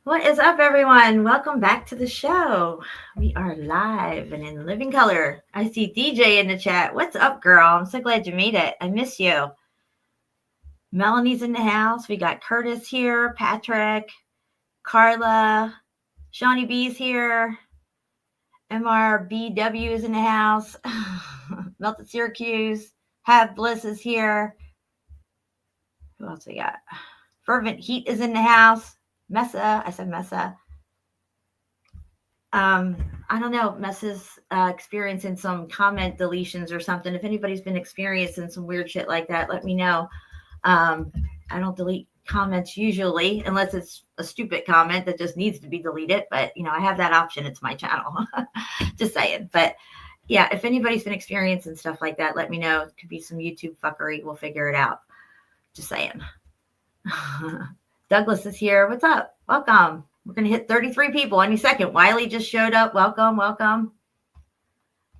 What is up, everyone? Welcome back to the show. We are live and in living color. I see DJ in the chat. What's up, girl? I'm so glad you made it. I miss you. Melanie's in the house. We got Curtis here, Patrick, Carla, Shawnee B's here. MRBW is in the house. Melted Syracuse. Have Bliss is here. Who else we got? Fervent Heat is in the house. Messa, I said Messa. I don't know. Messa's experiencing some comment deletions or something. If anybody's been experiencing some weird shit like that, let me know. I don't delete comments usually, unless it's a stupid comment that just needs to be deleted. But, you know, I have that option. It's my channel. Just saying. But, yeah, if anybody's been experiencing stuff like that, let me know. It could be some YouTube fuckery. We'll figure it out. Just saying. Douglas is here. What's up? Welcome. We're going to hit 33 people any second. Wiley just showed up. Welcome. Welcome.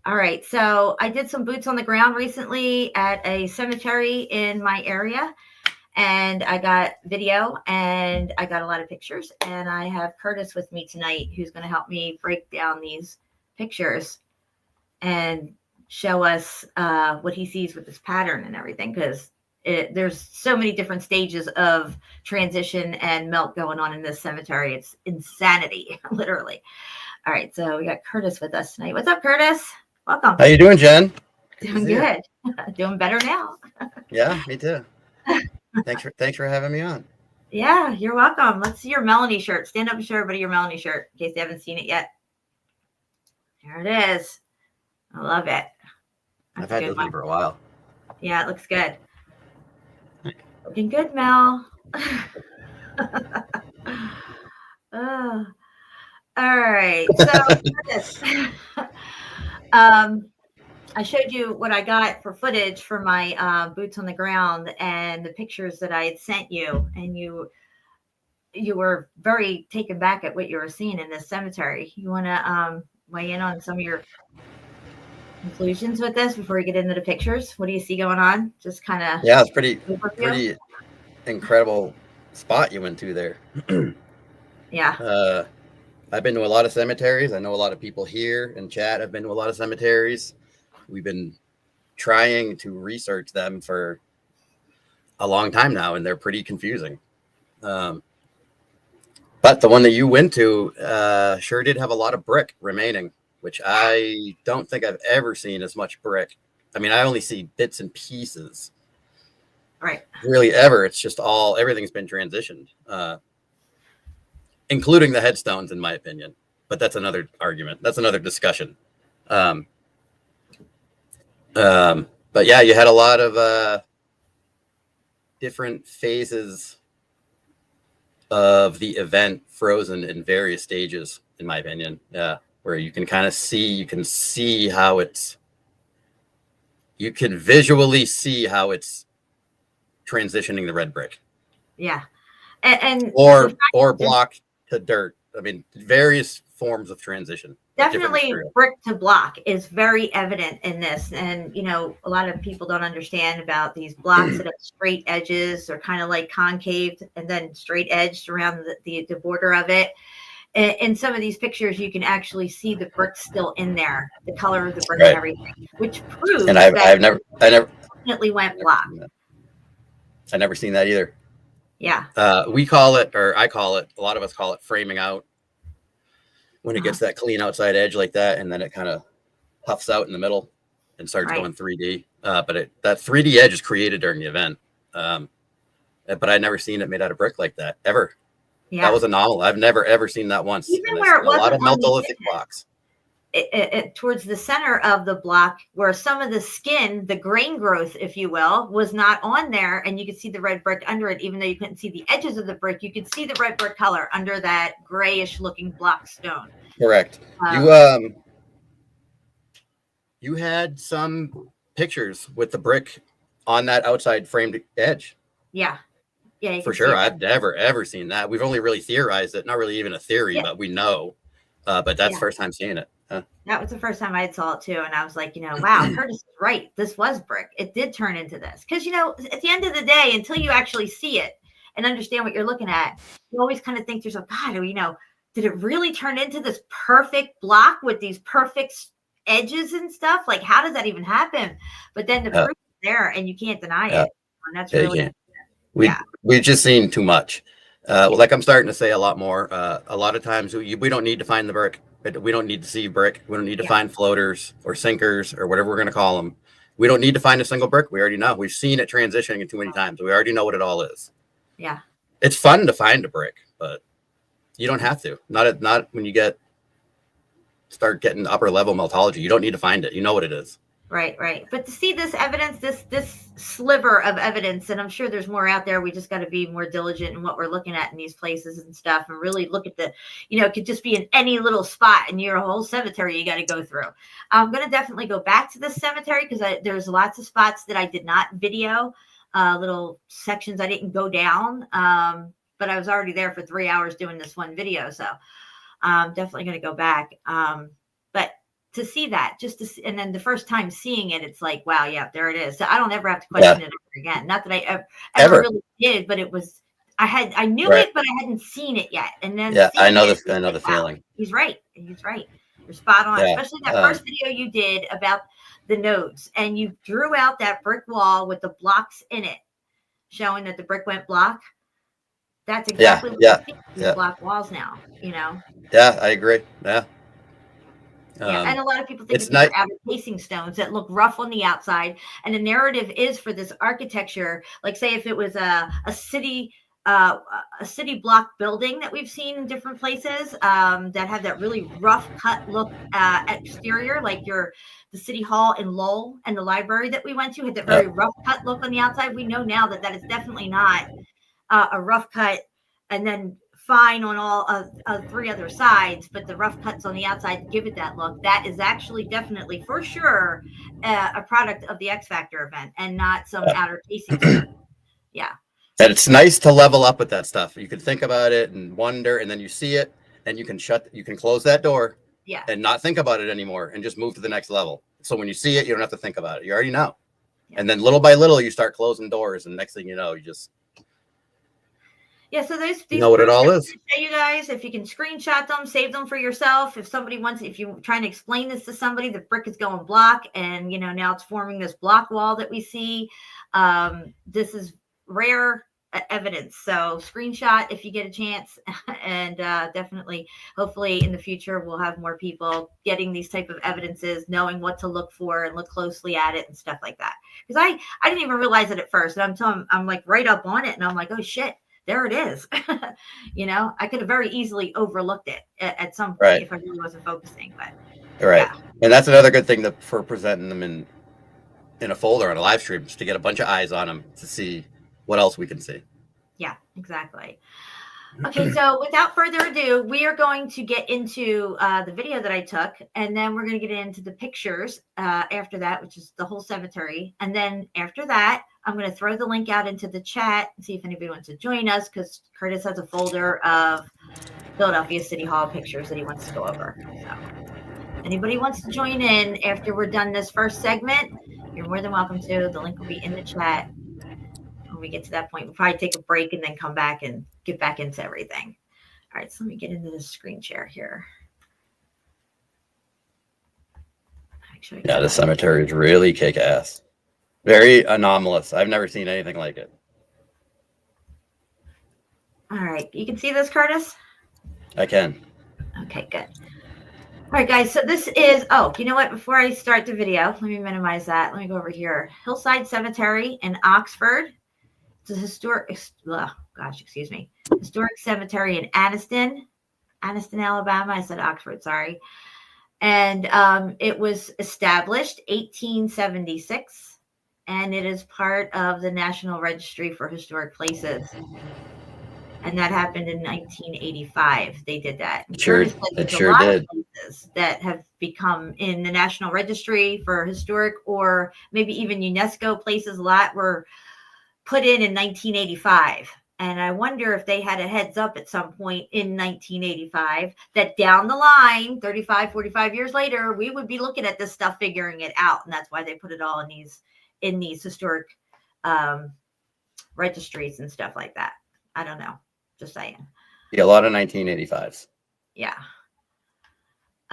All right. So I did some boots on the ground recently at a cemetery in my area. And I got video and I got a lot of pictures. And I have Curtis with me tonight, who's going to help me break down these pictures and show us what he sees with this pattern and everything. Because there's so many different stages of transition and melt going on in this cemetery. It's insanity, literally. All right, so we got Curtis with us tonight. What's up, Curtis? Welcome. How you doing, Jen? Doing good. Doing better now. Yeah, me too. Thanks for having me on. Yeah, you're welcome. Let's see your Melanie shirt. Stand up and show everybody your Melanie shirt in case they haven't seen it yet. There it is. I love it. I've had this one for a while. Yeah, it looks good. Looking good, Mel. Oh. All right. So I showed you what I got for footage for my boots on the ground and the pictures that I had sent you, and you were very taken back at what you were seeing in this cemetery. You want to weigh in on some of your conclusions with this before we get into the pictures? What do you see going on? Just kind of it's pretty incredible spot you went to there. Yeah. I've been to a lot of cemeteries. I know a lot of people here in chat have been to a lot of cemeteries. we've been trying to research them for a long time now, and they're pretty confusing. But the one that you went to sure did have a lot of brick remaining, which I don't think I've ever seen as much brick. I mean, I only see bits and pieces. Right. Really ever. It's just everything's been transitioned, including the headstones, in my opinion. But that's another argument. That's another discussion. But yeah, you had a lot of different phases of the event frozen in various stages, in my opinion. Yeah, where you can kind of see how you can visually see how it's transitioning the red brick. Yeah. And or block to dirt. I mean, various forms of transition. Definitely brick to block is very evident in this. And, you know, a lot of people don't understand about these blocks that have straight edges or kind of like concave and then straight edged around the border of it. In some of these pictures, you can actually see the brick still in there, the color of the brick and everything, which proves and that I never definitely went block. I never seen that either. Yeah. We call it, or I call it, a lot of us call it framing out, when it gets that clean outside edge like that, and then it kind of puffs out in the middle and starts going 3D. But that 3D edge is created during the event. But I'd never seen it made out of brick like that, ever. Yeah. That was a novel. I've never, ever seen that once. Even where it was a lot of meltolithic blocks. Towards the center of the block, where some of the skin, the grain growth, if you will, was not on there, and you could see the red brick under it, even though you couldn't see the edges of the brick, you could see the red brick color under that grayish looking block stone. Correct. You had some pictures with the brick on that outside framed edge. Yeah. Yeah, for sure. I've never ever seen that. We've only really theorized it, not really even a theory, but we know. But that's the first time seeing it. That was the first time I saw it too, and I was like, you know, wow, Curtis is right. This was brick. It did turn into this, because, you know, at the end of the day, until you actually see it and understand what you're looking at, you always kind of think to yourself, God, you know, did it really turn into this perfect block with these perfect edges and stuff? Like, how does that even happen? But then the proof is there, and you can't deny it. And that's really we've just seen too much. Like I'm starting to say a lot more. A lot of times we don't need to find the brick. We don't need to see brick. We don't need to find floaters or sinkers or whatever we're going to call them. We don't need to find a single brick. We already know. We've seen it transitioning too many times. We already know what it all is. Yeah. It's fun to find a brick, but you don't have to. Not when you start getting upper level meltology. You don't need to find it. You know what it is. Right, right. But to see this evidence, this sliver of evidence, and I'm sure there's more out there. We just got to be more diligent in what we're looking at in these places and stuff, and really look at it could just be in any little spot in your whole cemetery you got to go through. I'm going to definitely go back to this cemetery, because there's lots of spots that I did not video, little sections I didn't go down, but I was already there for 3 hours doing this one video. So I'm definitely going to go back. But to see that, and then the first time seeing it, it's like, wow, yeah, there it is. So I don't ever have to question it ever again. Not that I ever really did, but it was, I knew it, but I hadn't seen it yet. And then I know the feeling. He's right. He's right. You're spot on. Especially that first video you did about the nodes, and you drew out that brick wall with the blocks in it, showing that the brick went block. That's exactly what you see, these block walls now, you know? Yeah, I agree. Yeah. And a lot of people think it's outer casing stones that look rough on the outside, and the narrative is for this architecture. Like, say if it was a city block building that we've seen in different places that have that really rough cut look exterior, like the city hall in Lowell and the library that we went to had that very rough cut look on the outside. We know now that is definitely not a rough cut and then fine on all three other sides, but the rough cuts on the outside give it that look. That is actually definitely for sure a product of the X Factor event, and not some outer casing stone. Yeah. And it's nice to level up with that stuff. You can think about it and wonder, and then you see it, and you can close that door and not think about it anymore, and just move to the next level. So when you see it, you don't have to think about it. You already know. And then little by little, you start closing doors, and next thing you know, you just... Yeah, so these You know what it all is. show you guys, if you can screenshot them, save them for yourself. If somebody wants, if you're trying to explain this to somebody, the brick is going block, and now it's forming this block wall that we see. This is rare evidence, so screenshot if you get a chance, and definitely, hopefully in the future we'll have more people getting these type of evidences, knowing what to look for and look closely at it and stuff like that. Because I didn't even realize it at first, and I'm like right up on it, and I'm like, oh shit, there it is. I could have very easily overlooked it at some point if I really wasn't focusing. But yeah. And that's another good thing for presenting them in a folder on a live stream, just to get a bunch of eyes on them to see what else we can see. Yeah, exactly. Okay, so without further ado, we are going to get into the video that I took, and then we're going to get into the pictures after that, which is the whole cemetery. And then after that, I'm going to throw the link out into the chat and see if anybody wants to join us, because Curtis has a folder of Philadelphia City Hall pictures that he wants to go over. So anybody wants to join in after we're done this first segment, you're more than welcome to. The link will be in the chat. When we get to that point, we'll probably take a break and then come back and get back into everything. All right, so let me get into the screen share here. Yeah, the cemetery is really kick-ass. Very anomalous. I've never seen anything like it. All right, you can see this, Curtis? I can. Okay, good. All right, guys, so this is, you know what? Before I start the video, let me minimize that. Let me go over here. Hillside Cemetery in Oxford. It's a historic cemetery in Anniston, Alabama. I said Oxford, sorry. And it was established 1876, and it is part of the National Registry for Historic Places. And that happened in 1985. They did that. It sure did. Places that have become in the National Registry for Historic, or maybe even UNESCO places. A lot were put in 1985. And I wonder if they had a heads up at some point in 1985 that down the line, 35, 45 years later, we would be looking at this stuff, figuring it out. And that's why they put it all in these historic registries and stuff like that. I don't know. Just saying. Yeah, a lot of 1985s. Yeah.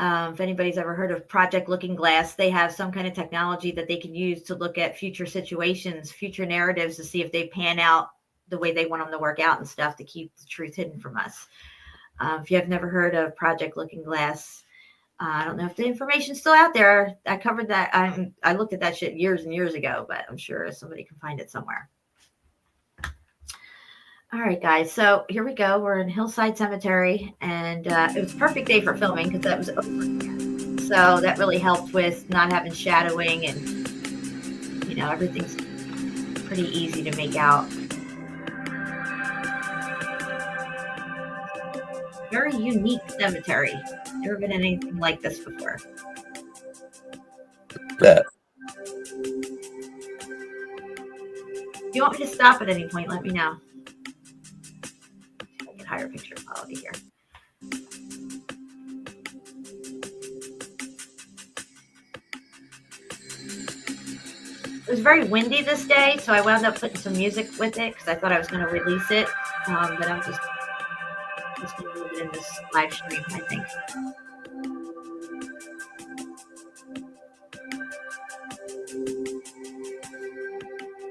If anybody's ever heard of Project Looking Glass, they have some kind of technology that they can use to look at future situations, future narratives, to see if they pan out the way they want them to work out and stuff, to keep the truth hidden from us. If you have never heard of Project Looking Glass, I don't know if the information's still out there. I covered that. I looked at that shit years and years ago, but I'm sure somebody can find it somewhere. All right, guys. So here we go. We're in Hillside Cemetery, and it was a perfect day for filming because that was over. So that really helped with not having shadowing, and everything's pretty easy to make out. Very unique cemetery. Never been anything like this before. Yeah. If you want me to stop at any point, let me know. Get higher picture quality here. It was very windy this day, so I wound up putting some music with it because I thought I was going to release it, but I'm just going to leave it in this live stream, I think.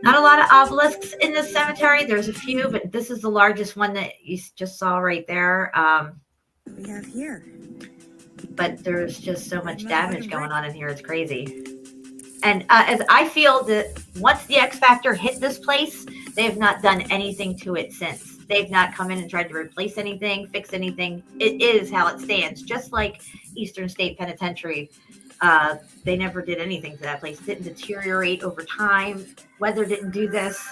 Not a lot of obelisks in this cemetery. There's a few, but this is the largest one that you just saw right there. We have here. But there's just so much damage going on in here. It's crazy. And as I feel that once the X Factor hit this place, they have not done anything to it since. They've not come in and tried to replace anything, fix anything. It is how it stands, just like Eastern State Penitentiary. They never did anything to that place. It didn't deteriorate over time. Weather didn't do this.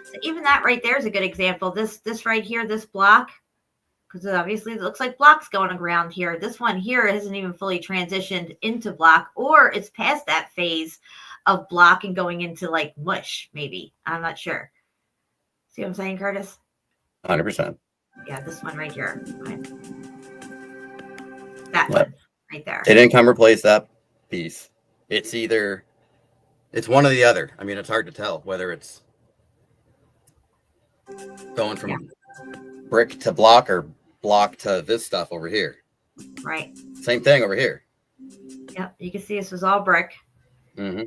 So even that right there is a good example. This right here, this block, because obviously it looks like blocks going around here. This one here hasn't even fully transitioned into block, or it's past that phase of block and going into like mush, maybe. I'm not sure. See what I'm saying, Curtis? 100%. Yeah, this one right here. That Yep. one right there. They didn't come replace that piece. It's one or the other. I mean, it's hard to tell whether it's going from brick to block or block to this stuff over here. Right. Same thing over here. Yep. You can see this was all brick. Mm-hmm.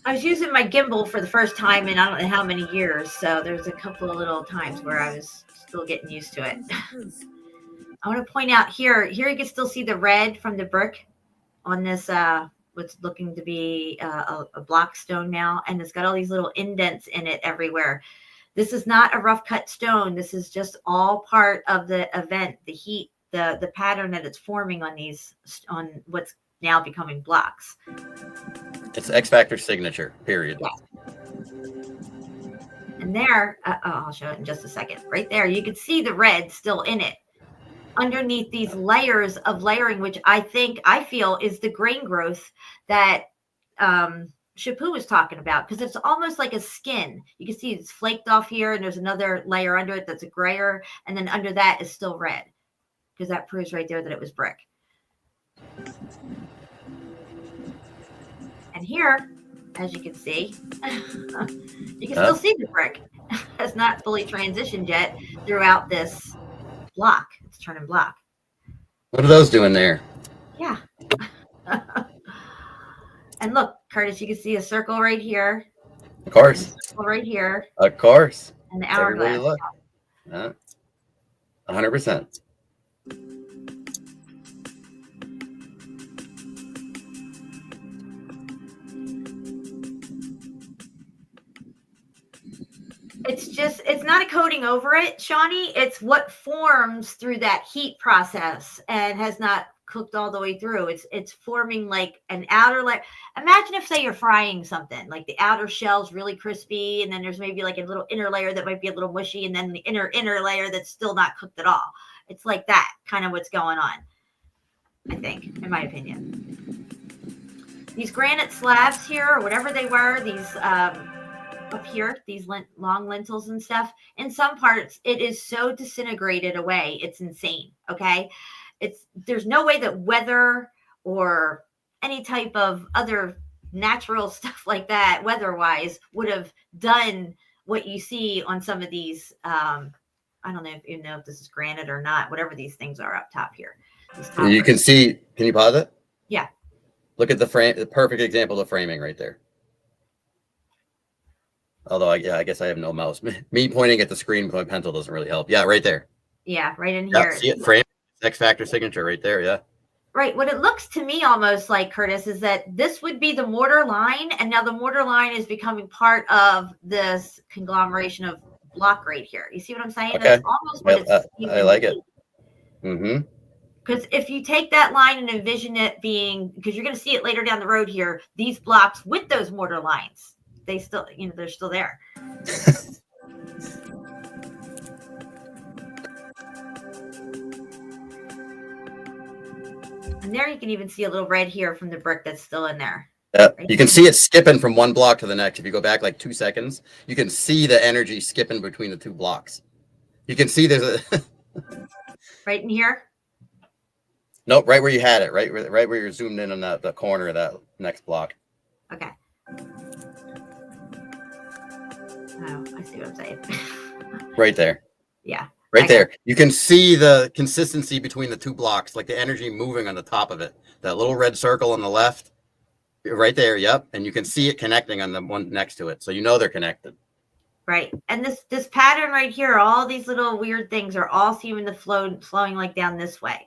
I was using my gimbal for the first time in I don't know how many years, so there's a couple of little times where I was still getting used to it. I want to point out here you can still see the red from the brick on this what's looking to be a block stone now, and it's got all these little indents in it everywhere. This is not a rough cut stone. This is just all part of the event, the heat, the pattern that it's forming on what's now becoming blocks. It's X Factor signature, period. Yeah. And there, I'll show it in just a second. Right there, you can see the red still in it. Underneath these layers of layering, which I feel is the grain growth that SHEPU was talking about, because it's almost like a skin. You can see it's flaked off here, and there's another layer under it that's a grayer, and then under that is still red, because that proves right there that it was brick. And here, as you can see, you can still see the brick has not fully transitioned yet throughout this block. It's turning block. What are those doing there? Yeah. And look, Curtis, you can see a circle right here. Of course. A circle right here. Of course. And the hourglass. Look. 100%. It's not a coating over it, Shawnee. It's what forms through that heat process and has not cooked all the way through. It's forming like an outer layer. Imagine if, say, you're frying something, like the outer shell's really crispy, and then there's maybe like a little inner layer that might be a little mushy, and then the inner layer that's still not cooked at all. It's like that, kind of what's going on, I think, in my opinion. These granite slabs here, or whatever they were, these up here, these long lintels and stuff, in some parts it is so disintegrated away, it's insane. Okay, there's no way that weather or any type of other natural stuff like that, weather-wise, would have done what you see on some of these. I don't know if this is granite or not. Whatever these things are up top here. You can see. Can you pause it? Yeah. Look at the frame. The perfect example of framing right there. Although, I guess I have no mouse. Me pointing at the screen with my pencil doesn't really help. Yeah, right there. Yeah, right in here. See it? Frame. X Factor signature right there. Yeah. Right. What it looks to me almost like, Curtis, is that this would be the mortar line, and now the mortar line is becoming part of this conglomeration of block right here. You see what I'm saying? Okay. That's almost what I like it. Mm-hmm. Because if you take that line and envision it being, because you're going to see it later down the road here, these blocks with those mortar lines, they still, they're still there. And there you can even see a little red here from the brick that's still in there. Yeah, right? You can see it skipping from one block to the next. If you go back like 2 seconds, you can see the energy skipping between the two blocks. You can see there's a right in here. Nope, right where you had it, right where you're zoomed in on the corner of that next block. Okay. Oh, I see what I'm saying. Right there. Yeah. Right there. You can see the consistency between the two blocks, like the energy moving on the top of it. That little red circle on the left, right there. Yep. And you can see it connecting on the one next to it. So they're connected. Right. And this pattern right here, all these little weird things are all seeming to flowing like down this way.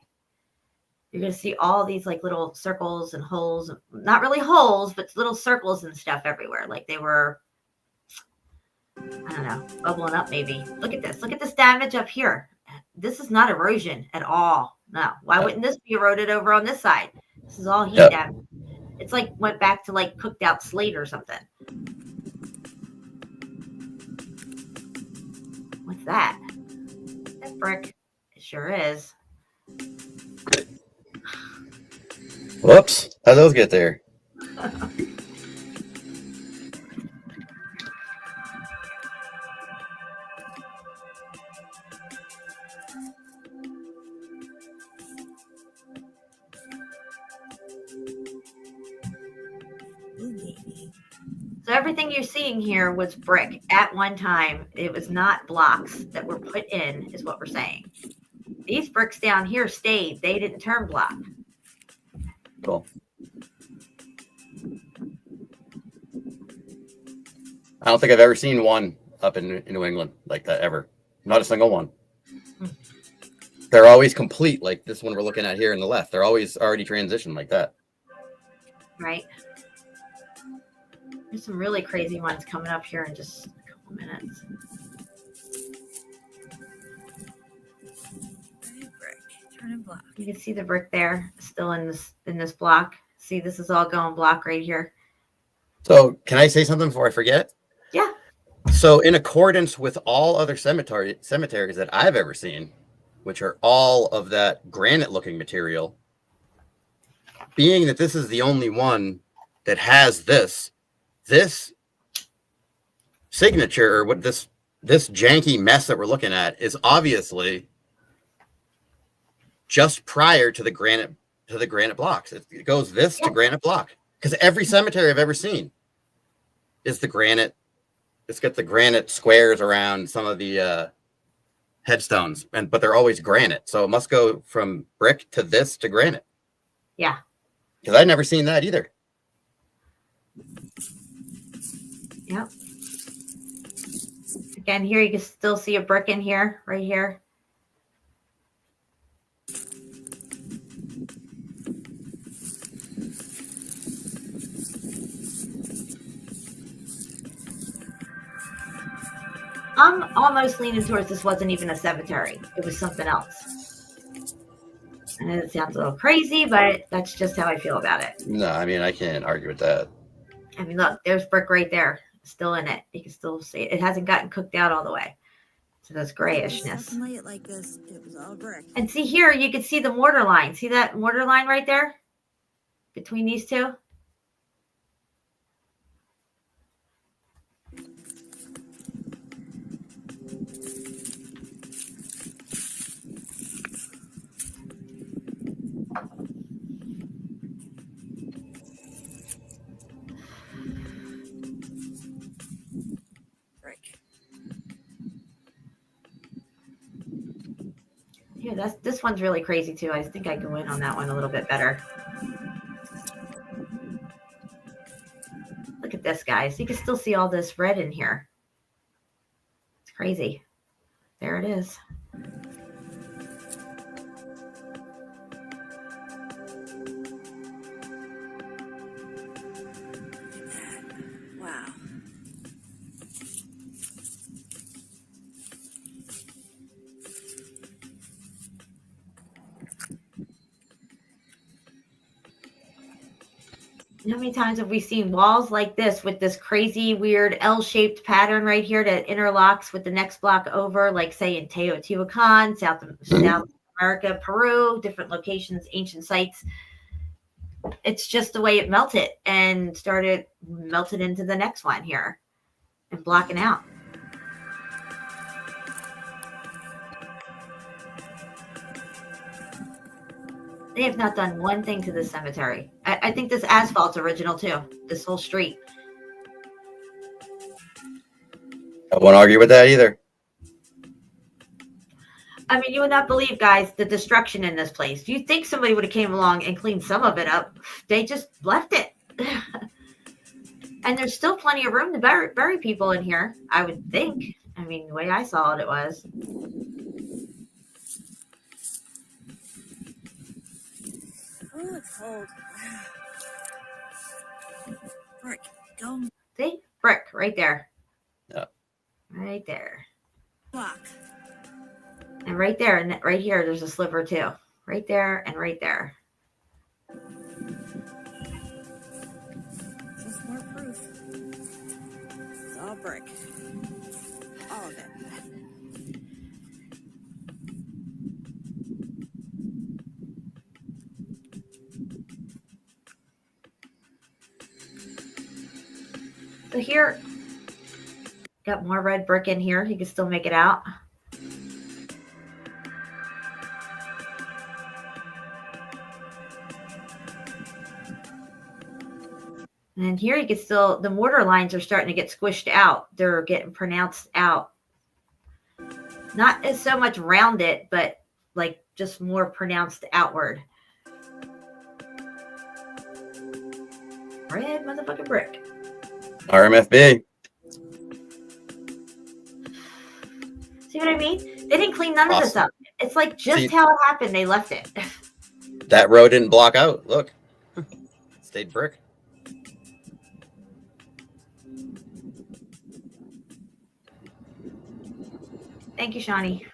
You're going to see all these like little circles and holes, not really holes, but little circles and stuff everywhere. Like they were, I don't know, bubbling up maybe. Look at this. Look at this damage up here. This is not erosion at all. No. Why wouldn't this be eroded over on this side? This is all heat damage. It's like went back to like cooked out slate or something. What's that? That's brick. It sure is. Whoops. How'd those get there? everything you're seeing here was brick at one time. It was not blocks that were put in, is what we're saying. These bricks down here stayed. They didn't turn block. Cool. I don't think I've ever seen one up in New England like that ever. Not a single one. They're always complete, like this one we're looking at here in the left. They're always already transitioned like that. Right. There's some really crazy ones coming up here in just a couple minutes. Turn and block. You can see the brick there still in this block. See, this is all going block right here. So can I say something before I forget? Yeah. So in accordance with all other cemeteries that I've ever seen, which are all of that granite looking material, being that this is the only one that has this signature, or what this janky mess that we're looking at is obviously just prior to the granite blocks. It goes this to granite block, because every cemetery I've ever seen is the granite. It's got the granite squares around some of the headstones, but they're always granite. So it must go from brick to this to granite. Yeah. Because I've never seen that either. Yep. Again, here you can still see a brick in here, right here. I'm almost leaning towards this wasn't even a cemetery. It was something else. And it sounds a little crazy, but that's just how I feel about it. No, I mean, I can't argue with that. I mean, look, there's brick right there, still in it. You can still see it. It hasn't gotten cooked out all the way. So that's grayishness. Like this, it was all brick. And see here, you can see the mortar line. See that mortar line right there? Between these two? Yeah, this one's really crazy too. I think I go in on that one a little bit better. Look at this, guys. You can still see all this red in here. It's crazy. There it is. Wow. How many times have we seen walls like this with this crazy, weird L-shaped pattern right here that interlocks with the next block over, like say in Teotihuacan, South America, Peru, different locations, ancient sites. It's just the way it melted and started melted into the next one here and blocking out. They have not done one thing to this cemetery. I think this asphalt's original too. This whole street. I won't argue with that either. I mean, you would not believe, guys, the destruction in this place. Do you think somebody would have came along and cleaned some of it up? They just left it. And there's still plenty of room to bury people in here, I would think. I mean, the way I saw it, it was. Oh, it's cold. Brick, go. See? Brick, right there. Yeah. Right there. Block. And right there, and right here, there's a sliver too. Right there and right there. Just more proof. It's all brick. All of it. So here, got more red brick in here. You can still make it out. And then here you can still, the mortar lines are starting to get squished out. They're getting pronounced out. Not as so much rounded, but like just more pronounced outward. Red motherfucking brick. RMFB. See what I mean? They didn't clean none of this up. It's like just how it happened. They left it. That row didn't block out. Look. Stayed brick. Thank you, Shawnee.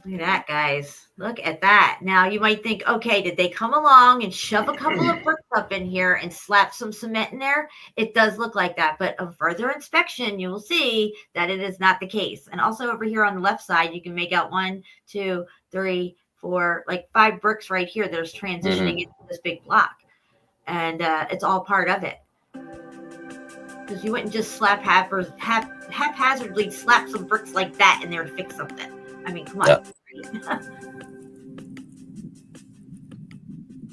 Look at that, guys. Look at that. Now you might think, okay, did they come along and shove a couple of bricks up in here and slap some cement in there? It does look like that, but on further inspection, you will see that it is not the case. And also over here on the left side, you can make out 1, 2, 3, 4, like 5 bricks right here that is transitioning into this big block. And it's all part of it. Because you wouldn't just slap haphazardly slap some bricks like that in there to fix something. I mean, come on. Yeah.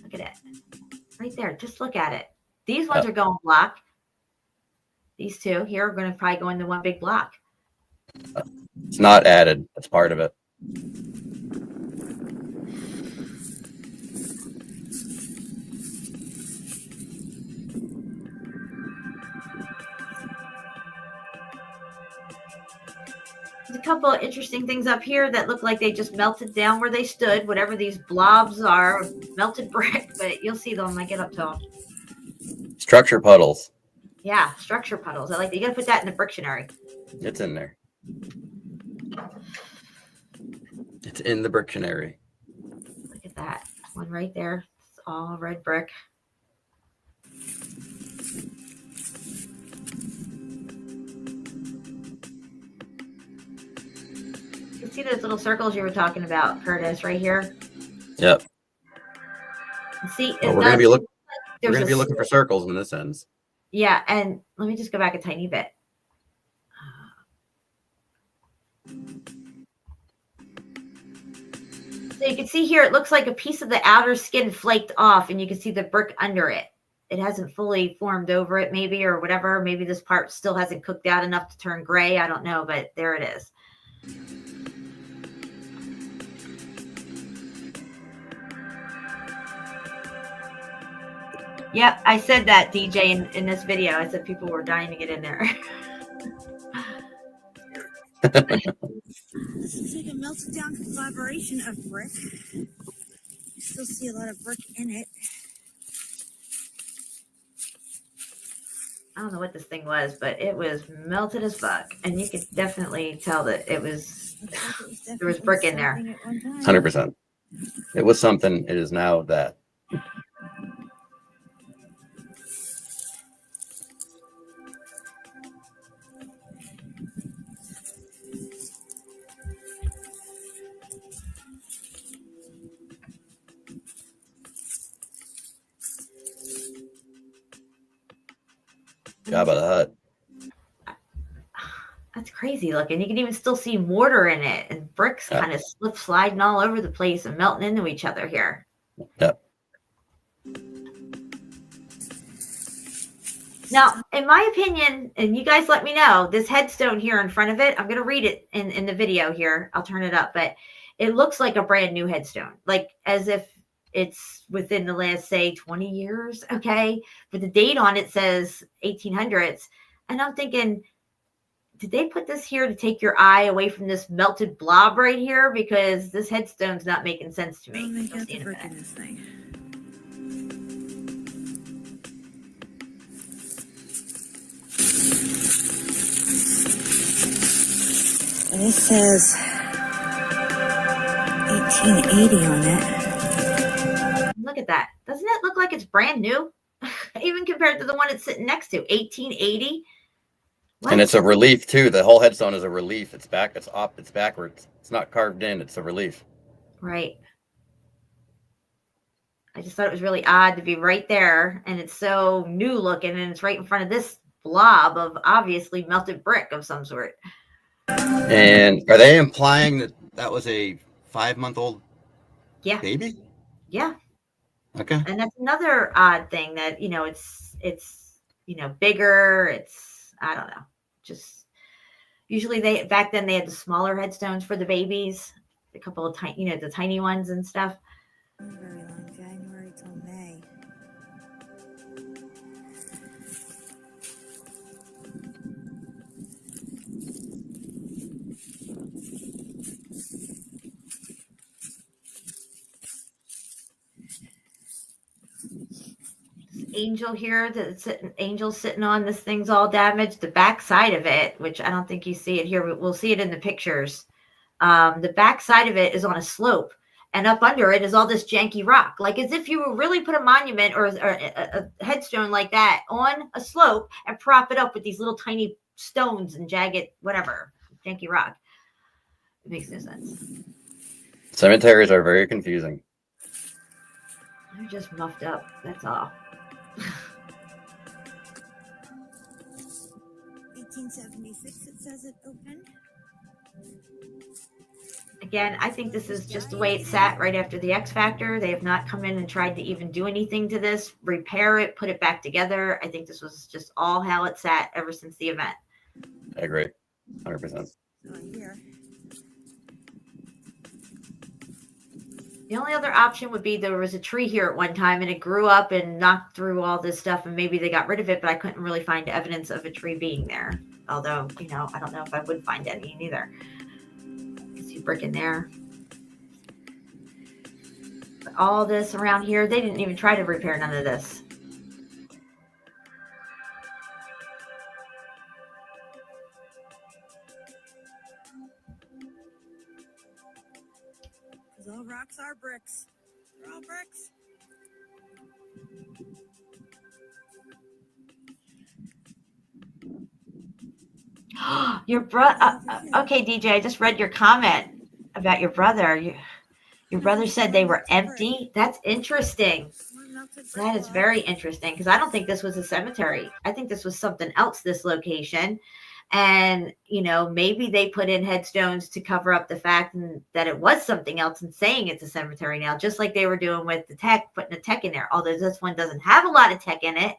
Look at it. Right there. Just look at it. These ones are going block. These two here are going to probably go into one big block. It's not added. That's part of it. There's a couple of interesting things up here that look like they just melted down where they stood, whatever these blobs are, melted brick, but you'll see them when I get up to them. Structure puddles. Yeah, structure puddles. I like that. You got to put that in the Brictionary. It's in there. It's in the Brictionary. Look at that. One right there. It's all red brick. You see those little circles you were talking about, Curtis, right here? Yep. See, well, we're going to be looking for circles when this ends. Yeah, and let me just go back a tiny bit. So you can see here, it looks like a piece of the outer skin flaked off, and you can see the brick under it. It hasn't fully formed over it, maybe, or whatever. Maybe this part still hasn't cooked out enough to turn gray. I don't know, but there it is. Yep, I said that, DJ, in this video. I said people were dying to get in there. This is like a melted down collaboration of brick. You still see a lot of brick in it. I don't know what this thing was, but it was melted as fuck. And you could definitely tell that it was, there was brick in there. 100%. It was something. It is now that. Jabba the Hutt. That's crazy looking. You can even still see mortar in it, and bricks kind of sliding all over the place and melting into each other here. Yep. Now, in my opinion, and you guys let me know, this headstone here in front of it, I'm going to read it in the video here. I'll turn it up, but it looks like a brand new headstone, like as if it's within the last, say, 20 years. Okay. But the date on it says 1800s. And I'm thinking, did they put this here to take your eye away from this melted blob right here? Because this headstone's not making sense to me. Oh, they got the brick in this thing. And it says 1880 on it. Look at that. Doesn't it look like it's brand new? Even compared to the one it's sitting next to, 1880. What? And it's a relief too. The whole headstone is a relief. It's back. It's up. It's backwards. It's not carved in. It's a relief. Right. I just thought it was really odd to be right there, and it's so new looking, and it's right in front of this blob of obviously melted brick of some sort. And are they implying that that was a 5-month-old Yeah. baby? Yeah. Okay. And that's another odd thing that, it's, bigger. It's, I don't know, just usually back then they had the smaller headstones for the babies, a couple of tiny, the tiny ones and stuff. Very long, January till May. Angel here Angel's sitting on, this thing's all damaged. The back side of it, which I don't think you see it here, but we'll see it in the pictures. The back side of it is on a slope, and up under it is all this janky rock, like as if you would really put a monument or a headstone like that on a slope and prop it up with these little tiny stones and jagged whatever janky rock. It makes no sense. Cemeteries are very confusing. They're just muffed up, that's all. 1876, it says it opened. Again, I think this is just the way it sat right after the X Factor. They have not come in and tried to even do anything to this, repair it, put it back together. I think this was just all how it sat ever since the event. I agree, 100%. Here. The only other option would be there was a tree here at one time and it grew up and knocked through all this stuff and maybe they got rid of it, but I couldn't really find evidence of a tree being there. Although, I don't know if I would find any either. You can see brick in there. But all this around here, they didn't even try to repair none of this. Because all rocks are bricks. They're all bricks. Your brother. Okay, DJ, I just read your comment about your brother. Your brother said they were empty. That's interesting. That is very interesting because I don't think this was a cemetery. I think this was something else, this location. And, maybe they put in headstones to cover up the fact that it was something else and saying it's a cemetery now, just like they were doing with the tech, putting a tech in there. Although this one doesn't have a lot of tech in it.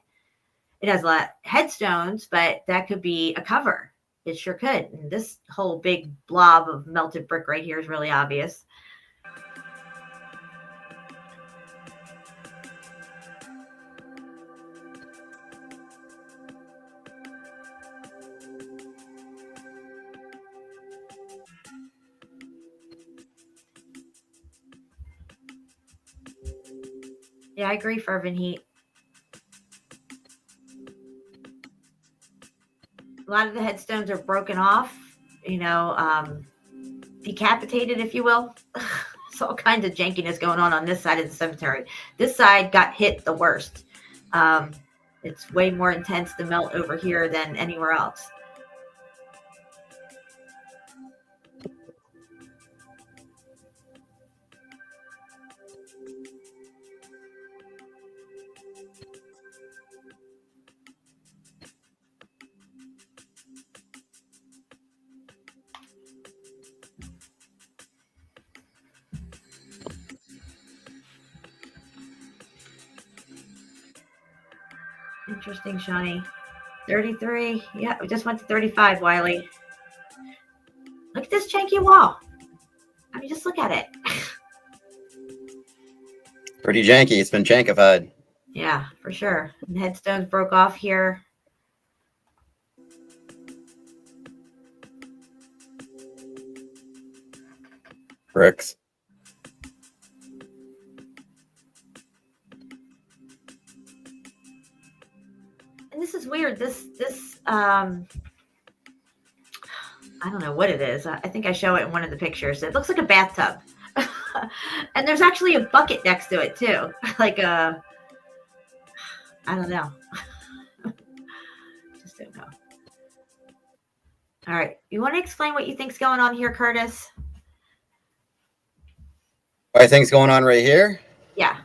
It has a lot of headstones, but that could be a cover. It sure could. And this whole big blob of melted brick right here is really obvious. Yeah, I agree, Fervent Heat. A lot of the headstones are broken off, decapitated, if you will. There's all kinds of jankiness going on this side of the cemetery. This side got hit the worst. It's way more intense to melt over here than anywhere else. Interesting, Shawnee. 33. Yeah, we just went to 35, Wiley. Look at this janky wall. I mean, just look at it. Pretty janky. It's been jankified. Yeah, for sure. And headstones broke off here. Bricks. And this is weird. This I don't know what it is. I think I show it in one of the pictures. It looks like a bathtub. And there's actually a bucket next to it too. Like I don't know. Just don't know. All right. You want to explain what you think's going on here, Curtis? What I think's going on right here? Yeah.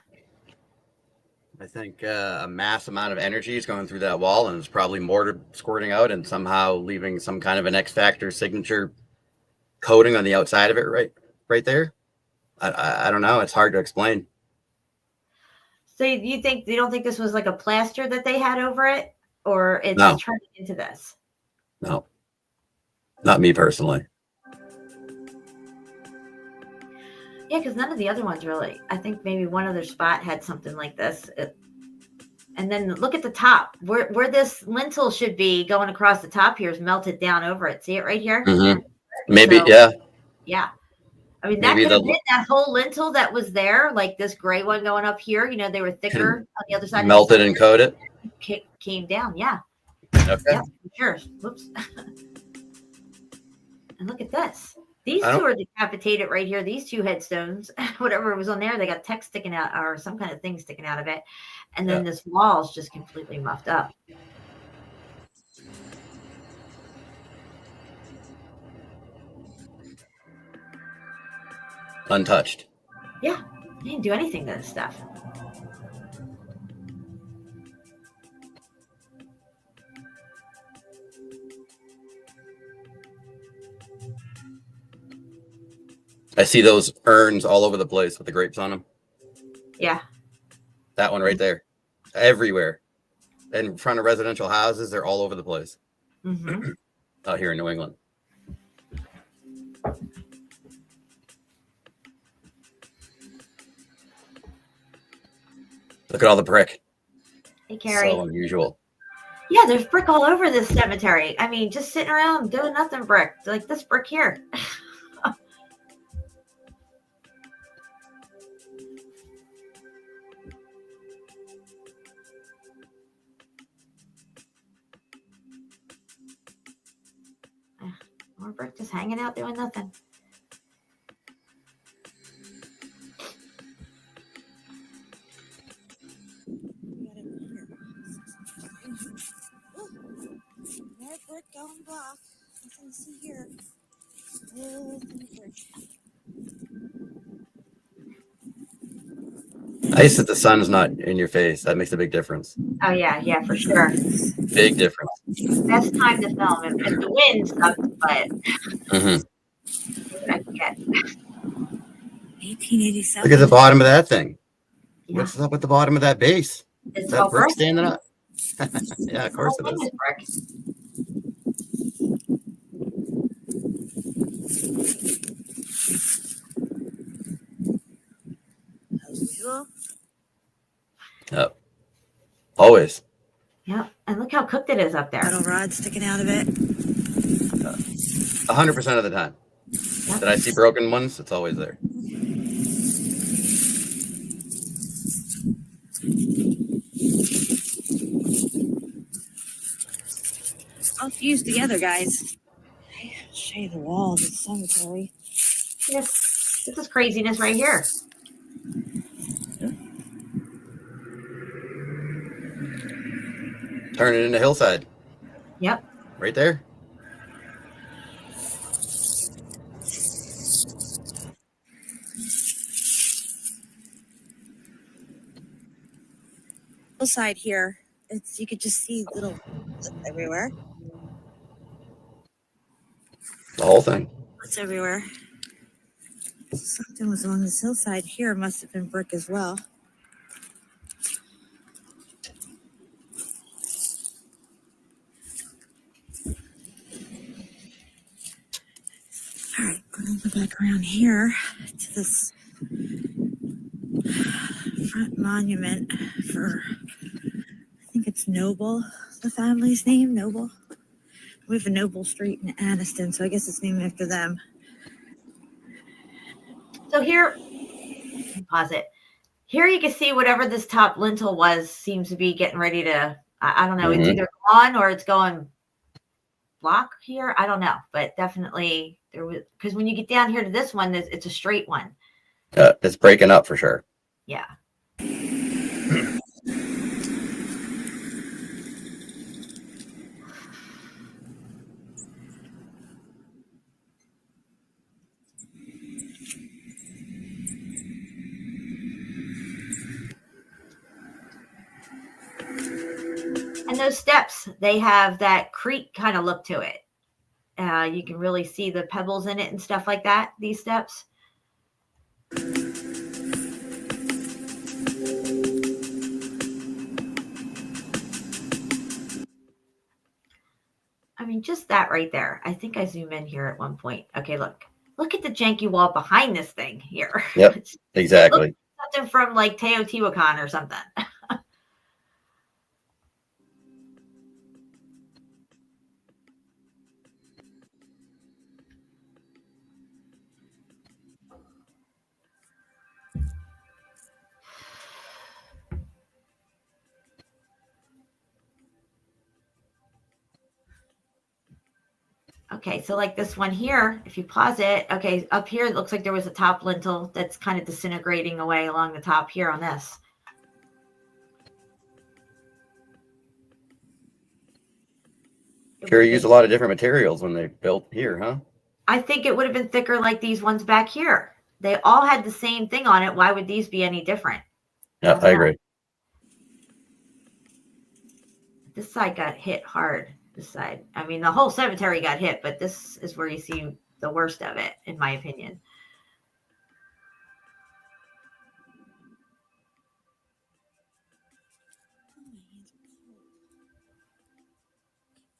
I think a mass amount of energy is going through that wall, and it's probably mortar squirting out and somehow leaving some kind of an X factor signature coating on the outside of it, right there. I don't know. It's hard to explain. So you don't think this was like a plaster that they had over it, or it's No. turning into this? No, not me personally. Yeah, because none of the other ones really. I think maybe one other spot had something like this. And then look at the top, where this lintel should be going across the top here is melted down over it. See it right here? Mm-hmm. Maybe, So, yeah. Yeah. I mean, Maybe that could have been that whole lintel that was there, like this gray one going up here. You know, they were thicker on the other side. Melted and coated. Came down. Yeah. Okay. Yeah, sure. Whoops. And look at this. These two are decapitated right here. These two headstones, whatever was on there, they got text sticking out or some kind of thing sticking out of it. And then this wall's just completely muffed up. Untouched. Yeah. They didn't do anything to this stuff. I see those urns all over the place with the grapes on them. Yeah. That one right there. Everywhere. In front of residential houses, they're all over the place. Mm-hmm. Out here in New England. Look at all the brick. Hey, Carrie. So unusual. Yeah, there's brick all over this cemetery. I mean, just sitting around doing nothing brick. Like this brick here. More brick just hanging out doing nothing. More brick going black. Nothing to see here. Nice that the sun's not in your face. That makes a big difference. Oh yeah, for sure. Big difference. Best time to film. And the wind sucks, but I can get. 1887. Look at the bottom of that thing. Yeah. What's up with the bottom of that base? It's Is that all brick brick. standing up? Yeah, of course it Whole thing is. brick. As usual. Yep. Always. Yeah, and look how cooked it is up there. Metal rod sticking out of it. 100% of the time. Yep. That I see broken ones, it's always there. All fused together, guys. I'll show you the wall of the cemetery. Yes, this is craziness right here. Turn it into hillside. Yep. Right there. Hillside here. You could just see little everywhere. The whole thing. It's everywhere. Something was on this hillside here. Must have been brick as well. All right, I'm going to go back around here to this front monument for, I think it's Noble, the family's name, Noble. We have a Noble Street in Anniston, so I guess it's named after them. So here, pause it. Here you can see whatever this top lintel was seems to be getting ready to, I don't know, it's either gone or it's going block here. I don't know, but definitely there was, because when you get down here to this one, it's a straight one. It's breaking up for sure. Yeah. And those steps, they have that creek kind of look to it. You can really see the pebbles in it and stuff like that, these steps. I mean, just that right there. I think I zoom in here at one point. Okay, look at the janky wall behind this thing here. Yep, exactly. It looks something from like Teotihuacan or something. Okay, so like this one here, if you pause it, okay, up here it looks like there was a top lintel that's kind of disintegrating away along the top here on this. Sure, used a lot of different materials when they built here, huh? I think it would have been thicker like these ones back here. They all had the same thing on it. Why would these be any different? Yeah, I agree. This side got hit hard. This side. I mean, the whole cemetery got hit, but this is where you see the worst of it, in my opinion.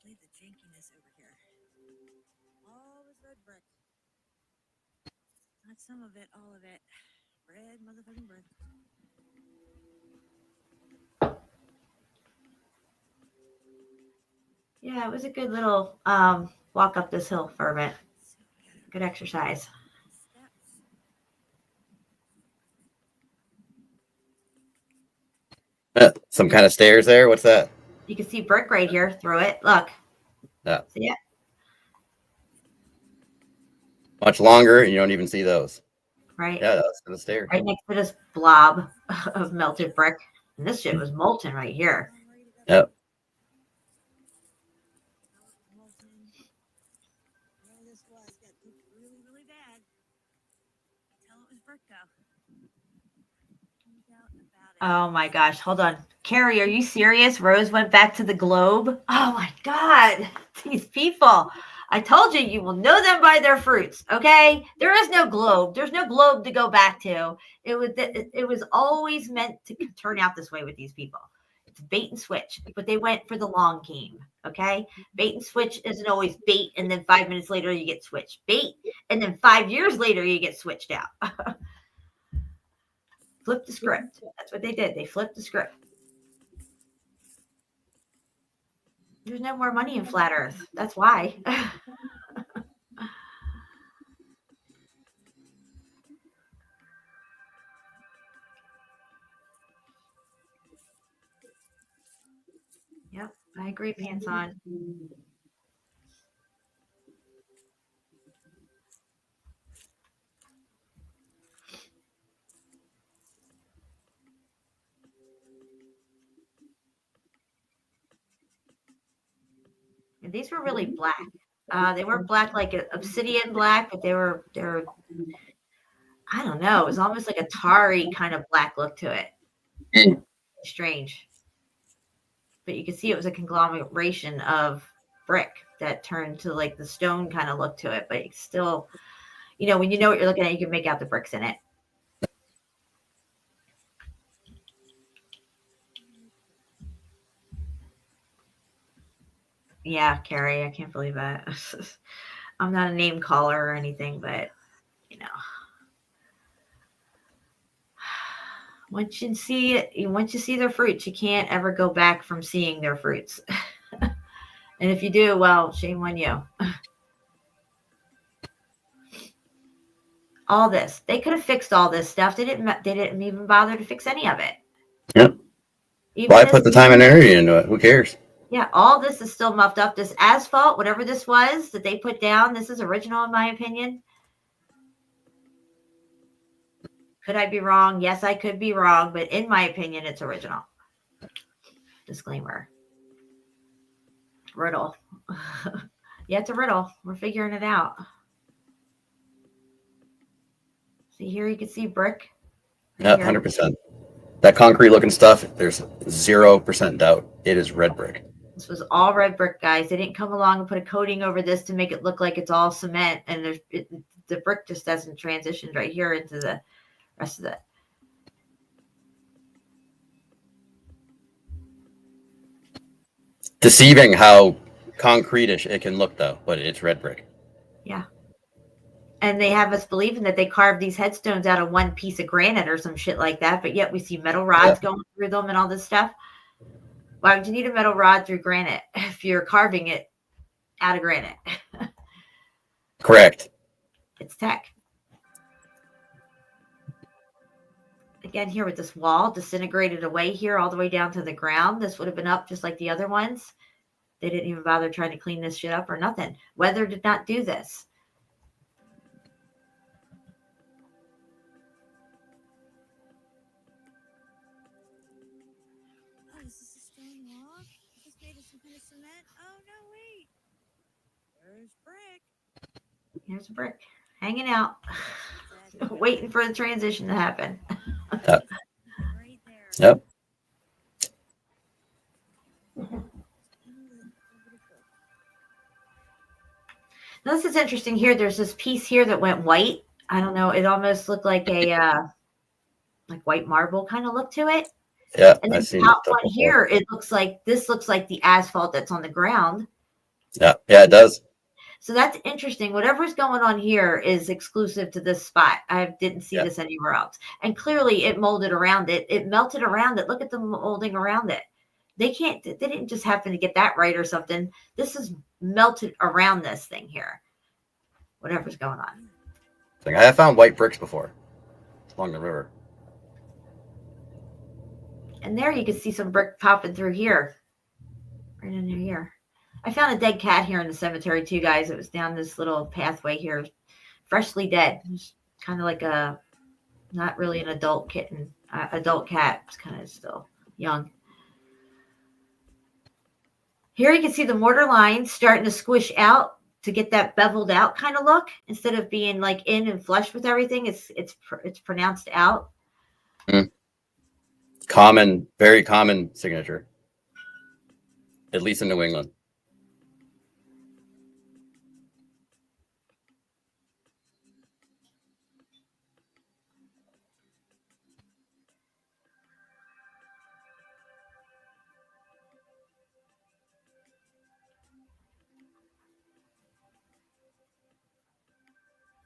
The jankiness over here. Always red brick. Not some of it, all of it. Red motherfucking brick. Yeah, it was a good little walk up this hill for a bit. Good exercise. Some kind of stairs there. What's that? You can see brick right here through it. Look. Yeah. See it? Much longer, and you don't even see those. Right. Yeah, that's the stairs. Right next to this blob of melted brick. And this shit was molten right here. Yep. Oh my gosh, hold on. Carrie, are you serious? Rose went back to the globe? Oh my God, these people. I told you, you will know them by their fruits, okay? There is no globe. There's no globe to go back to. It was always meant to turn out this way with these people. It's bait and switch, but they went for the long game, okay? Bait and switch isn't always bait, and then 5 minutes later you get switched. Bait, and then 5 years later you get switched out. Flip the script. That's what they did. They flipped the script. There's no more money in flat earth. That's why. Yep, I agree, pants on. And these were really black. They weren't black like obsidian black, but they were I don't know. It was almost like a tarry kind of black look to it. Strange. But you could see it was a conglomeration of brick that turned to like the stone kind of look to it. But it's still, you know, when you know what you're looking at, you can make out the bricks in it. Yeah, Carrie, I can't believe that. I'm not a name caller or anything, but you know, once you see their fruits, you can't ever go back from seeing their fruits. And if you do, well, shame on you. All this, they could have fixed all this stuff. They didn't even bother to fix any of it. Yep. Why put the time and energy into it? Who cares? Yeah, all this is still muffed up. This asphalt, whatever this was that they put down, this is original in my opinion. Could I be wrong? Yes, I could be wrong, but in my opinion, it's original. Disclaimer. Riddle. Yeah, it's a riddle. We're figuring it out. See here, you can see brick. Yeah, 100%. That concrete looking stuff, there's 0% doubt. It is red brick. This was all red brick, guys. They didn't come along and put a coating over this to make it look like it's all cement. And the brick just hasn't transitioned right here into the rest of it. Deceiving how concrete-ish it can look, though, but it's red brick. Yeah. And they have us believing that they carved these headstones out of one piece of granite or some shit like that. But yet we see metal rods going through them and all this stuff. Why would you need a metal rod through granite if you're carving it out of granite? Correct. It's tech. Again, here with this wall disintegrated away here all the way down to the ground. This would have been up just like the other ones. They didn't even bother trying to clean this shit up or nothing. Weather did not do this. Oh, is this a stone wall? Is this made of some kind of cement? Oh, no, wait. There's brick. Here's a brick hanging out, waiting for the transition to happen. Right there. Yep. Now, this is interesting here. There's this piece here that went white. I don't know. It almost looked like a like white marble kind of look to it. Yeah. And then the top one here, it looks like the asphalt that's on the ground. Yeah. Yeah, it does. So that's interesting. Whatever's going on here is exclusive to this spot. I didn't see this anywhere else. And clearly it molded around it. It melted around it. Look at the molding around it. They didn't just happen to get that right or something. This is melted around this thing here. Whatever's going on. I have found white bricks before along the river. And there you can see some brick popping through here. Right in here. I found a dead cat here in the cemetery too, guys. It was down this little pathway here. Freshly dead. It was kind of like not really an adult kitten. Adult cat. It's kind of still young. Here you can see the mortar lines starting to squish out to get that beveled out kind of look. Instead of being like in and flush with everything, it's pronounced out. Common, very common signature. At least in New England.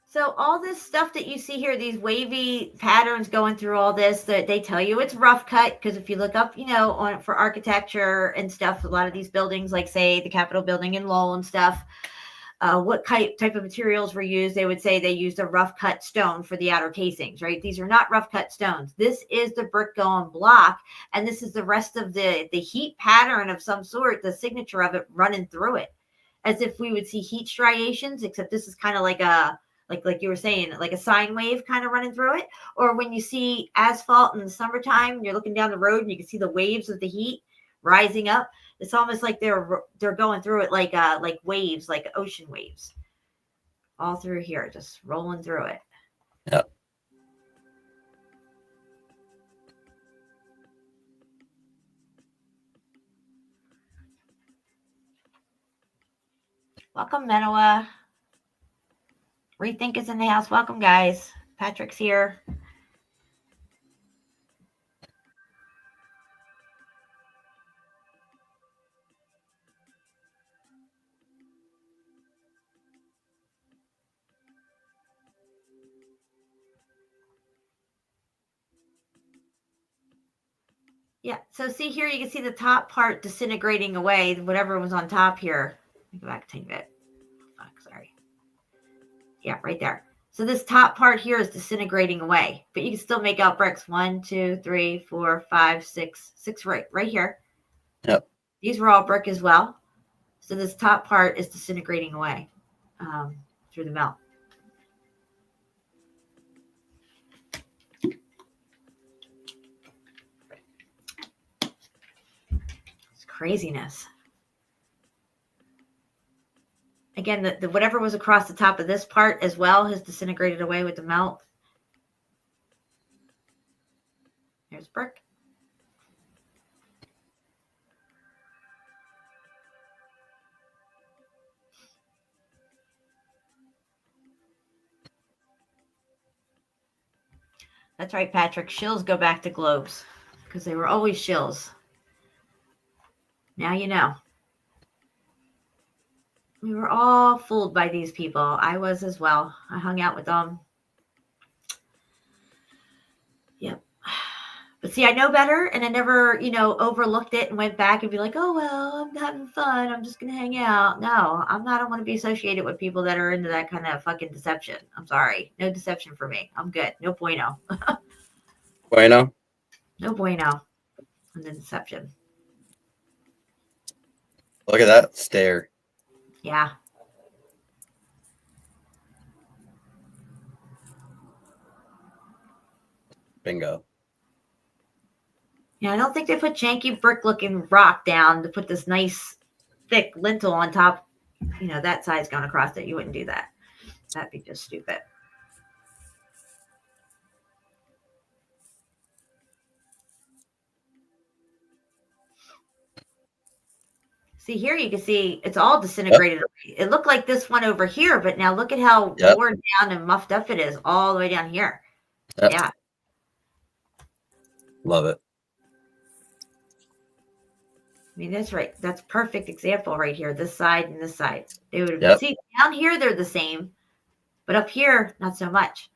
So all this stuff that you see here, these wavy patterns going through all this, that they tell you it's rough cut, because if you look up, for architecture and stuff, a lot of these buildings, like say the Capitol building in Lowell and stuff, what type of materials were used, they would say they used a rough cut stone for the outer casings, right? These are not rough cut stones. This is the brick going block, and this is the rest of the heat pattern of some sort, the signature of it running through it, as if we would see heat striations, except this is kind of like a like you were saying, like a sine wave kind of running through it. Or when you see asphalt in the summertime, you're looking down the road and you can see the waves of the heat rising up. It's almost like they're going through it like waves, like ocean waves, all through here, just rolling through it. Yep. Welcome, Menoa. Rethink is in the house. Welcome, guys. Patrick's here. Yeah, so see here, you can see the top part disintegrating away, whatever was on top here. Let me go back a tiny bit. Sorry. Yeah, right there. So this top part here is disintegrating away, but you can still make out bricks. 1, 2, 3, 4, 5, 6, 6 right here. Yep. These were all brick as well. So this top part is disintegrating away through the melt. It's craziness. Again, the whatever was across the top of this part as well has disintegrated away with the melt. There's brick. That's right, Patrick. Shills go back to globes because they were always shills. Now you know. We were all fooled by these people. I was as well. I hung out with them. Yep. But see, I know better, and I never, overlooked it and went back and be like, oh, well, I'm having fun. I'm just going to hang out. No, I don't want to be associated with people that are into that kind of fucking deception. I'm sorry. No deception for me. I'm good. No bueno. Bueno. No bueno on the deception. Look at that stare. Yeah. Bingo. Yeah, I don't think they put janky brick-looking rock down to put this nice, thick lintel on top. That side's going across it. You wouldn't do that. That'd be just stupid. See, here you can see it's all disintegrated. Yep. It looked like this one over here, but now look at how worn down and muffed up it is all the way down here. Yep. Yeah. Love it. I mean, that's right. That's perfect example right here. This side and this side. They would have see down here they're the same, but up here not so much.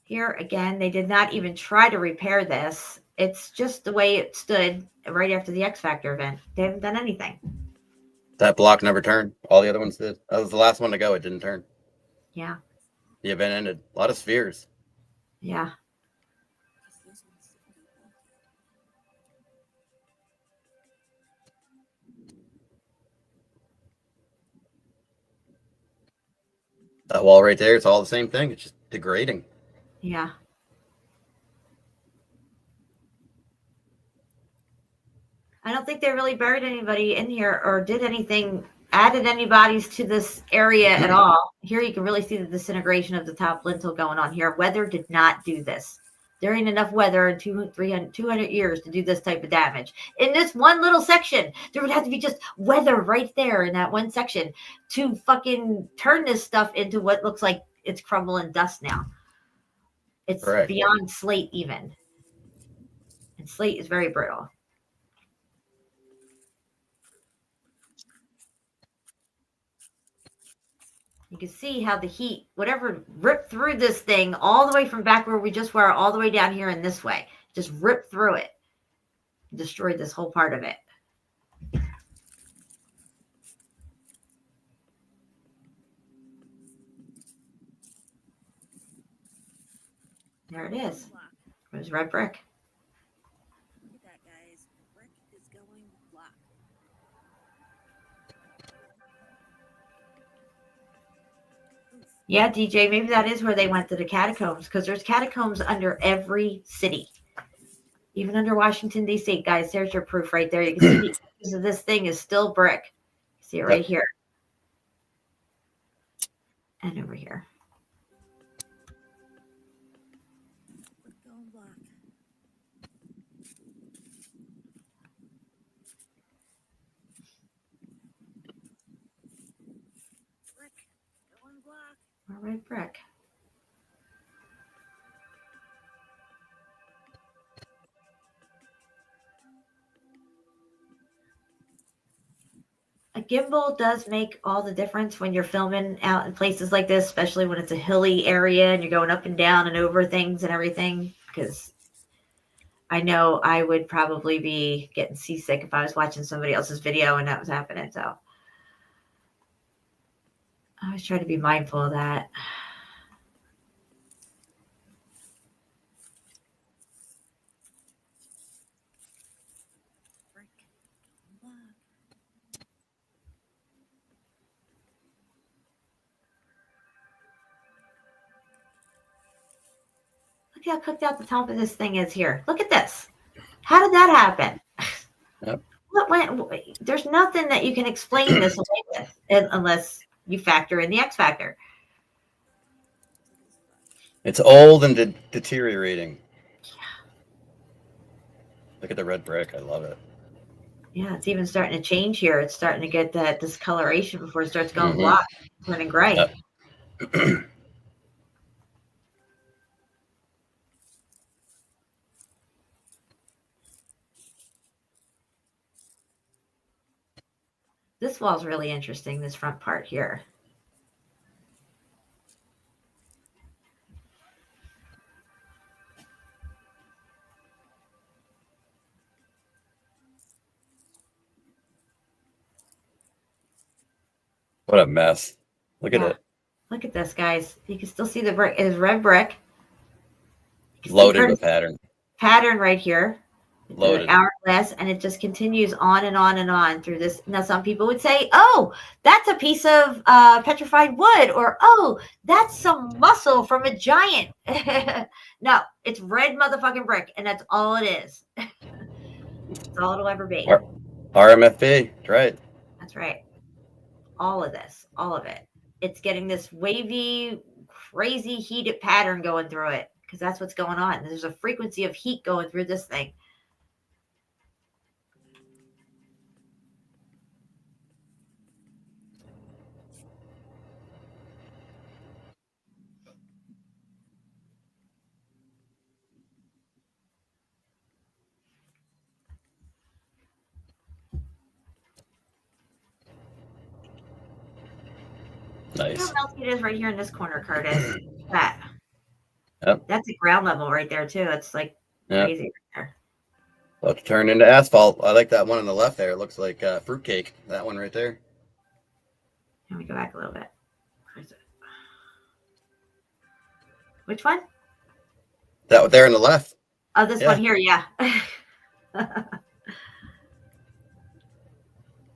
Here again, they did not even try to repair this. It's just the way it stood right after the X Factor event. They haven't done anything. That block never turned. All the other ones did. That was the last one to go. It didn't turn. Yeah. The event ended. A lot of spheres. Yeah. That wall right there, it's all the same thing. It's just degrading. Yeah. I don't think they really buried anybody in here or did anything, added any bodies to this area at all. Here you can really see the disintegration of the top lintel going on here. Weather did not do this. There ain't enough weather in 200 years to do this type of damage. In this one little section, there would have to be just weather right there in that one section to fucking turn this stuff into what looks like it's crumbling dust now. It's beyond slate even. And slate is very brittle. You can see how the heat, whatever ripped through this thing all the way from back where we just were, all the way down here in this way, just ripped through it, destroyed this whole part of it. There it is. There's red brick. Look at that, guys. Brick is going black. Yeah, DJ, maybe that is where they went to the catacombs, because there's catacombs under every city, even under Washington, D.C. Guys, there's your proof right there. You can see the edges of this thing is still brick. See it right here and over here. Going black. Brick going black. All right, brick. A gimbal does make all the difference when you're filming out in places like this, especially when it's a hilly area and you're going up and down and over things and everything, because I know I would probably be getting seasick if I was watching somebody else's video and that was happening. So I always try to be mindful of that. Brick going black. how cooked out the top of this thing is here. Look at this. How did that happen? Yep. There's nothing that you can explain this away with unless you factor in the X factor. It's old and deteriorating. Yeah. Look at the red brick. I love it. Yeah, it's even starting to change here. It's starting to get that discoloration before it starts going black, turning gray. Yep. This wall's really interesting, this front part here. What a mess. Look at it. Look at this, guys. You can still see the brick. It is red brick. Loaded with pattern. Pattern right here. Loaded. The hourglass, and it just continues on and on and on through this. Now, some people would say, oh, that's a piece of petrified wood, or oh, that's some muscle from a giant. No, it's red motherfucking brick, and that's all it is. That's all it'll ever be. RMFB, that's right. That's right. All of this, all of it. It's getting this wavy, crazy heated pattern going through it, because that's what's going on. There's a frequency of heat going through this thing. Nice. Look how melty it is right here in this corner, Curtis. That. Yep. That's at ground level right there, too. It's like crazy right there. About to turn into asphalt. I like that one on the left there. It looks like fruitcake. That one right there. Let me go back a little bit. Where is it? Which one? That there on the left. Oh, this one here, yeah.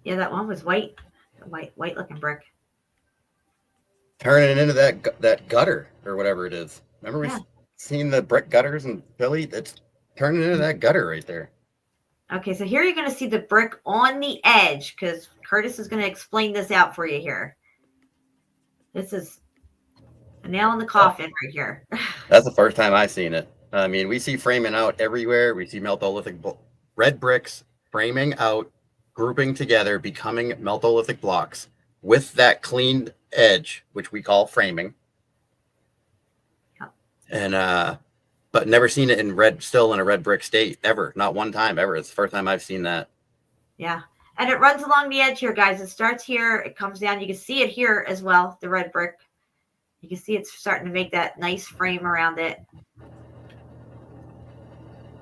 Yeah, that one was white. White looking brick. Turning it into that gutter or whatever it is. Remember we seen the brick gutters in Philly? It's turning into that gutter right there. Okay, so here you're going to see the brick on the edge, because Curtis is going to explain this out for you here. This is a nail in the coffin right here. That's the first time I've seen it. I mean, we see framing out everywhere. We see meltolithic red bricks framing out, grouping together, becoming meltolithic blocks with that cleaned edge, which we call framing. And but never seen it in red, still in a red brick state ever. Not one time ever. It's the first time I've seen that. Yeah. And it runs along the edge here, guys. It starts here. It comes down. You can see it here as well, the red brick. You can see it's starting to make that nice frame around it.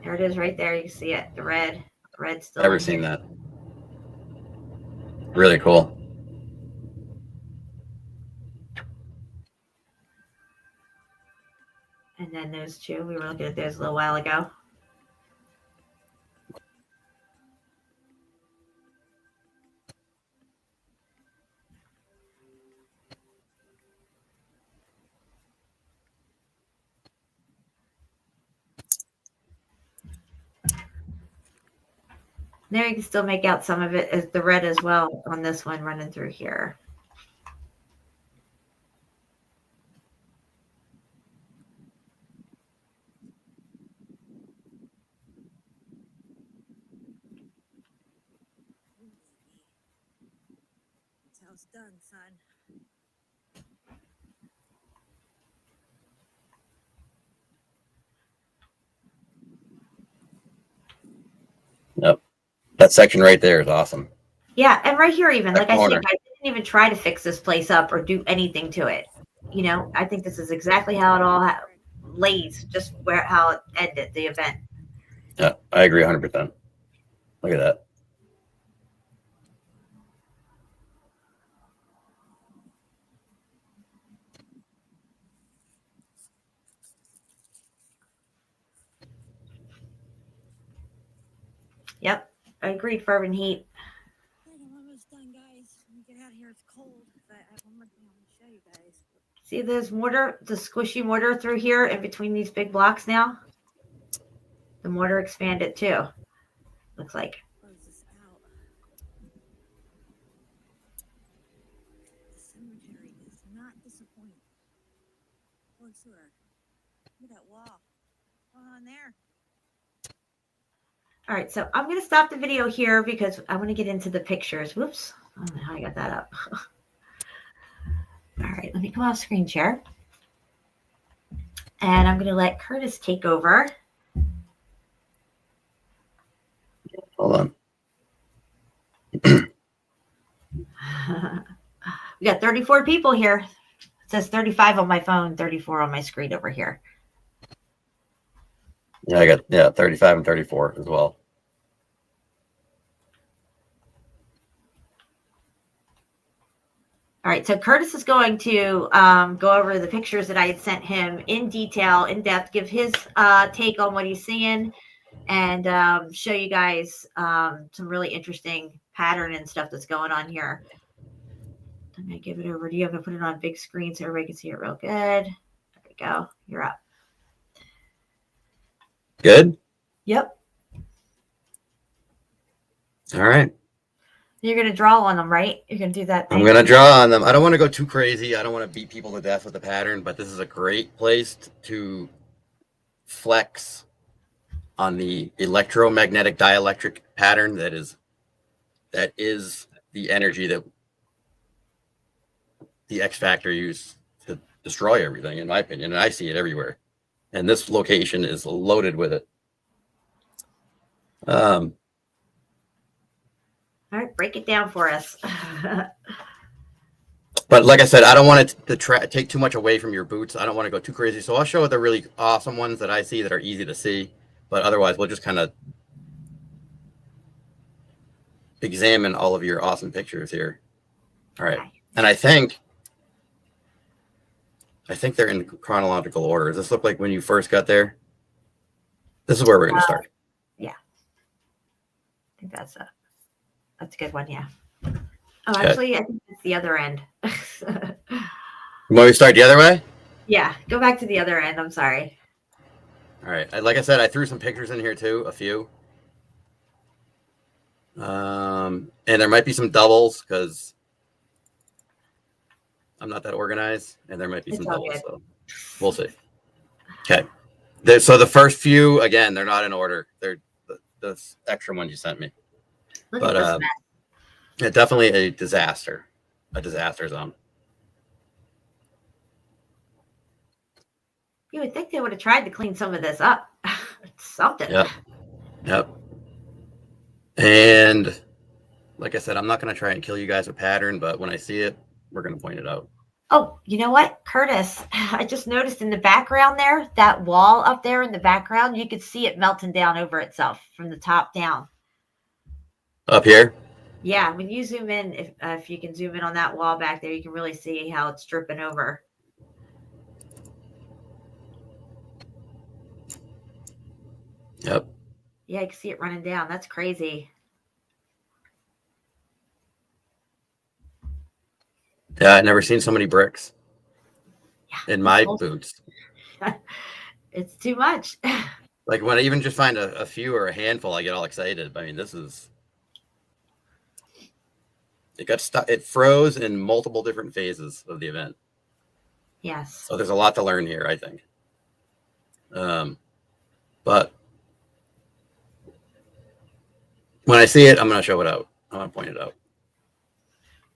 There it is right there. You can see it. The red still. Never seen that. Really cool. And then those two, we were looking at those a little while ago. There you can still make out some of it as the red as well on this one running through here. That's how it's done, son. Yep. That section right there is awesome. Yeah, and right here even, That like I corner. said, I didn't even try to fix this place up or do anything to it. You know, I think this is exactly how it all lays, just how it ended the event. Yeah, I agree 100%. Look at that. Yep, I agreed. Fervent heat. I'm almost done, guys. Let me get out of here. It's cold, but I have one more thing I want to show you guys. See this mortar, the squishy mortar through here in between these big blocks now? The mortar expanded too, looks like. Close this out. The cemetery does not disappoint. For sure. Look at that wall. What's going on there? All right, so I'm going to stop the video here because I want to get into the pictures. Whoops, I don't know how I got that up. All right, let me come off screen share. And I'm going to let Curtis take over. Hold on. We got 34 people here. It says 35 on my phone, 34 on my screen over here. Yeah, I got 35 and 34 as well. All right, so Curtis is going to go over the pictures that I had sent him in detail, in depth, give his take on what he's seeing, and show you guys some really interesting pattern and stuff that's going on here. I'm going to give it over to you. I'm going to put it on big screen so everybody can see it real good. There we go. You're up. Good? Yep. All right. You're going to draw on them, right? You're going to do that thing. I'm going to draw on them. I don't want to go too crazy. I don't want to beat people to death with the pattern, but this is a great place to flex on the electromagnetic dielectric pattern that is the energy that the X factor used to destroy everything, in my opinion. And I see it everywhere. And this location is loaded with it. All right, break it down for us. But like I said, I don't want it to take too much away from your boots. I don't want to go too crazy. So I'll show the really awesome ones that I see that are easy to see. But otherwise, we'll just kind of examine all of your awesome pictures here. All right. Okay. And I think they're in chronological order. Does this look like when you first got there? This is where we're going to start. Yeah. I think that's a good one, yeah. Oh, actually, I think it's the other end. Want me to start the other way? Yeah, go back to the other end. I'm sorry. All right. Like I said, I threw some pictures in here too, a few. And there might be some doubles because I'm not that organized, and there might be some doubles, so we'll see. Okay. So the first few, again, they're not in order. They're the extra ones you sent me. Look at this mess. Yeah, definitely a disaster zone. You would think they would have tried to clean some of this up. Something. Yep. And like I said, I'm not going to try and kill you guys with pattern, but when I see it, we're going to point it out. Oh, you know what, Curtis? I just noticed in the background there, that wall up there in the background, you could see it melting down over itself from the top down. Up here? Yeah, when you zoom in, if you can zoom in on that wall back there, you can really see how it's dripping over. Yep. Yeah, you can see it running down. That's crazy. Yeah, I've never seen so many bricks in my Also, boots. It's too much. Like when I even just find a few or a handful, I get all excited. I mean, this is... It got stuck. It froze in multiple different phases of the event. Yes. So there's a lot to learn here, I think. But when I see it, I'm going to show it out. I'm going to point it out.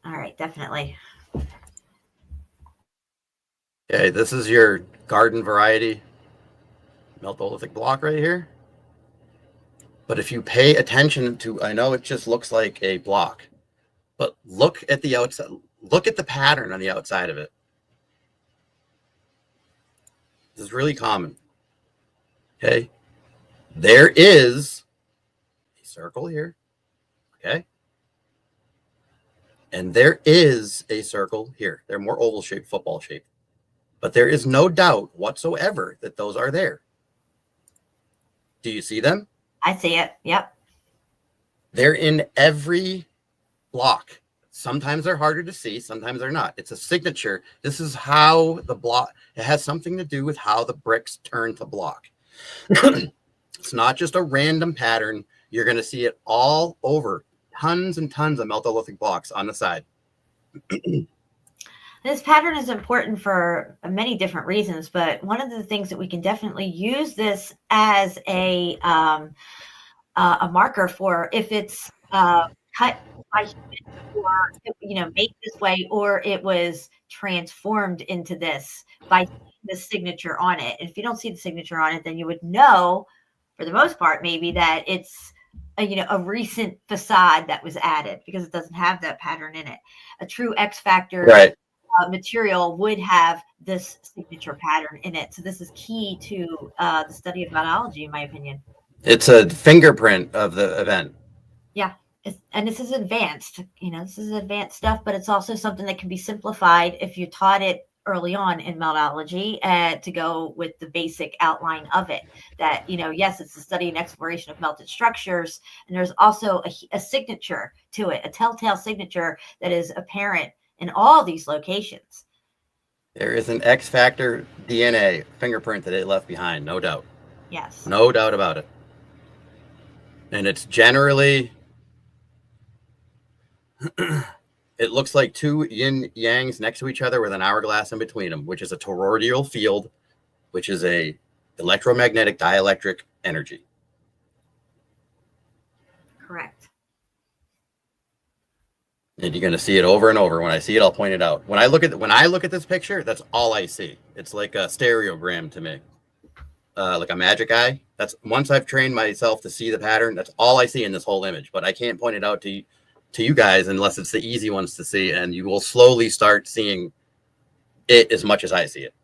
All right, definitely. Okay, this is your garden variety meltolithic block right here. But if you pay attention to, I know it just looks like a block, but look at the outside. Look at the pattern on the outside of it. This is really common. Okay. There is a circle here. Okay. And there is a circle here. They're more oval shaped, football shaped. But there is no doubt whatsoever that those are there. Do you see them? I see it. Yep. They're in every block. Sometimes they're harder to see, sometimes they're not. It's a signature. This is how the block, it has something to do with how the bricks turn to block. It's not just a random pattern. You're going to see it all over tons and tons of meltolithic blocks on the side. This pattern is important for many different reasons, but one of the things that we can definitely use this as a marker for if it's cut by humans, or made this way, or it was transformed into this by the signature on it. And if you don't see the signature on it, then you would know, for the most part, maybe that it's a recent facade that was added, because it doesn't have that pattern in it. A true X factor material would have this signature pattern in it. So this is key to the study of metallurgy, in my opinion. It's a fingerprint of the event. Yeah. And this is advanced, this is advanced stuff, but it's also something that can be simplified if you taught it early on in metallurgy to go with the basic outline of it. That, yes, it's the study and exploration of melted structures. And there's also a signature to it, a telltale signature that is apparent in all these locations. There is an X factor DNA fingerprint that it left behind, no doubt. Yes. No doubt about it. And it's generally, it looks like two yin yangs next to each other with an hourglass in between them, which is a toroidal field, which is a electromagnetic dielectric energy. Correct. And you're going to see it over and over. When I see it, I'll point it out. When I look at this picture, that's all I see. It's like a stereogram to me, like a magic eye. That's once I've trained myself to see the pattern, that's all I see in this whole image. But I can't point it out to you guys unless it's the easy ones to see, and you will slowly start seeing it as much as I see it.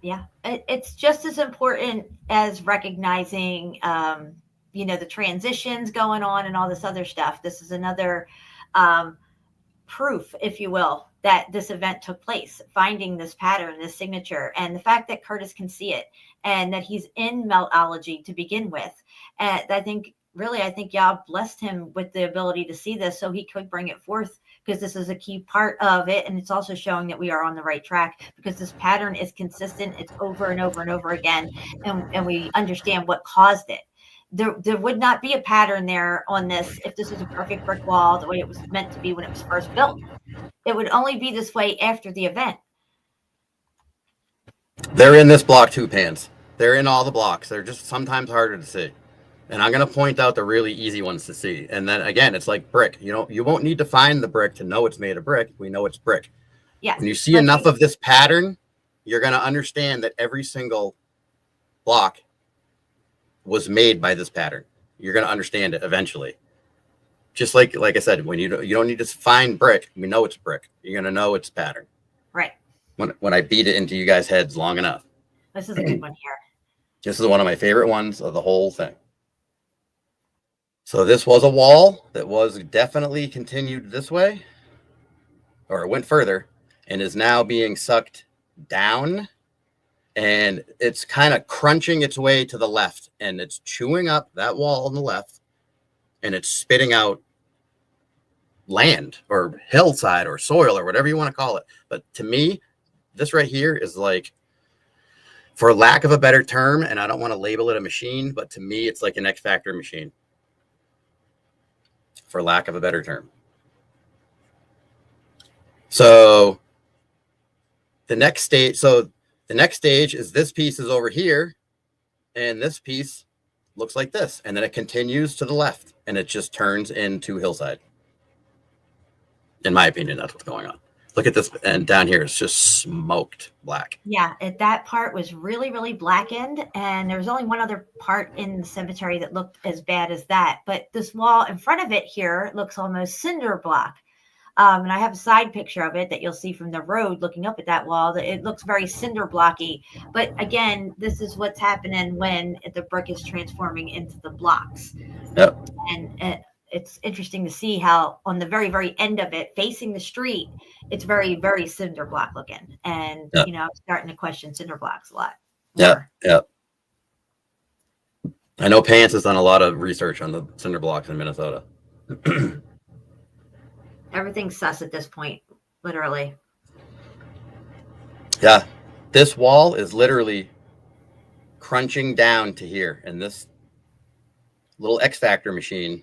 Yeah, it's just as important as recognizing, the transitions going on and all this other stuff. This is another proof, if you will, that this event took place, finding this pattern, this signature, and the fact that Kurtis can see it and that he's in meltology to begin with. And I think Yah blessed him with the ability to see this so he could bring it forth, because this is a key part of it. And it's also showing that we are on the right track, because this pattern is consistent. It's over and over and over again. And we understand what caused it. There would not be a pattern there on this if this was a perfect brick wall the way it was meant to be when it was first built. It would only be this way after the event. They're in this block too, Pants. They're in all the blocks. They're just sometimes harder to see. And I'm going to point out the really easy ones to see. And then again, it's like brick. You won't need to find the brick to know it's made of brick. We know it's brick. Yeah. When you see enough of this pattern, you're going to understand that every single block was made by this pattern. You're going to understand it eventually. Just like I said, when you don't need to find brick, we know it's brick. You're going to know it's pattern. Right. When I beat it into you guys' heads long enough. This is a good one here. This is one of my favorite ones of the whole thing. So this was a wall that was definitely continued this way, or it went further, and is now being sucked down, and it's kind of crunching its way to the left, and it's chewing up that wall on the left, and it's spitting out land or hillside or soil or whatever you want to call it. But to me, this right here is like, for lack of a better term, and I don't want to label it a machine, but to me, it's like an X factor machine. For lack of a better term. So the next stage is this piece is over here, and this piece looks like this, and then it continues to the left, and it just turns into hillside. In my opinion, that's what's going on. Look at this, and down here it's just smoked black. Yeah, that part was really, really blackened, and there was only one other part in the cemetery that looked as bad as that. But this wall in front of it here looks almost cinder block. And I have a side picture of it that you'll see from the road looking up at that wall. That it looks very cinder blocky. But again, this is what's happening when the brick is transforming into the blocks. Yep. And it's interesting to see how on the very, very end of it, facing the street, it's very, very cinder block looking. And, yep. I'm starting to question cinder blocks a lot. Yeah. Yeah. I know Pants has done a lot of research on the cinder blocks in Minnesota. Everything's sus at this point, literally. Yeah. This wall is literally crunching down to here. And this little X Factor machine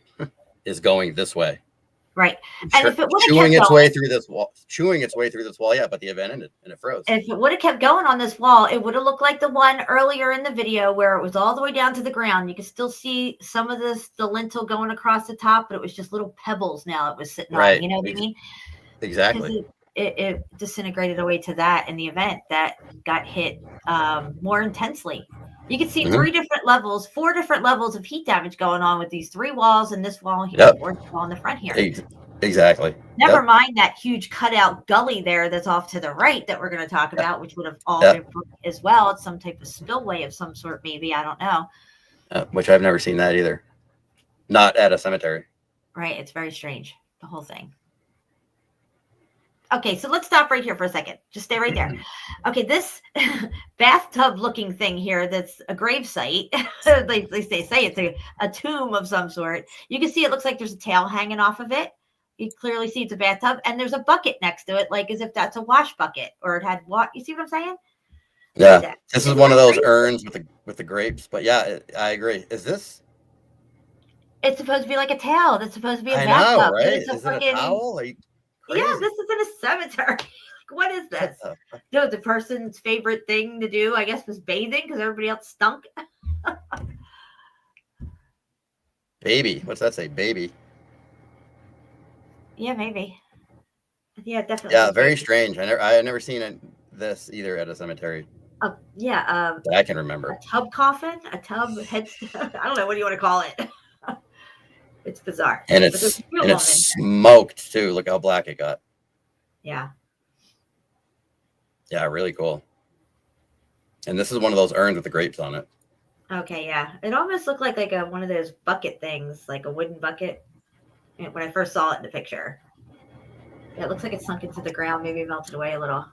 is going this way. Right. And if it would have chewing kept its going, way through this wall, yeah, but the event ended and it froze. if it would have kept going on this wall, it would have looked like the one earlier in the video where it was all the way down to the ground. You can still see some of the lintel going across the top, but it was just little pebbles now it was sitting Right. on. You know what I mean? Exactly. It disintegrated away to that in the event that got hit more intensely. You can see 4 different levels of heat damage going on with these 3 walls and this wall here, Yep. or wall in the front here. Exactly. Never mind that huge cutout gully there that's off to the right that we're going to talk about, which would have all been as well. It's some type of spillway of some sort, maybe. I don't know. Which I've never seen that either. Not at a cemetery. Right. It's very strange, the whole thing. Okay, so let's stop right here for a second. Just stay right there. Okay, this bathtub looking thing here that's a grave site. they say it's a tomb of some sort. You can see it looks like there's a tail hanging off of it. You clearly see it's a bathtub, and there's a bucket next to it, like as if that's a wash bucket or it had what. You see what I'm saying? Yeah, this is one of those urns with the grapes. But yeah, I agree. Is this? It's supposed to be like a towel. That's supposed to be a I bathtub. know, right? Is it a towel? Are you crazy? Yeah, this is in a cemetery. What is this? No, the person's favorite thing to do, I guess, was bathing because everybody else stunk. Baby. What's that say? Baby. Yeah, maybe. Yeah, definitely. Yeah, very strange. I had never seen this either at a cemetery. Yeah. That I can remember. A tub coffin, a tub headstone. I don't know. What do you want to call it? It's bizarre. And it's smoked too. Look how black it got. Yeah. Yeah, really cool. And this is one of those urns with the grapes on it. Okay, yeah. It almost looked like one of those bucket things, like a wooden bucket. When I first saw it in the picture. Yeah, it looks like it sunk into the ground, maybe melted away a little.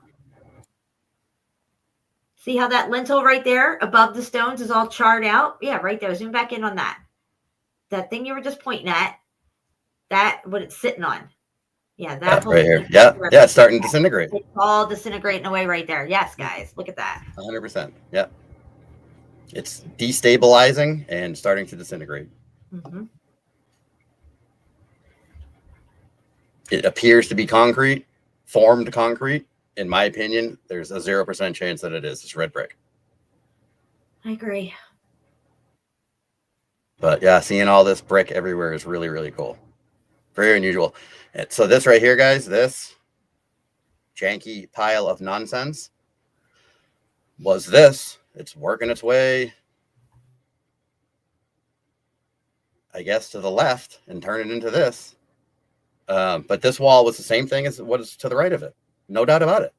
See how that lintel right there above the stones is all charred out? Yeah, right there. Zoom back in on that. That thing you were just pointing at, that what it's sitting on. Yeah, that right here. Yeah, it's starting to disintegrate. It's all disintegrating away right there. Yes, guys, look at that. 100%. Yeah. It's destabilizing and starting to disintegrate. Mm-hmm. It appears to be concrete, formed concrete. In my opinion, there's a 0% chance that it is. It's red brick. I agree. But yeah, seeing all this brick everywhere is really, really cool. Very unusual. So this right here, guys, this janky pile of nonsense was this. It's working its way, I guess, to the left and turn it into this. But this wall was the same thing as what is to the right of it. No doubt about it.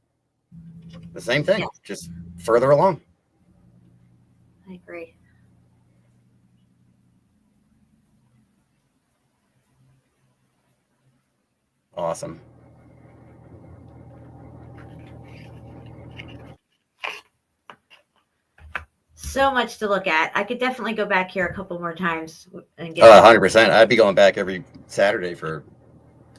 The same thing, just further along. I agree. Awesome. So much to look at. I could definitely go back here a couple more times and get 100%. I'd be going back every Saturday for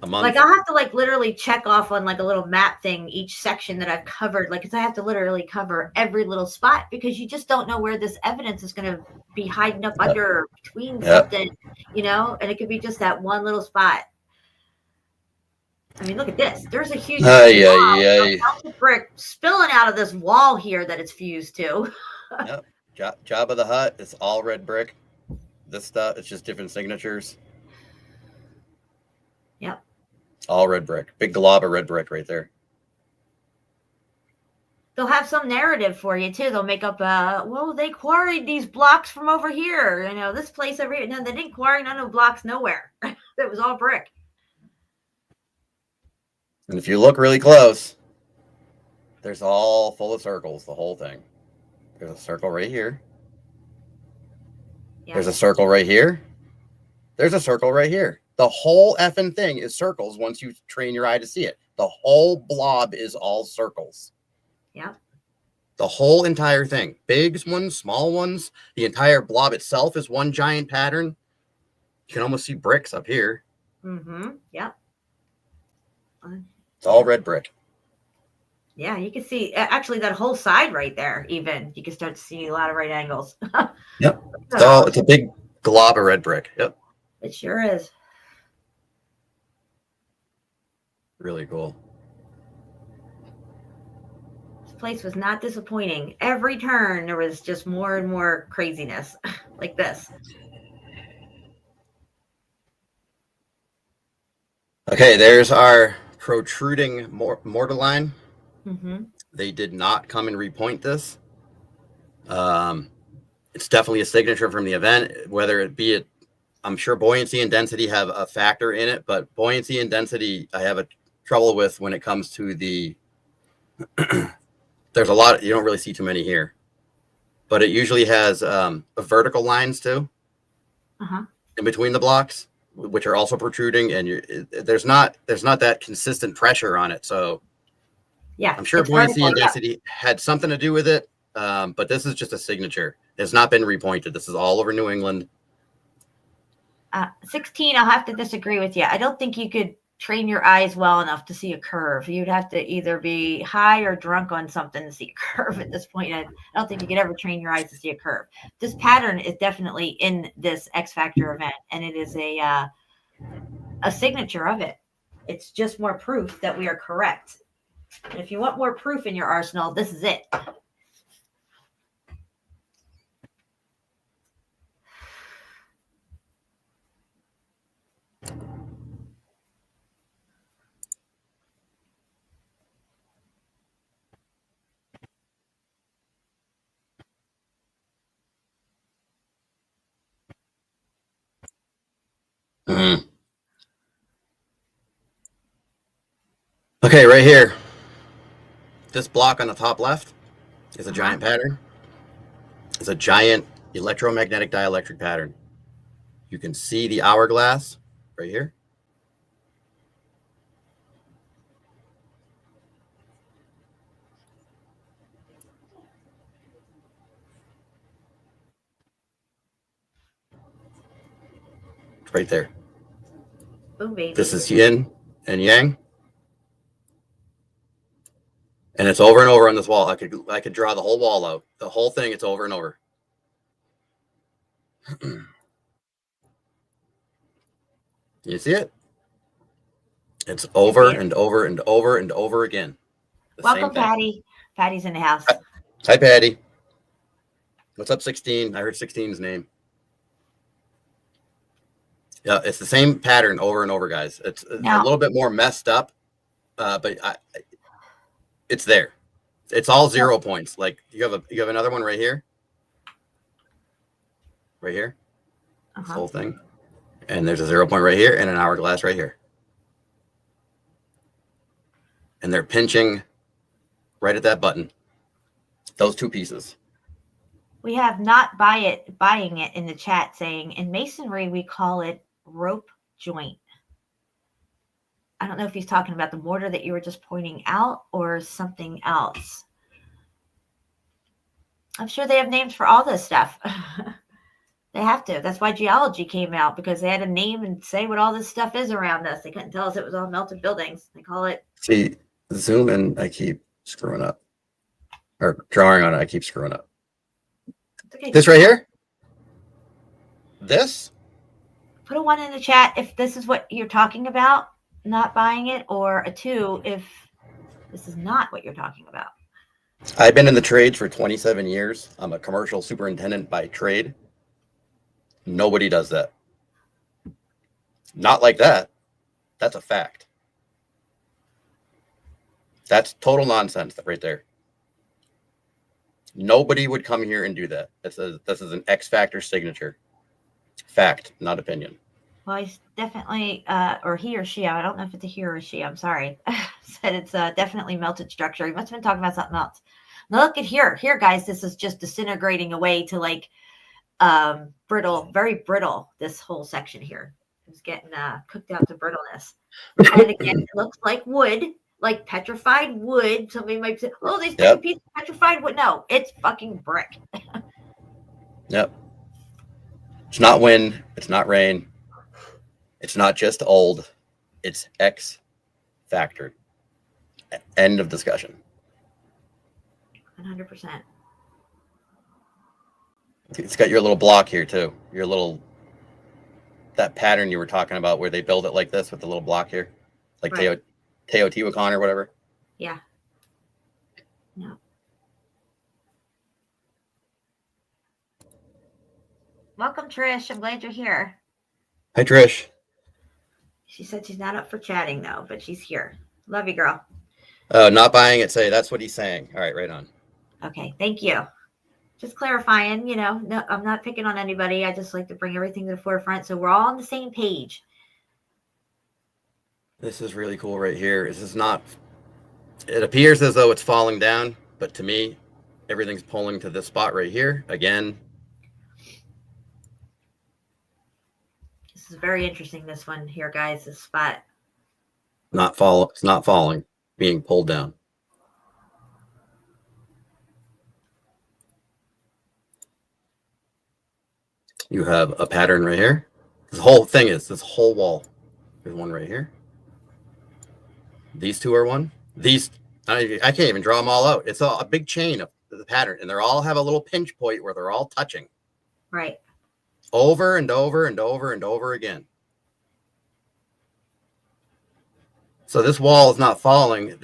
a month. Like I'll have to literally check off on a little map thing each section that I've covered. Because I have to literally cover every little spot because you just don't know where this evidence is going to be hiding up under or between something, and it could be just that one little spot. I mean, look at this. There's a huge brick spilling out of this wall here that it's fused to. Yep. Job of the Hut. It's all red brick. This stuff, it's just different signatures. Yep. All red brick. Big glob of red brick right there. They'll have some narrative for you too. They'll make up well, they quarried these blocks from over here. This place over here. No, they didn't quarry none of the blocks nowhere. It was all brick. And if you look really close, there's all full of circles, the whole thing. There's a circle right here. Yeah. There's a circle right here. There's a circle right here. The whole effing thing is circles once you train your eye to see it. The whole blob is all circles. Yeah. The whole entire thing. Big ones, small ones. The entire blob itself is one giant pattern. You can almost see bricks up here. Mm-hmm. Yeah. It's all red brick. Yeah, you can see actually that whole side right there. Even you can start to see a lot of right angles. Yep. It's a big glob of red brick. Yep. It sure is. Really cool. This place was not disappointing. Every turn there was just more and more craziness like this. Okay, there's our protruding mortar line. Mm-hmm. They did not come and repoint this. It's definitely a signature from the event, whether it be it. I'm sure buoyancy and density have a factor in it, but buoyancy and density I have a trouble with when it comes to the. There's a lot. You don't really see too many here, but it usually has vertical lines too. In between the blocks, which are also protruding, and there's not that consistent pressure on it. So yeah, I'm sure buoyancy and density had something to do with it, but this is just a signature. It's not been repointed. This is all over New England. 16, I'll have to disagree with you. I don't think you could train your eyes well enough to see a curve. You'd have to either be high or drunk on something to see a curve at this point. I don't think you could ever train your eyes to see a curve. This pattern is definitely in this X Factor event, and it is a signature of it. It's just more proof that we are correct. And if you want more proof in your arsenal, this is it. Mm-hmm. Okay, right here. This block on the top left is a giant pattern. It's a giant electromagnetic dielectric pattern. You can see the hourglass right here. It's right there. Boom, baby. This is yin and yang. And it's over and over on this wall. I could draw the whole wall out. The whole thing, it's over and over. You see it? It's over and over and over and over again. Welcome, Patty. Patty's in the house. Hi, Patty. What's up, 16? I heard 16's name. Yeah, it's the same pattern over and over, guys. It's a little bit more messed up, but it's there. It's all 0 points. Like you have another one right here, this whole thing, and there's a 0 point right here and an hourglass right here, and they're pinching right at that button. Those two pieces. We have not buying it in the chat saying in masonry we call it rope joint. I don't know if he's talking about the mortar that you were just pointing out or something else. I'm sure they have names for all this stuff. They have to. That's why geology came out, because they had to name and say what all this stuff is around us. They couldn't tell us it was all melted buildings. They call it. See, zoom in. I keep screwing up. Or drawing on it. I keep screwing up. Okay. This right here. This. Put a 1 in the chat if this is what you're talking about, not buying it, or a 2 if this is not what you're talking about. I've been in the trades for 27 years. I'm a commercial superintendent by trade. Nobody does that. Not like that. That's a fact. That's total nonsense right there. Nobody would come here and do that. This is an X Factor signature. Fact, not opinion. Well, he's definitely, or he or she, I don't know if it's a he or a she, I'm sorry, said it's definitely melted structure. He must have been talking about something else. Now look at here. Here, guys, this is just disintegrating away to like brittle, very brittle, this whole section here. It's getting cooked out to brittleness. And again, it looks like wood, like petrified wood. Somebody might say, oh, they stuck a piece of petrified wood. No, it's fucking brick. Yep. It's not wind. It's not rain. It's not just old. It's X factored. End of discussion. 100%. It's got your little block here too. Your little, that pattern you were talking about where they build it like this with the little block here, like Right. Teotihuacan or whatever. Yeah. No. Welcome, Trish. I'm glad you're here. Hi, Trish. She said she's not up for chatting though, but she's here. Love you, girl. Not buying it. Say that's what he's saying. All right, right on. Okay, thank you. Just clarifying, you know, no, I'm not picking on anybody. I just like to bring everything to the forefront so we're all on the same page. This is really cool right here. This is not, it appears as though it's falling down, but to me, everything's pulling to this spot right here. Again, This is very interesting, this one here, guys, this spot. it's not falling, being pulled down. You have a pattern right here. This whole thing is this whole wall. There's one right here. These two are one. These, I can't even draw them all out. It's a big chain of the pattern, and they all have a little pinch point where they're all touching. Right. Over and over and over and over again. So this wall is not falling.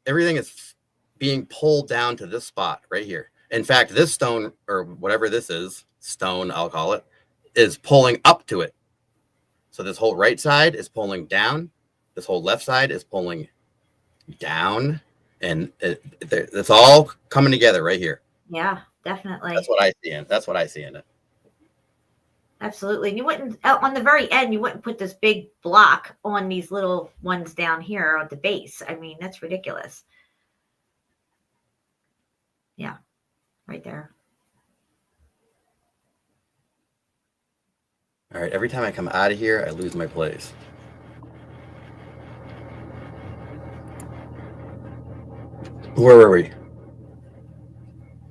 Everything is being pulled down to this spot right here. In fact, this stone, or whatever this is, stone, I'll call it, is pulling up to it. So this whole right side is pulling down. This whole left side is pulling down. And it's all coming together right here. Yeah, definitely. That's what I see in. That's what I see in it. Absolutely. And you wouldn't, on the very end, you wouldn't put this big block on these little ones down here at the base. I mean, that's ridiculous. Yeah, right there. All right, every time I come out of here, I lose my place. Where were we?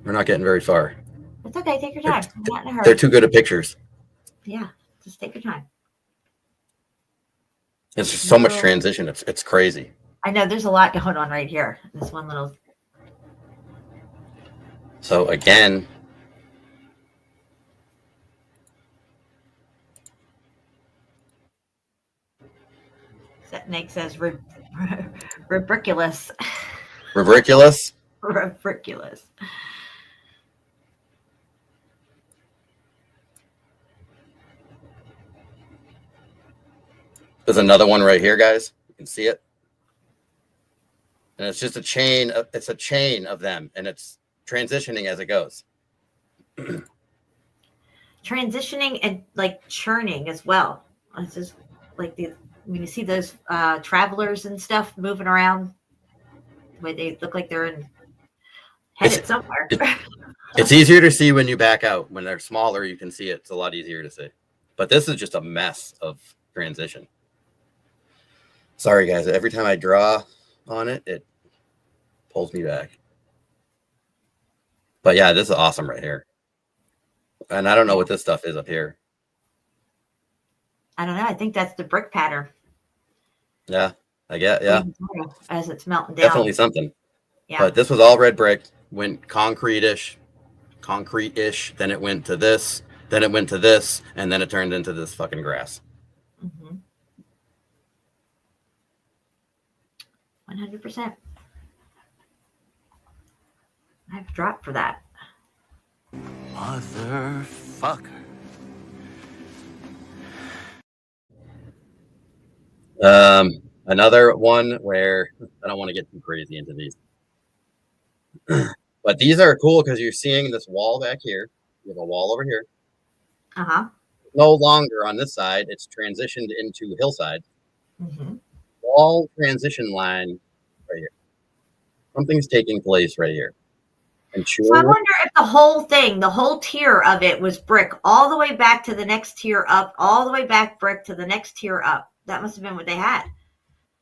We're not getting very far. It's okay. Take your time. I'm not in a hurry. They're too good at pictures. Yeah, just take your time. It's just so much transition. It's crazy. I know there's a lot going on right here. This one little. So again, Nick says rubriculous. rubriculous. Rubriculous. There's another one right here, guys. You can see it. And it's just a chain. It's a chain of them, and it's transitioning as it goes. Transitioning and like churning as well. It's just like when you see those travelers and stuff moving around, where they look like they're headed somewhere. It's easier to see when you back out. When they're smaller, you can see it. It's a lot easier to see. But this is just a mess of transition. Sorry, guys. Every time I draw on it, it pulls me back. But yeah, this is awesome right here. And I don't know what this stuff is up here. I don't know. I think that's the brick pattern. Yeah, I get, yeah. As it's melting down. Definitely something. Yeah. But this was all red brick, went concrete-ish, then it went to this, then it went to this, and then it turned into this fucking grass. 100%. I have a drop for that. Motherfucker. Another one where I don't want to get too crazy into these, but these are cool because you're seeing this wall back here. You have a wall over here. No longer on this side. It's transitioned into hillside. Wall transition line right here. Something's taking place right here. And sure, so I wonder if the whole thing, the whole tier of it was brick all the way back to the next tier up, all the way back brick to the next tier up. That must have been what they had.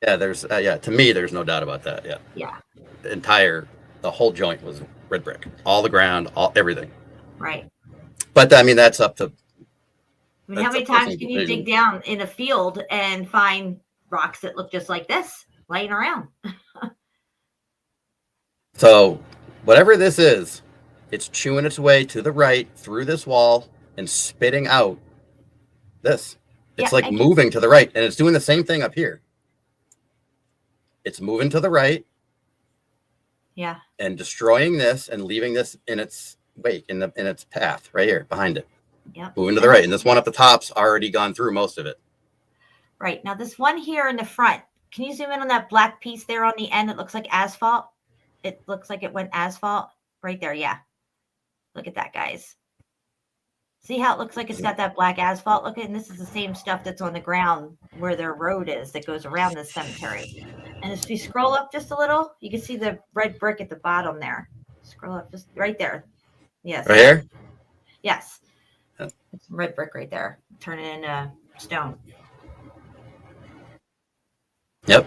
Yeah, there's to me, there's no doubt about that. Yeah. Yeah. The whole joint was red brick. All the ground, everything. Right. But I mean, that's up to. I mean, how many times can you dig down in a field and find rocks that look just like this? laying around. So whatever this is, it's chewing its way to the right through this wall and spitting out this. It's like moving to the right, and it's doing the same thing up here. It's moving to the right. Yeah. And destroying this and leaving this in its wake, in its path right here behind it. Yep. Moving to the right. And this one at the top's already gone through most of it. Right. Now this one here in the front, can you zoom in on that black piece there on the end? It looks like asphalt. It looks like it went asphalt right there. Yeah. Look at that, guys. See how it looks like it's got that black asphalt? Look at, and this is the same stuff that's on the ground where their road is that goes around the cemetery. And if you scroll up just a little, you can see the red brick at the bottom there. Scroll up just right there. Yes. Right here? Yes. Yep. It's red brick right there. Turn it into stone. Yep.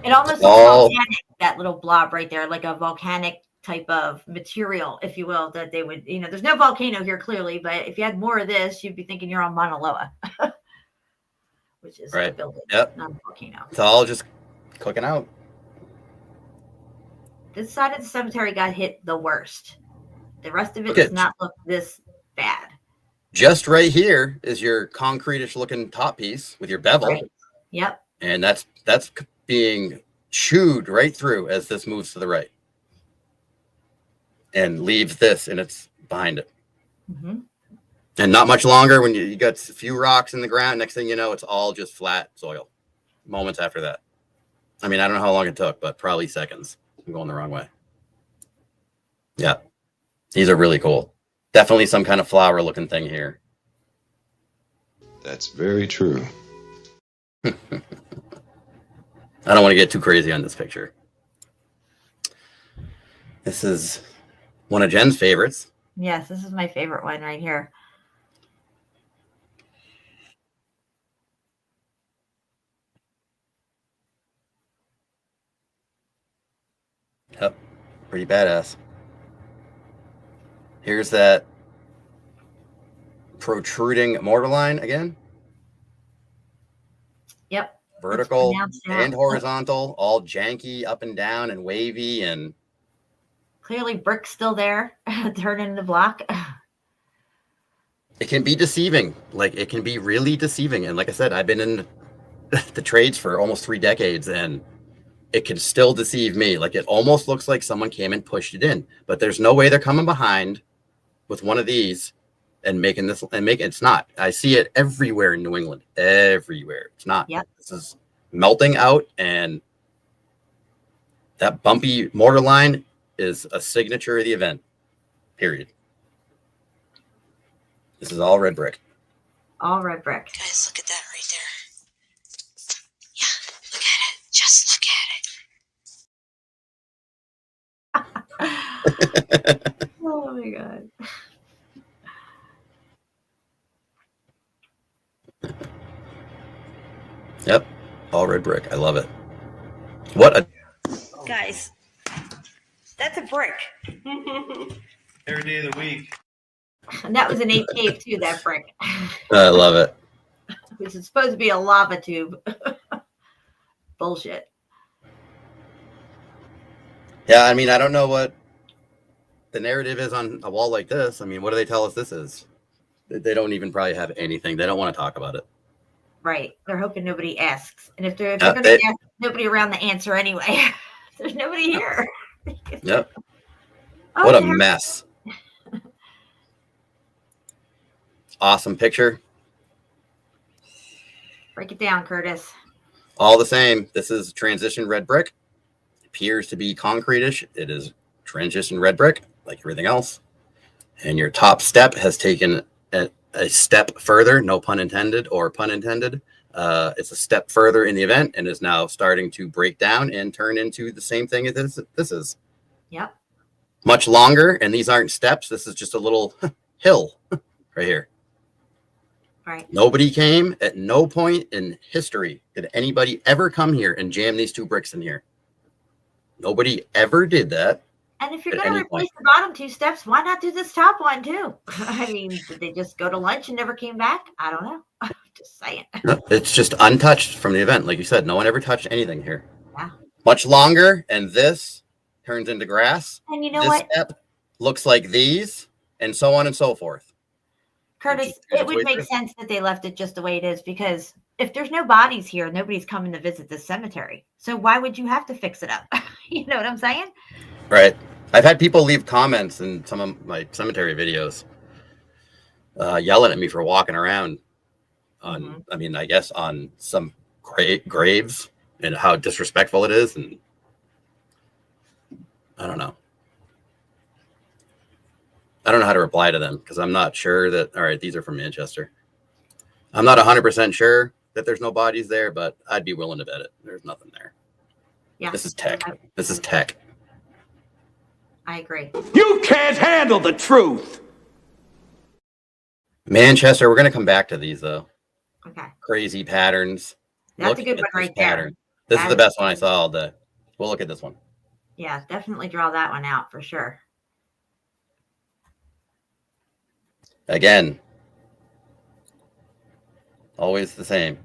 It almost looks volcanic, that little blob right there, like a volcanic type of material, if you will, that they would, there's no volcano here clearly, but if you had more of this, you'd be thinking you're on Mauna Loa, which is a building, not a volcano. It's all just cooking out. This side of the cemetery got hit the worst. The rest of it does not look this bad. Just right here is your concrete-ish looking top piece with your bevel. Right. Yep. And that's being chewed right through as this moves to the right. And leaves this, and it's behind it. Mm-hmm. And not much longer when you got a few rocks in the ground. Next thing you know, it's all just flat soil. Moments after that. I mean, I don't know how long it took, but probably seconds. I'm going the wrong way. Yeah. These are really cool. Definitely some kind of flower looking thing here. That's very true. I don't want to get too crazy on this picture. This is one of Jen's favorites. Yes, this is my favorite one right here. Yep, pretty badass. Here's that protruding mortar line again. Yep. Vertical and horizontal, all janky up and down and wavy, and clearly brick's still there, turning the block. It can be deceiving. Like, it can be really deceiving. And like I said, I've been in the trades for almost 3 decades, and it can still deceive me. Like, it almost looks like someone came and pushed it in, but there's no way they're coming behind with one of these and making this and make it's not. I see it everywhere in New England, everywhere. It's not. Yep. This is melting out, and that bumpy mortar line is a signature of the event, period. This is all red brick. All red brick. Guys, look at that right there. Yeah, look at it. Just look at it. Oh my God. Yep, all red brick. I love it. What a guys, that's a brick. Every day of the week. And that was an 8 cave too, that brick. I love it. Which is supposed to be a lava tube. Bullshit. Yeah, I mean, I don't know what the narrative is on a wall like this. I mean, what do they tell us this is? They don't even probably have anything. They don't want to talk about it. Right. They're hoping nobody asks. And if they're going to ask, nobody around the answer anyway. There's nobody here. Yep. Oh, what a mess. Awesome picture. Break it down, Curtis. All the same. This is transition red brick. Appears to be concrete-ish. It is transition red brick, like everything else. And your top step has taken a step further, no pun intended or pun intended. It's a step further in the event and is now starting to break down and turn into the same thing as this is. Yep. Much longer, and these aren't steps. This is just a little hill right here. Right. Nobody came. At no point in history did anybody ever come here and jam these 2 bricks in here. Nobody ever did that. And if you're going to replace the bottom 2 steps, why not do this top one too? I mean, did they just go to lunch and never came back? I don't know. Just saying. No, it's just untouched from the event. Like you said, no one ever touched anything here. much longer, and this turns into grass. And you know this what? step looks like these, and so on and so forth. Curtis, it would make sense that they left it just the way it is, because if there's no bodies here, nobody's coming to visit this cemetery. So why would you have to fix it up? You know what I'm saying? Right. I've had people leave comments in some of my cemetery videos yelling at me for walking around on, I mean, I guess on some graves and how disrespectful it is. And I don't know. I don't know how to reply to them because I'm not sure that, all right, these are from Manchester. I'm not 100% sure that there's no bodies there, but I'd be willing to bet it. There's nothing there. Yeah. This is tech. This is tech. I agree. You can't handle the truth. Manchester, we're going to come back to these, though. Okay. Crazy patterns. That's a good one right there. This is the best one I saw all day. We'll look at this one. Yeah, definitely draw that one out for sure. Again, always the same.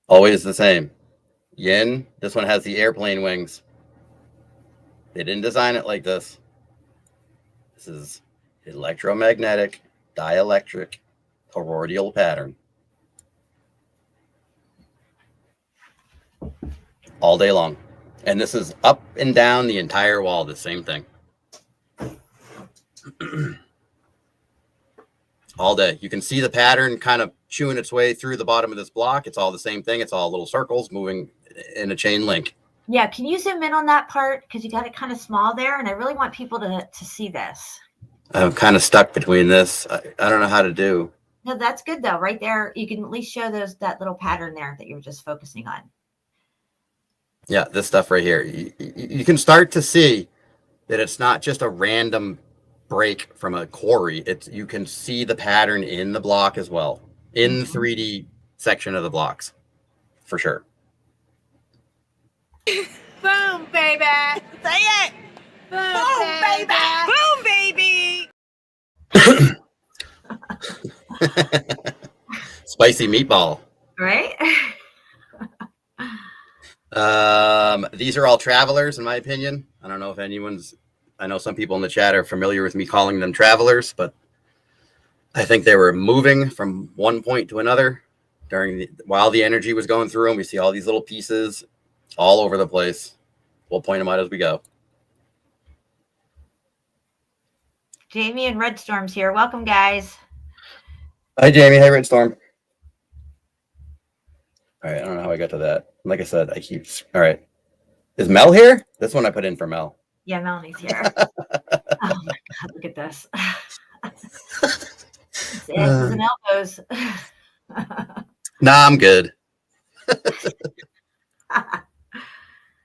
Always the same. Yin, this one has the airplane wings. They didn't design it like this. This is electromagnetic, dielectric, toroidal pattern. All day long. And this is up and down the entire wall, the same thing. All day. You can see the pattern kind of chewing its way through the bottom of this block. It's all the same thing. It's all little circles moving in a chain link. Yeah, can you zoom in on that part? Because you got it kind of small there, and I really want people to see this. I'm kind of stuck between this. I don't know how to do. No, that's good, though. Right there, you can at least show that little pattern there that you were just focusing on. Yeah, this stuff right here. You can start to see that it's not just a random break from a quarry. You can see the pattern in the block as well, in the 3D section of the blocks, for sure. Boom, baby. Say it. Boom, baby. Boom, baby. Spicy meatball. Right? These are all travelers, in my opinion. I don't know if I know some people in the chat are familiar with me calling them travelers, but I think they were moving from one point to another while the energy was going through them. We see all these little pieces all over the place. We'll point them out as we go. Jamie and Red Storm's here. Welcome, guys. Hi, Jamie. Hi, Red Storm. All right. I don't know how I got to that. Like I said, all right. Is Mel here? This one I put in for Mel. Yeah, Melanie's here. Oh my God, look at this. It's edges and elbows. Nah, I'm good.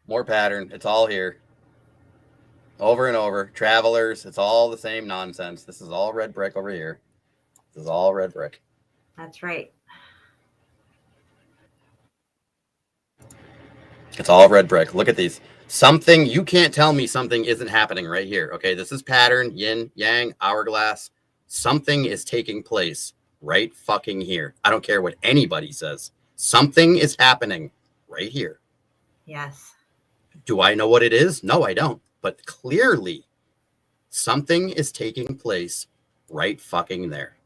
More pattern. It's all here. Over and over. Travelers. It's all the same nonsense. This is all red brick over here. This is all red brick. That's right. It's all red brick. Look at these. Something, you can't tell me something isn't happening right here. Okay, this is pattern, yin, yang, hourglass. Something is taking place right fucking here. I don't care what anybody says. Something is happening right here. Yes. Do I know what it is? No, I don't. But clearly, something is taking place right fucking there.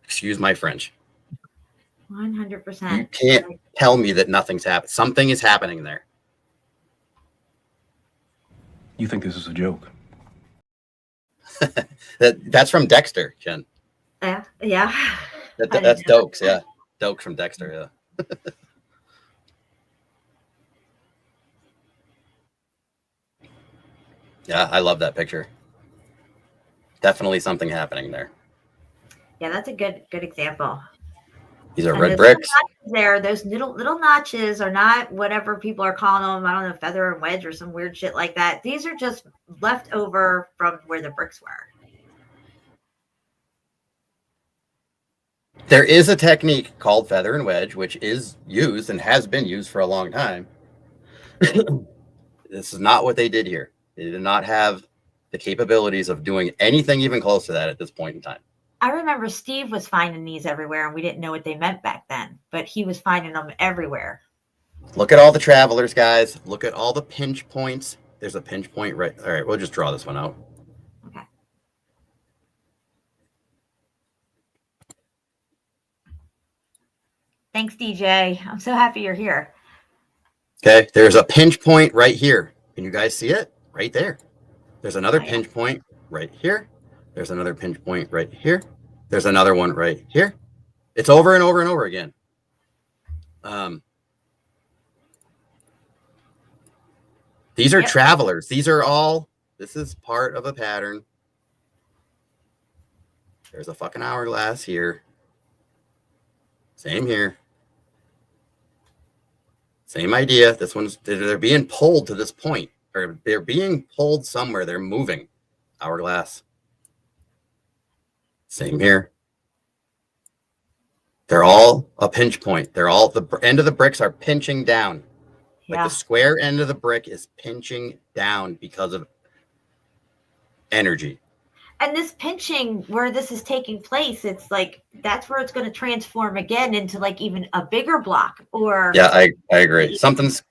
Excuse my French. 100%. You can't tell me that nothing's happening. Something is happening there. You think this is a joke? That's from Dexter, Jen. Yeah. That's Dokes, yeah. Dokes from Dexter, yeah. Yeah, I love that picture. Definitely something happening there. Yeah, that's a good example. These are red bricks. Those little notches are not whatever people are calling them. I don't know, feather and wedge or some weird shit like that. These are just left over from where the bricks were. There is a technique called feather and wedge, which is used and has been used for a long time. This is not what they did here. They did not have the capabilities of doing anything even close to that at this point in time. I remember Steve was finding these everywhere, and we didn't know what they meant back then, but he was finding them everywhere. Look at all the travelers, guys. Look at all the pinch points. There's a pinch point right. All right, we'll just draw this one out. Okay. Thanks, DJ. I'm so happy you're here. Okay, there's a pinch point right here. Can you guys see it? Right there. There's another pinch point right here. There's another pinch point right here. There's another one right here. It's over and over and over again. These are travelers. These are all, this is part of a pattern. There's a fucking hourglass here. Same here. Same idea. This one's, they're being pulled to this point, or they're being pulled somewhere. They're moving. Hourglass. Same here. They're all a pinch point. They're all, the end of the bricks are pinching down. Like the square end of the brick is pinching down because of energy. And this pinching where this is taking place, it's like that's where it's going to transform again into like even a bigger block. Or yeah, I agree. Something's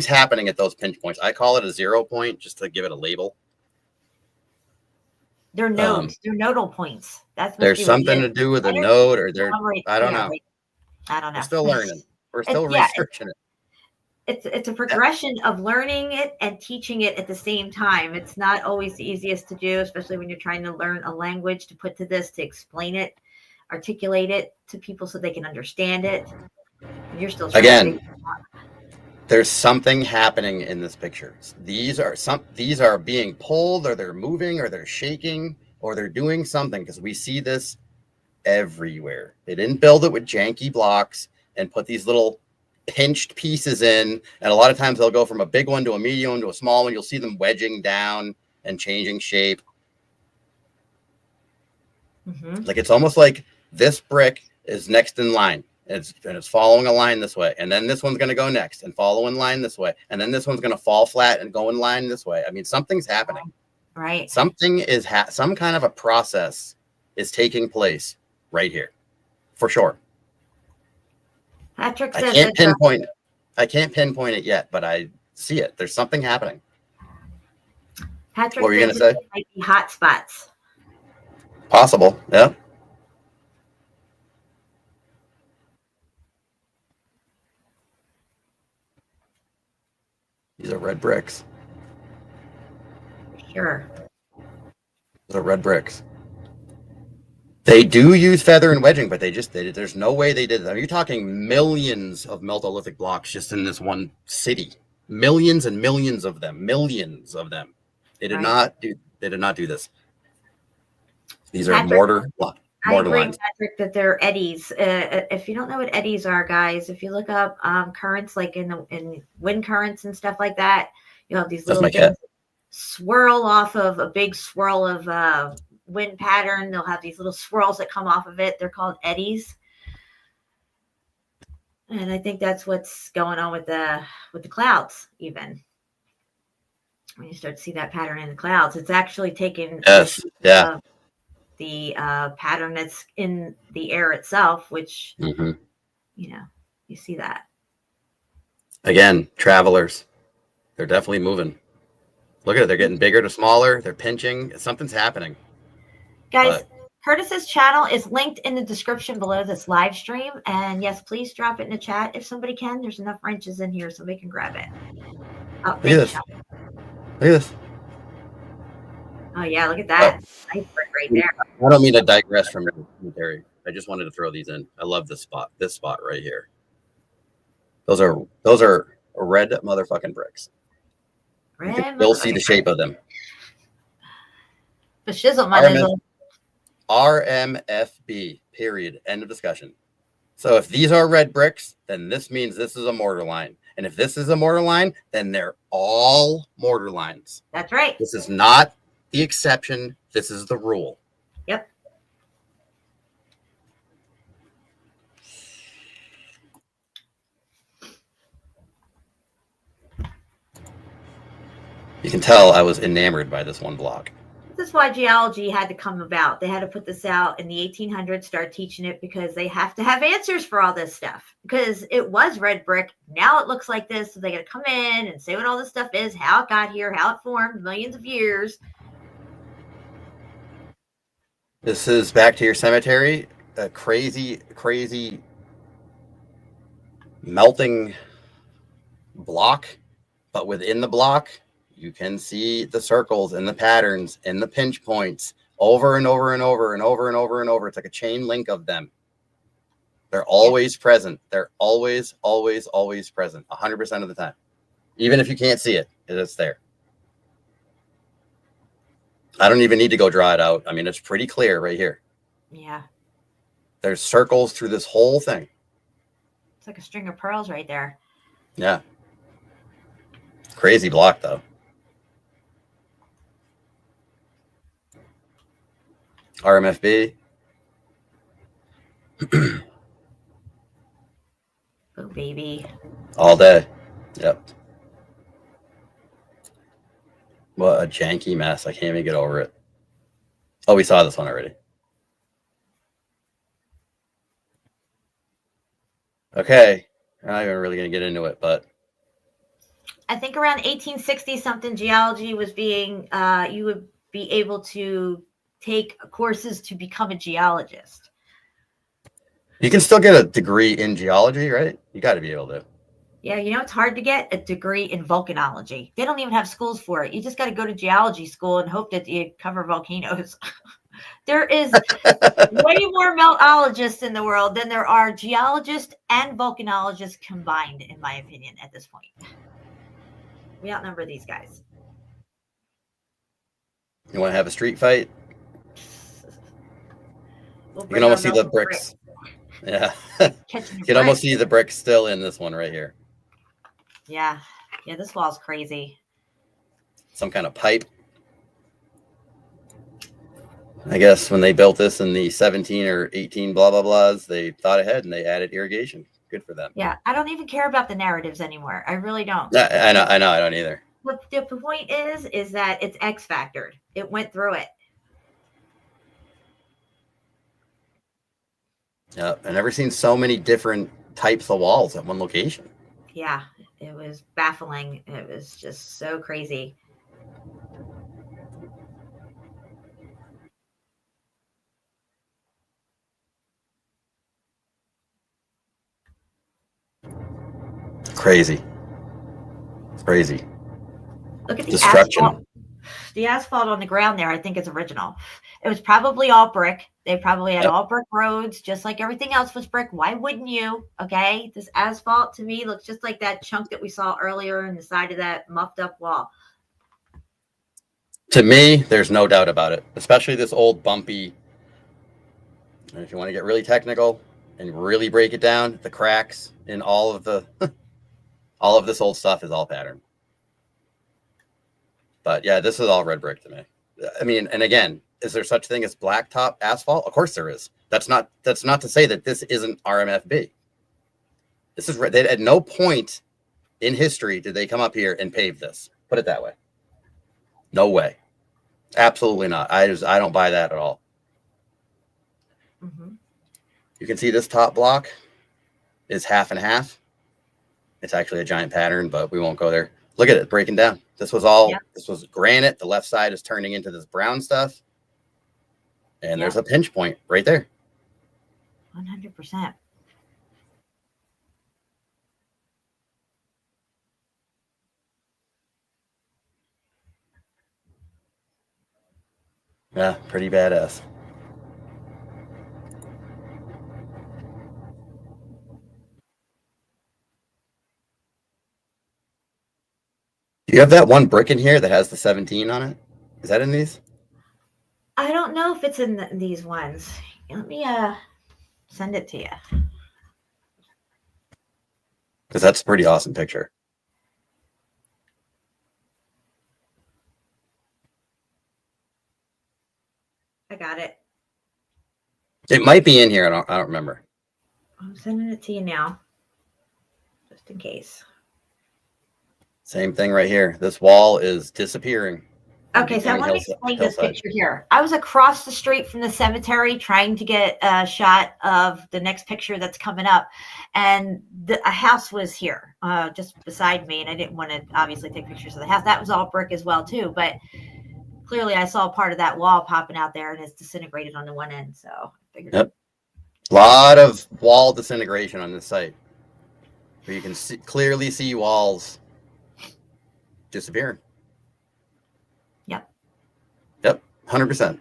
happening at those pinch points. I call it a 0 point just to give it a label. They're nodes. They're nodal points. There's something to do with a node, or they're I don't know. I don't know. We're still learning. We're still researching it. It's a progression of learning it and teaching it at the same time. It's not always the easiest to do, especially when you're trying to learn a language to put to this, to explain it, articulate it to people so they can understand it. You're still trying there's something happening in this picture. These are being pulled, or they're moving, or they're shaking, or they're doing something, because we see this everywhere. They didn't build it with janky blocks and put these little pinched pieces in, and a lot of times they'll go from a big one to a medium one to a small one. You'll see them wedging down and changing shape. Like it's almost like this brick is next in line. It's following a line this way, and then this one's going to go next and follow in line this way, and then this one's going to fall flat and go in line this way. I mean, something's happening. Right. Something is some kind of a process is taking place right here, for sure. Patrick I says can't pinpoint it yet, but I see it. There's something happening. Patrick, what were you going to say? Might be hot spots. Possible, yeah. These are red bricks. Sure. Those are red bricks. They do use feather and wedging, but there's no way they did that. You're talking millions of meltolithic blocks just in this one city. Millions and millions of them. Millions of them. They did not do this. These are mortar agree, lines. Patrick, that they're eddies. If you don't know what eddies are, guys, if you look up currents, like in wind currents and stuff like that, you'll have these little things swirl off of a big swirl of wind pattern. They'll have these little swirls that come off of it. They're called eddies. And I think that's what's going on with the clouds, even. When you start to see that pattern in the clouds, it's actually taking the pattern that's in the air itself, which, you see that. Again, travelers. They're definitely moving. Look at it. They're getting bigger to smaller. They're pinching. Something's happening. Guys, Kurtis's channel is linked in the description below this live stream. And yes, please drop it in the chat if somebody can. There's enough wrenches in here so we can grab it. Oh, look at this. Look at this. Oh, yeah, look at that. Nice brick right there. I don't mean to digress from your commentary. I just wanted to throw these in. I love this spot right here. Those are red motherfucking bricks. You can still see the shape of them. The shizzle muzzle. RMFB, period. End of discussion. So if these are red bricks, then this means this is a mortar line. And if this is a mortar line, then they're all mortar lines. That's right. This is not the exception. This is the rule. Yep. You can tell I was enamored by this one block. This is why geology had to come about. They had to put this out in the 1800s, start teaching it, because they have to have answers for all this stuff. Because it was red brick. Now it looks like this. So they got to come in and say what all this stuff is, how it got here, how it formed millions of years. This is back to your cemetery. A crazy, crazy melting block. But within the block, you can see the circles and the patterns and the pinch points over and over and over and over and over and over. It's like a chain link of them. They're always present. They're always, always, always present. 100% of the time. Even if you can't see it, it's there. I don't even need to go draw it out. I mean, it's pretty clear right here. Yeah. There's circles through this whole thing. It's like a string of pearls right there. Yeah. Crazy block, though. RMFB. Oh, baby. All day. Yep. What a janky mess. I can't even get over it. Oh, we saw this one already. Okay. I'm not even really going to get into it, but I think around 1860 something, geology was being, you would be able to take courses to become a geologist. you can still get a degree in geology, right? You got to be able to. Yeah, you know, it's hard to get a degree in volcanology. They don't even have schools for it. You just got to go to geology school and hope that you cover volcanoes. There is way more meltologists in the world than there are geologists and volcanologists combined, in my opinion, at this point. We outnumber these guys. You want to have a street fight? We'll You can almost see the bricks. Yeah. You can almost see the bricks still in this one right here. Yeah. Yeah, this wall's crazy. Some kind of pipe. I guess when they built this in the 17 or 18 blah, blah, blahs, they thought ahead and they added irrigation. Good for them. Yeah, I don't even care about the narratives anymore. I really don't. I know, I don't either. What the point is that it's X factored. It went through it. Yeah, I've never seen so many different types of walls at one location. Yeah, it was baffling. It was just so crazy. Crazy. Crazy. Look at the destruction. asphalt. The asphalt on the ground there, I think, is original. It was probably all brick. They probably had all brick roads, just like everything else was brick. Why wouldn't you? Okay, this asphalt to me looks just like that chunk that we saw earlier in the side of that muffed up wall. To me, there's no doubt about it, especially this old bumpy. And if you want to get really technical and really break it down, the cracks in all of the all of this old stuff is all pattern. But yeah, this is all red brick to me. I mean, and again, is there such thing as blacktop asphalt? Of course there is. That's not to say that this isn't RMFB. This is they, at no point in history did they come up here and pave this. Put it that way. No way. Absolutely not. I don't buy that at all. Mm-hmm. You can see this top block is half and half. It's actually a giant pattern, but we won't go there. Look at it breaking down. This was all, this was granite. The left side is turning into this brown stuff. And there's a pinch point right there. 100%. Yeah, pretty badass. Do you have that one brick in here that has the 17 on it? Is that in these? I don't know if it's in these ones. Let me send it to you. Because that's a pretty awesome picture. I got it. It might be in here. I don't remember. I'm sending it to you now, just in case. Same thing right here. This wall is disappearing. Okay, so I want to explain this picture here. I was across the street from the cemetery trying to get a shot of the next picture that's coming up, and a house was here just beside me, and I didn't want to obviously take pictures of the house. That was all brick as well too, but clearly I saw part of that wall popping out there, and it's disintegrated on the one end, so I figured. Yep. A lot of wall disintegration on this site, where you can clearly see walls disappearing. Yep, 100%.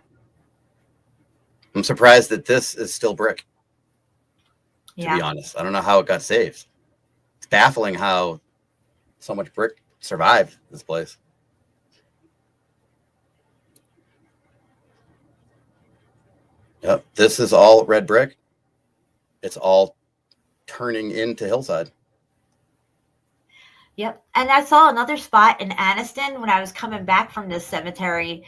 I'm surprised that this is still brick, to be honest. I don't know how it got saved. It's baffling how so much brick survived this place. Yep, this is all red brick. It's all turning into hillside. Yep. And I saw another spot in Anniston when I was coming back from this cemetery.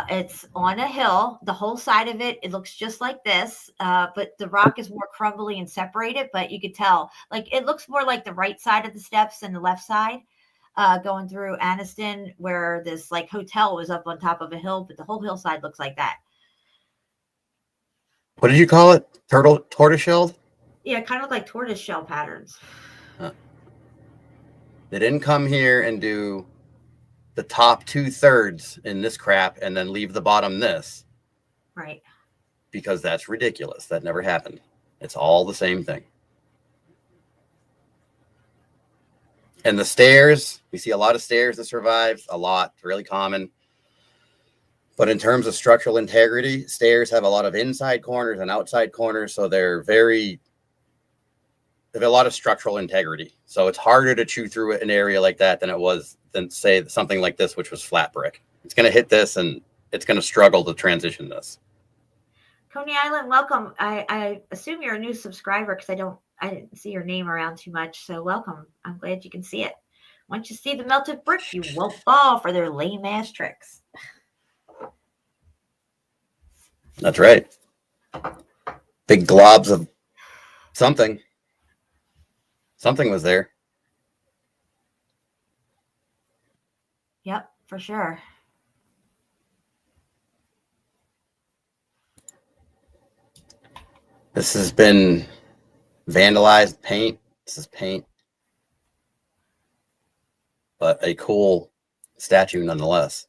It's on a hill. The whole side of it, it looks just like this, but the rock is more crumbly and separated, but you could tell, like, it looks more like the right side of the steps than the left side, going through Anniston, where this like hotel was up on top of a hill, but the whole hillside looks like that. What did you call it? Tortoise-shelled? Yeah, kind of like tortoise shell patterns. Huh. They didn't come here and do the top 2/3 in this crap and then leave the bottom this. Right. Because that's ridiculous. That never happened. It's all the same thing. And the stairs, we see a lot of stairs that survive, a lot, really common. But in terms of structural integrity, stairs have a lot of inside corners and outside corners, so they have a lot of structural integrity. So it's harder to chew through an area like that than say something like this, which was flat brick. It's going to hit this and it's going to struggle to transition this. Coney Island, welcome. I assume you're a new subscriber because I didn't see your name around too much. So welcome. I'm glad you can see it. Once you see the melted brick, you won't fall for their lame ass tricks. That's right. Big globs of something. Something was there. Yep, for sure. This has been vandalized paint. This is paint. But a cool statue nonetheless.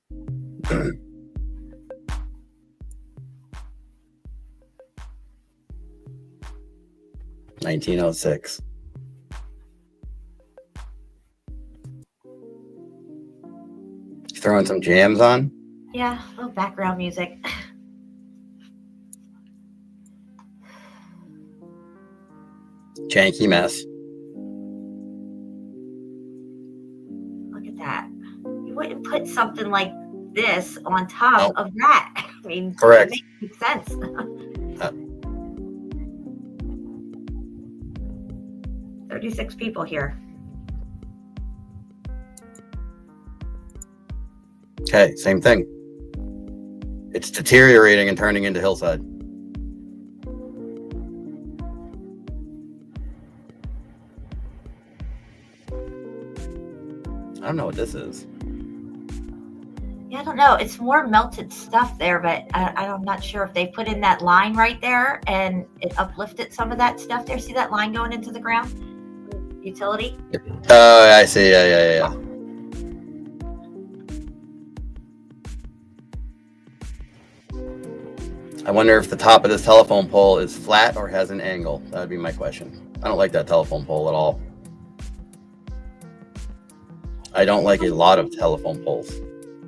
1906. Throwing some jams on? Yeah, a little background music. Janky mess. Look at that. You wouldn't put something like this on top of that. I mean, correct. It makes sense. 36 people here. Okay, same thing. It's deteriorating and turning into hillside. I don't know what this is. Yeah, I don't know. It's more melted stuff there, but I'm not sure if they put in that line right there and it uplifted some of that stuff there. See that line going into the ground? Utility? Oh, I see. Yeah. I wonder if the top of this telephone pole is flat or has an angle. That would be my question. I don't like that telephone pole at all. I don't like a lot of telephone poles.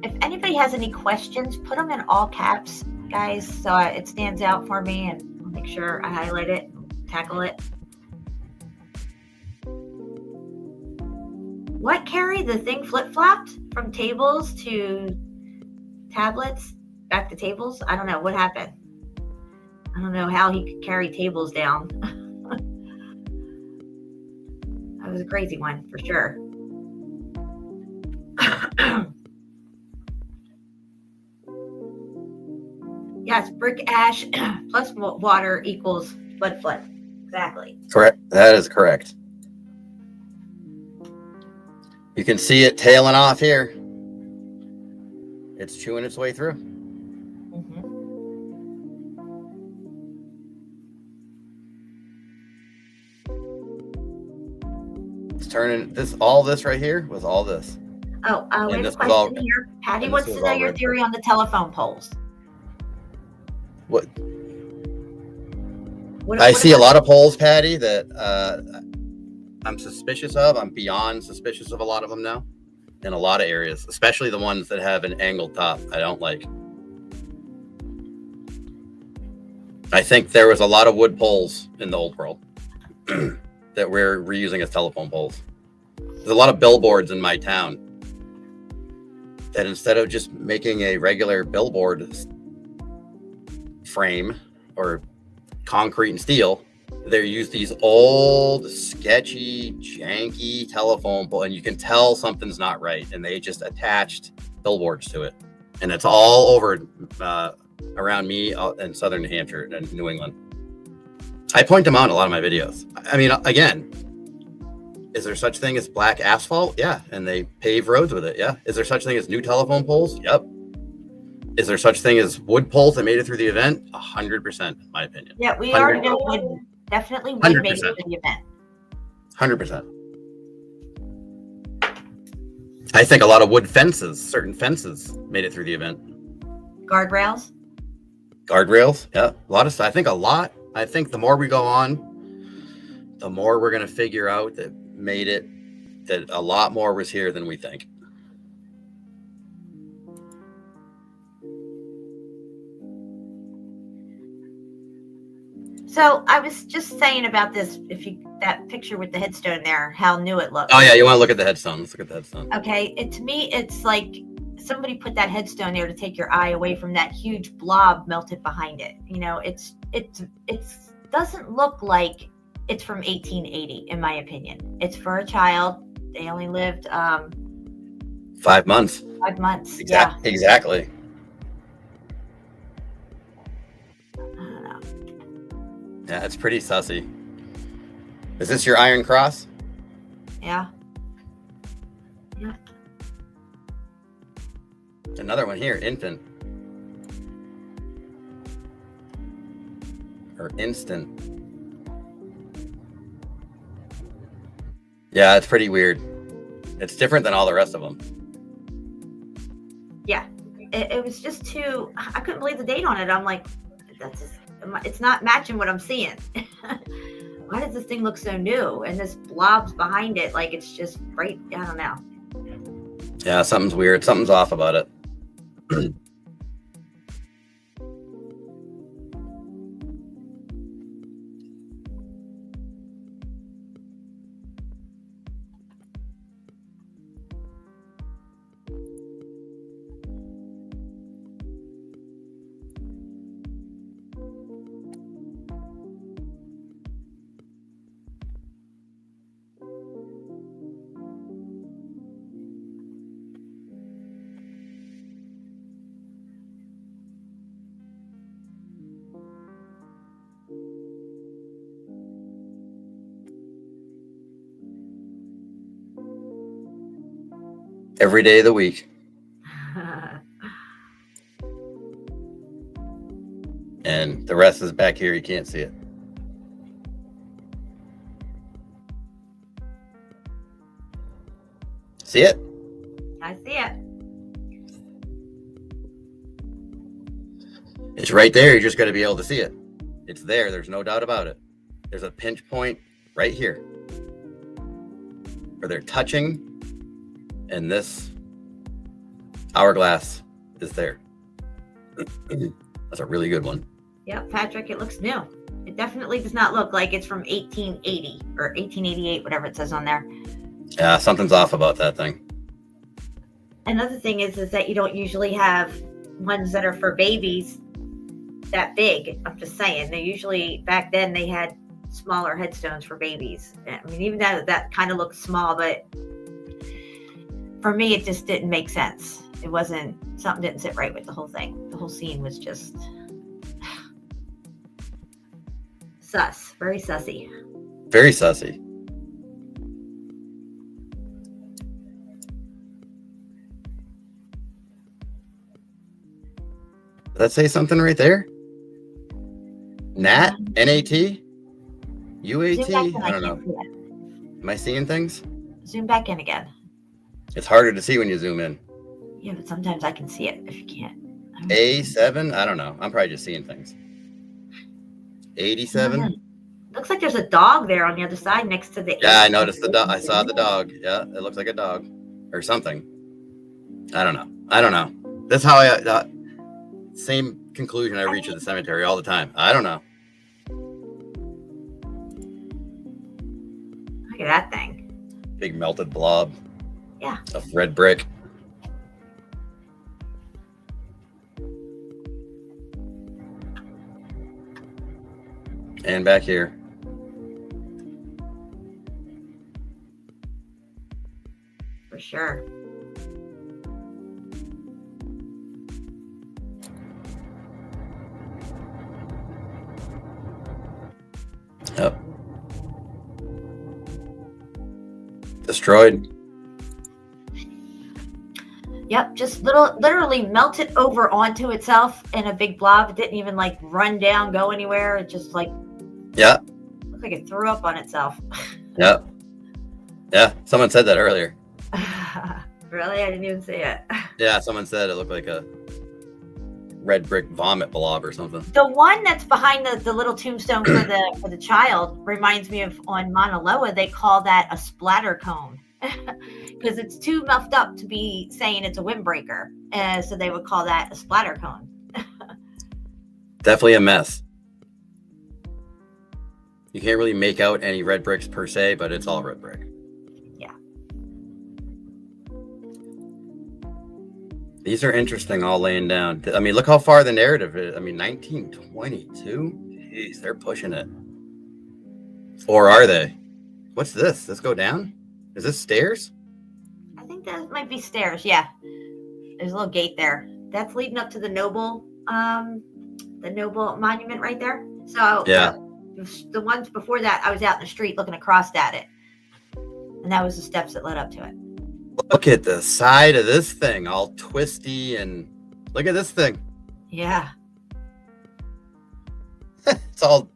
If anybody has any questions, put them in all caps, guys, so it stands out for me, and I'll make sure I highlight it and tackle it. What, Carrie? The thing flip-flopped from tables to tablets, back to tables? I don't know. What happened? I don't know how he could carry tables down. That was a crazy one, for sure. Yes, brick ash plus water equals flood. Exactly. Correct. That is correct. You can see it tailing off here. It's chewing its way through. Mhm. It's turning all this right here was all this. Oh, we have a this was question all- here. Patty and this wants was to know all your red theory on the telephone poles. What What, I what see a about- lot of polls, Patty, that I'm suspicious of. I'm beyond suspicious of a lot of them now, in a lot of areas, especially the ones that have an angled top. I don't like. I think there was a lot of wood poles in the old world that we're reusing as telephone poles. There's a lot of billboards in my town that instead of just making a regular billboard frame or concrete and steel, they use these old, sketchy, janky telephone pole, and you can tell something's not right. And they just attached billboards to it, and it's all over around me in southern New Hampshire and New England. I point them out in a lot of my videos. I mean, again, is there such thing as black asphalt? Yeah, and they pave roads with it. Yeah. Is there such thing as new telephone poles? Yep. Is there such thing as wood poles that made it through the event? 100%, in my opinion. Yeah, we already know wood. Definitely wood made it 100%. to the event. 100%. I think a lot of wood fences, certain fences, made it through the event. Guardrails. Guardrails, yeah, a lot of stuff. I think the more we go on, the more we're going to figure out that made it, that a lot more was here than we think. So I was just saying about this, that picture with the headstone there, how new it looks. Oh yeah, you want to look at the headstone? Let's look at the headstone. Okay, to me, it's like somebody put that headstone there to take your eye away from that huge blob melted behind it. You know, it doesn't look like it's from 1880, in my opinion. It's for a child. They only lived 5 months. 5 months. Exactly. I don't know. Yeah, it's pretty sussy. Is this your Iron Cross? Yeah. Another one here, infant. Or instant. Yeah, it's pretty weird. It's different than all the rest of them. Yeah. It was just too, I couldn't believe the date on it. I'm like, it's not matching what I'm seeing. Why does this thing look so new? And this blob's behind it, like it's just right. I don't know. Yeah, something's weird. Something's off about it. Every day of the week. And the rest is back here. You can't see it. See it? I see it. It's right there. You're just going to be able to see it. It's there. There's no doubt about it. There's a pinch point right here where they're touching, and this hourglass is there. That's a really good one. Yep, Patrick, it looks new. It definitely does not look like it's from 1880 or 1888, whatever it says on there. Yeah, something's off about that thing. Another thing is that you don't usually have ones that are for babies that big. I'm just saying. They usually, back then, they had smaller headstones for babies. I mean, even that kind of looks small, but for me, it just didn't make sense. It wasn't, something didn't sit right with the whole thing. The whole scene was just sus, very sussy. Very sussy. that say something right there? Nat? N-A-T? U-A-T? Zoom back in. I don't can't know. see it. Am I seeing things? Zoom back in again. It's harder to see when you zoom in. Yeah, but sometimes I can see it if you can't. A7? I don't know. I'm probably just seeing things. 87? Looks like there's a dog there on the other side next to the. Yeah, I noticed the dog. I saw the dog. Yeah, it looks like a dog or something. I don't know. That's how I same conclusion I reach at the cemetery all the time. I don't know. Look at that thing. Big melted blob. Yeah. Of red brick. And back here. For sure. Yep. Destroyed. Yep, just literally melted over onto itself in a big blob. It didn't even like run down, go anywhere. It just like looked like it threw up on itself. Yep. Yeah, someone said that earlier. Really? I didn't even see it. Yeah, someone said it looked like a red brick vomit blob or something. The one that's behind the little tombstone for the child reminds me of on Mauna Loa. They call that a splatter cone because it's too muffed up to be saying it's a windbreaker. So they would call that a splatter cone. Definitely a mess. You can't really make out any red bricks per se, but it's all red brick. Yeah. These are interesting, all laying down. I mean, look how far the narrative is. I mean, 1922? Jeez, they're pushing it. Or are they? What's this? Let's go down? Is this stairs? I think that might be stairs. Yeah. There's a little gate there. That's leading up to the Noble monument right there. So yeah. The ones before that, I was out in the street looking across at it. And that was the steps that led up to it. Look at the side of this thing, all twisty, and look at this thing. Yeah. It's all.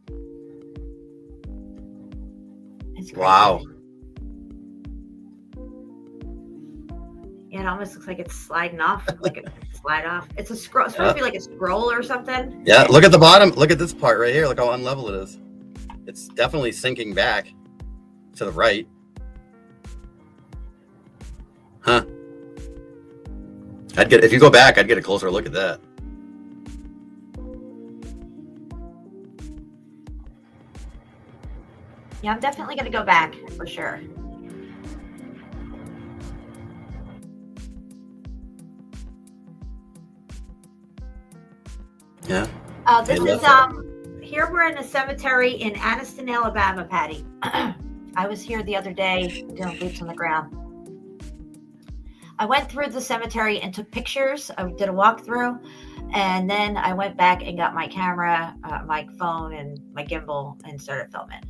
It's crazy. Wow. Yeah, it almost looks like it's sliding off, like it slide off. It's a scroll. It's supposed to be like a scroll or something. Yeah, look at the bottom. Look at this part right here. Look how unlevel it is. It's definitely sinking back to the right. Huh. If you go back, I'd get a closer look at that. Yeah, I'm definitely going to go back for sure. Yeah. This is here we're in a cemetery in Anniston, Alabama, Patty. I was here the other day doing boots on the ground. I went through the cemetery and took pictures. I did a walkthrough, and then I went back and got my camera, my phone, and my gimbal and started filming.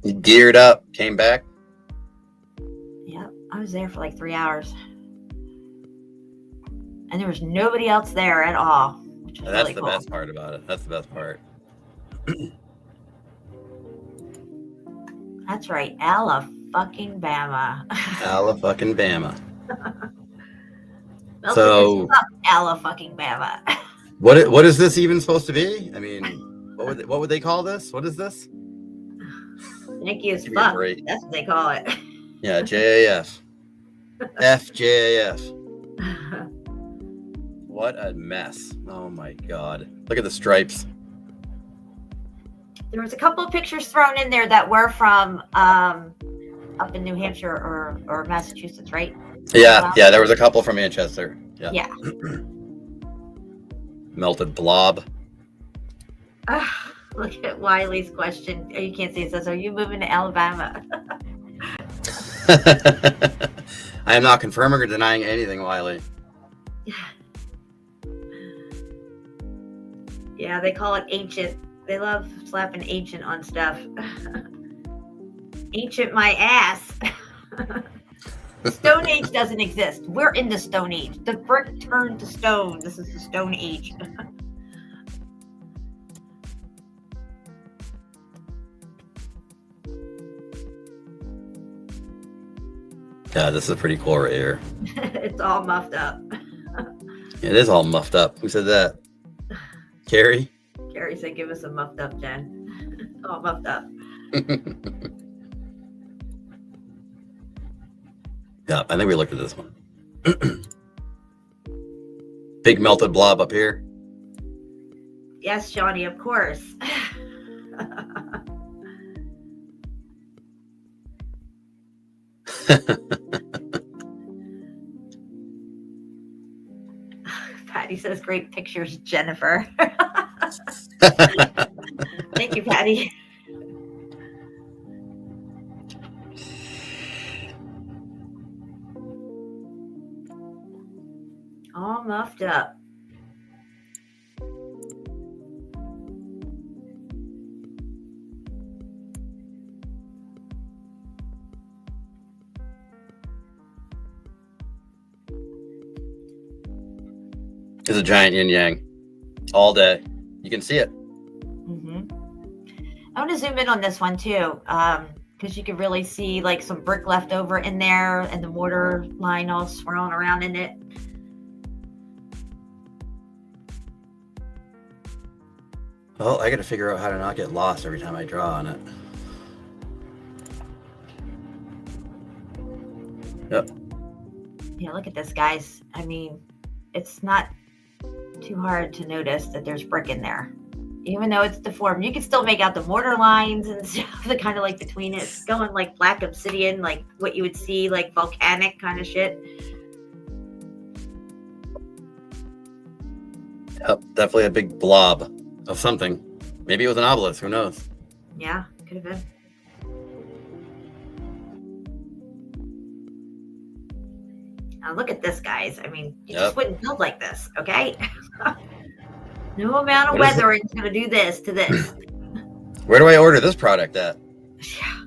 You geared up, came back. Yeah, I was there for like 3 hours, and there was nobody else there at all. Which was That's really the cool. best part about it. That's the best part. That's right, Alabama. Alabama. So Alabama. What is this even supposed to be? I mean, what would they call this? What is this? Thank you as Give me a fuck. break. That's what they call it. Yeah, JAF. FJAF. What a mess. Oh my God. Look at the stripes. There was a couple of pictures thrown in there that were from up in New Hampshire or Massachusetts, right? Yeah, yeah, there was a couple from Manchester. Yeah. Yeah. Melted blob. Look at Wiley's question. Oh, you can't see it. Says, "Are you moving to Alabama?" I am not confirming or denying anything, Wiley. Yeah, they call it ancient. They love slapping ancient on stuff. Ancient my ass. The Stone Age doesn't exist. We're in the Stone Age. The brick turned to stone. This is the Stone Age. Yeah, this is pretty cool right here. It's all muffed up. It is all muffed up. Who said that? Carrie? Gary said, give us a muffed up, Jen. All muffed up. Yeah, I think we looked at this one. Big melted blob up here. Yes, Johnny, of course. Patty says, great pictures, Jennifer. Thank you, Patty. All muffed up. It's a giant yin yang all day. You can see it. I want to zoom in on this one too, because you can really see like some brick left over in there and the mortar line all swirling around in it. Well, I got to figure out how to not get lost every time I draw on it. Yep. Yeah, look at this, guys. I mean, it's not too hard to notice that there's brick in there. Even though it's deformed, you can still make out the mortar lines and stuff that kind of like between it. It's going like black obsidian, like what you would see, like volcanic kind of shit. Yep, definitely a big blob of something. Maybe it was an obelisk, who knows? Yeah, could have been. Now look at this, guys. I mean, you just wouldn't build like this, okay? No amount of weathering is going to do this to this. Where do I order this product at? Yeah.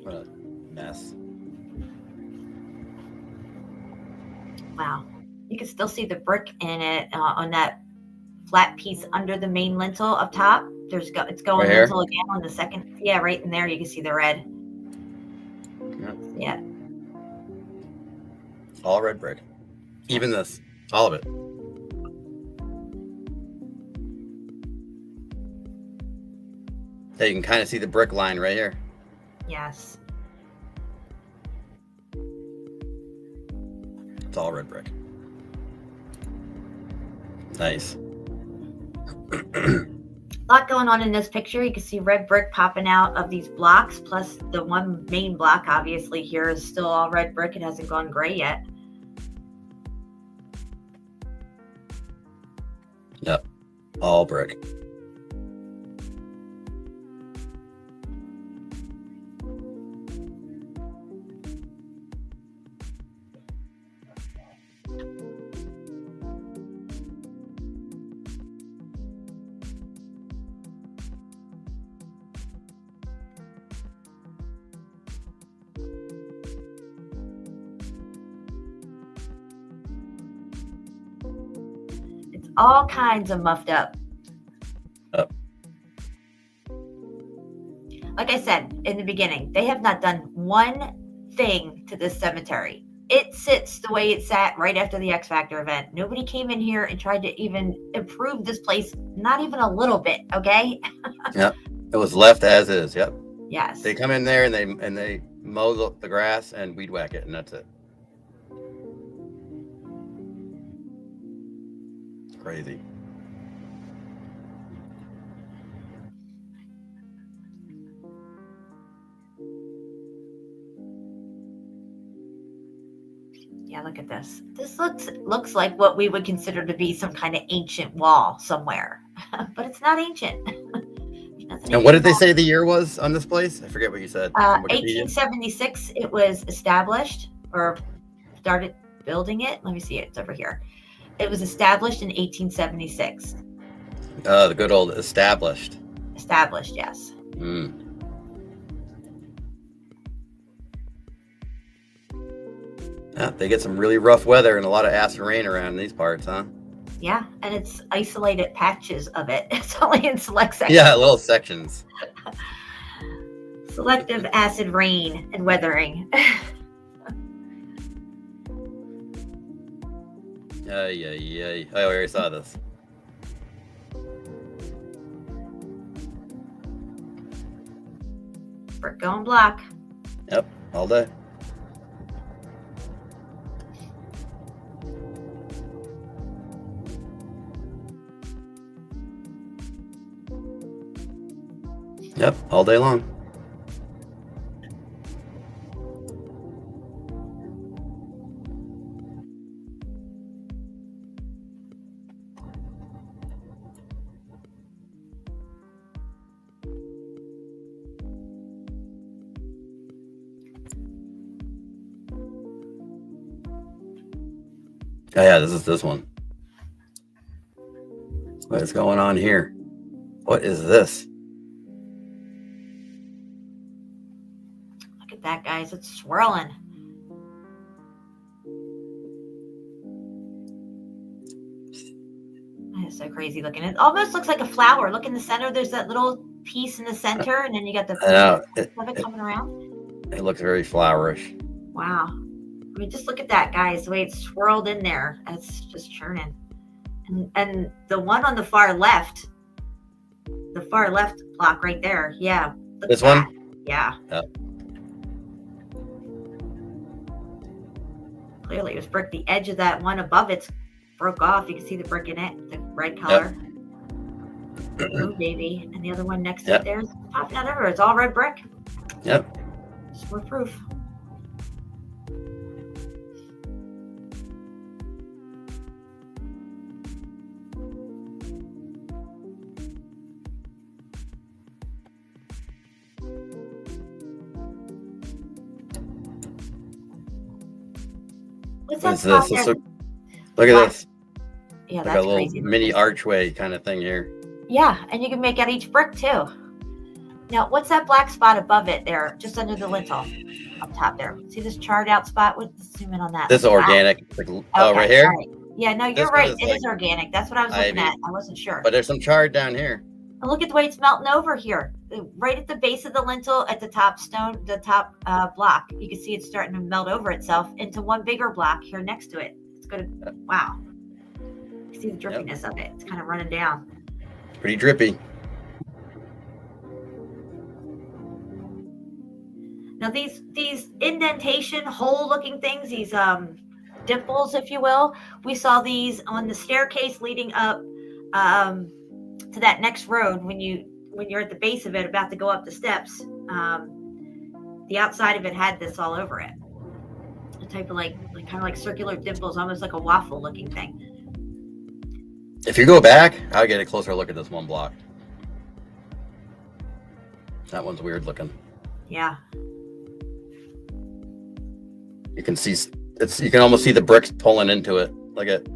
What a mess. Wow. You can still see the brick in it on that flat piece under the main lintel up top. It's going right lintel again on the second. Yeah, right in there. You can see the red. Yep. Yeah. All red brick. Even this. All of it. Yeah, you can kind of see the brick line right here. Yes. It's all red brick. Nice. A lot going on in this picture. You can see red brick popping out of these blocks, plus the one main block obviously here is still all red brick. It hasn't gone gray yet. Yep. All brick. All kinds of muffed up. Yep. Like I said in the beginning, they have not done one thing to this cemetery. It sits the way it sat right after the X Factor event. Nobody came in here and tried to even improve this place, not even a little bit, okay? Yep. It was left as is. Yep. Yes. They come in there and they mow the grass and weed whack it, and that's it. Crazy. Yeah, look at this. This looks like what we would consider to be some kind of ancient wall somewhere, but it's not ancient. And what did they say the year was on this place? I forget what you said. 1876 it was established or started building it. Let me see it. It's over here. It was established in 1876. The good old established. Established, yes. Yeah, they get some really rough weather and a lot of acid rain around these parts, huh? Yeah, and it's isolated patches of it. It's only in select sections. Yeah, little sections. Selective acid rain and weathering. Yeah. I already saw this. Brick going black. Yep, all day. Yep, all day long. Oh yeah, this is this one. What is going on here? What is this? Look at that, guys. It's swirling. That is so crazy looking. It almost looks like a flower. Look in the center. There's that little piece in the center, and then you got the I know. of it coming around. It looks very flowerish. Wow. I mean, just look at that, guys. The way it's swirled in there. It's just churning. And the one on the far left block right there. Yeah. Look This at that. one? Yeah. Yep. Clearly, it was brick. The edge of that one above it's broke off. You can see the brick in it, the red color. Oh, baby. And the other one next to it there's popping out everywhere. It's all red brick. Yep. Just more proof. What's What's that this? spot there? Look at this. Yeah, Like that's a little crazy. mini archway kind of thing here. Yeah, and you can make out each brick too. Now, what's that black spot above it there, just under the lintel, up top there? See this charred out spot? Let's zoom in on that. This is Wow. organic. Oh, Okay, right here? all right. Yeah, no, you're This one right. is It like is organic. That's what I was looking ivy. at. I wasn't sure. But there's some chard down here. And look at the way it's melting over here. Right at the base of the lintel, at the top stone, the top block. You can see it's starting to melt over itself into one bigger block here next to it. It's going to, wow. You see the drippiness of it. It's kind of running down. Pretty drippy. Now these indentation hole looking things, these dimples, if you will, we saw these on the staircase leading up to that next road when you're at the base of it about to go up the steps. The outside of it had this all over it. A type of like kind of like circular dimples, almost like a waffle looking thing. If you go back, I'll get a closer look at this one block. That one's weird looking. Yeah. You can see you can almost see the bricks pulling into it. Look at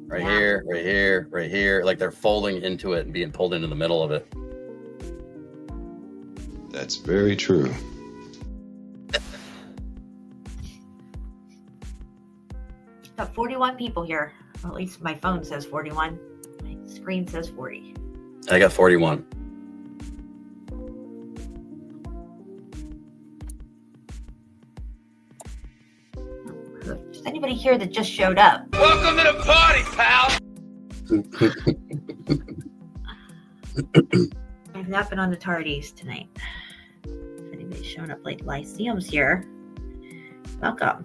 right Yeah. here, right here, right here. Like they're folding into it and being pulled into the middle of it. That's very true. Got 41 people here. Well, at least my phone says 41. My screen says 40. I got 41. Is anybody here that just showed up? Welcome to the party, pal. I've not been on the tardies tonight. If anybody's showing up late, Lyceum's here. Welcome.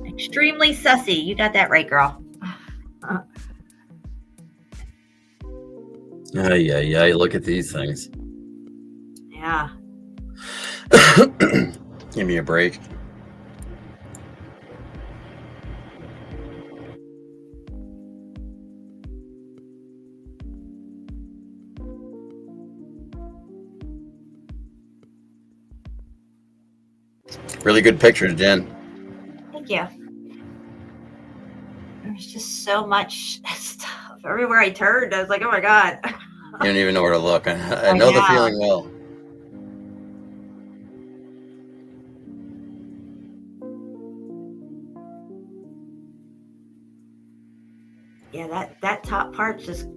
Extremely sussy. You got that right, girl. Yeah. Look at these things. Yeah. Give me a break. Really good pictures, Jen. Thank you. There's just so much stuff everywhere I turned. I was like, oh my God. don't even know where to look. I know the feeling well. Yeah, that top part's just,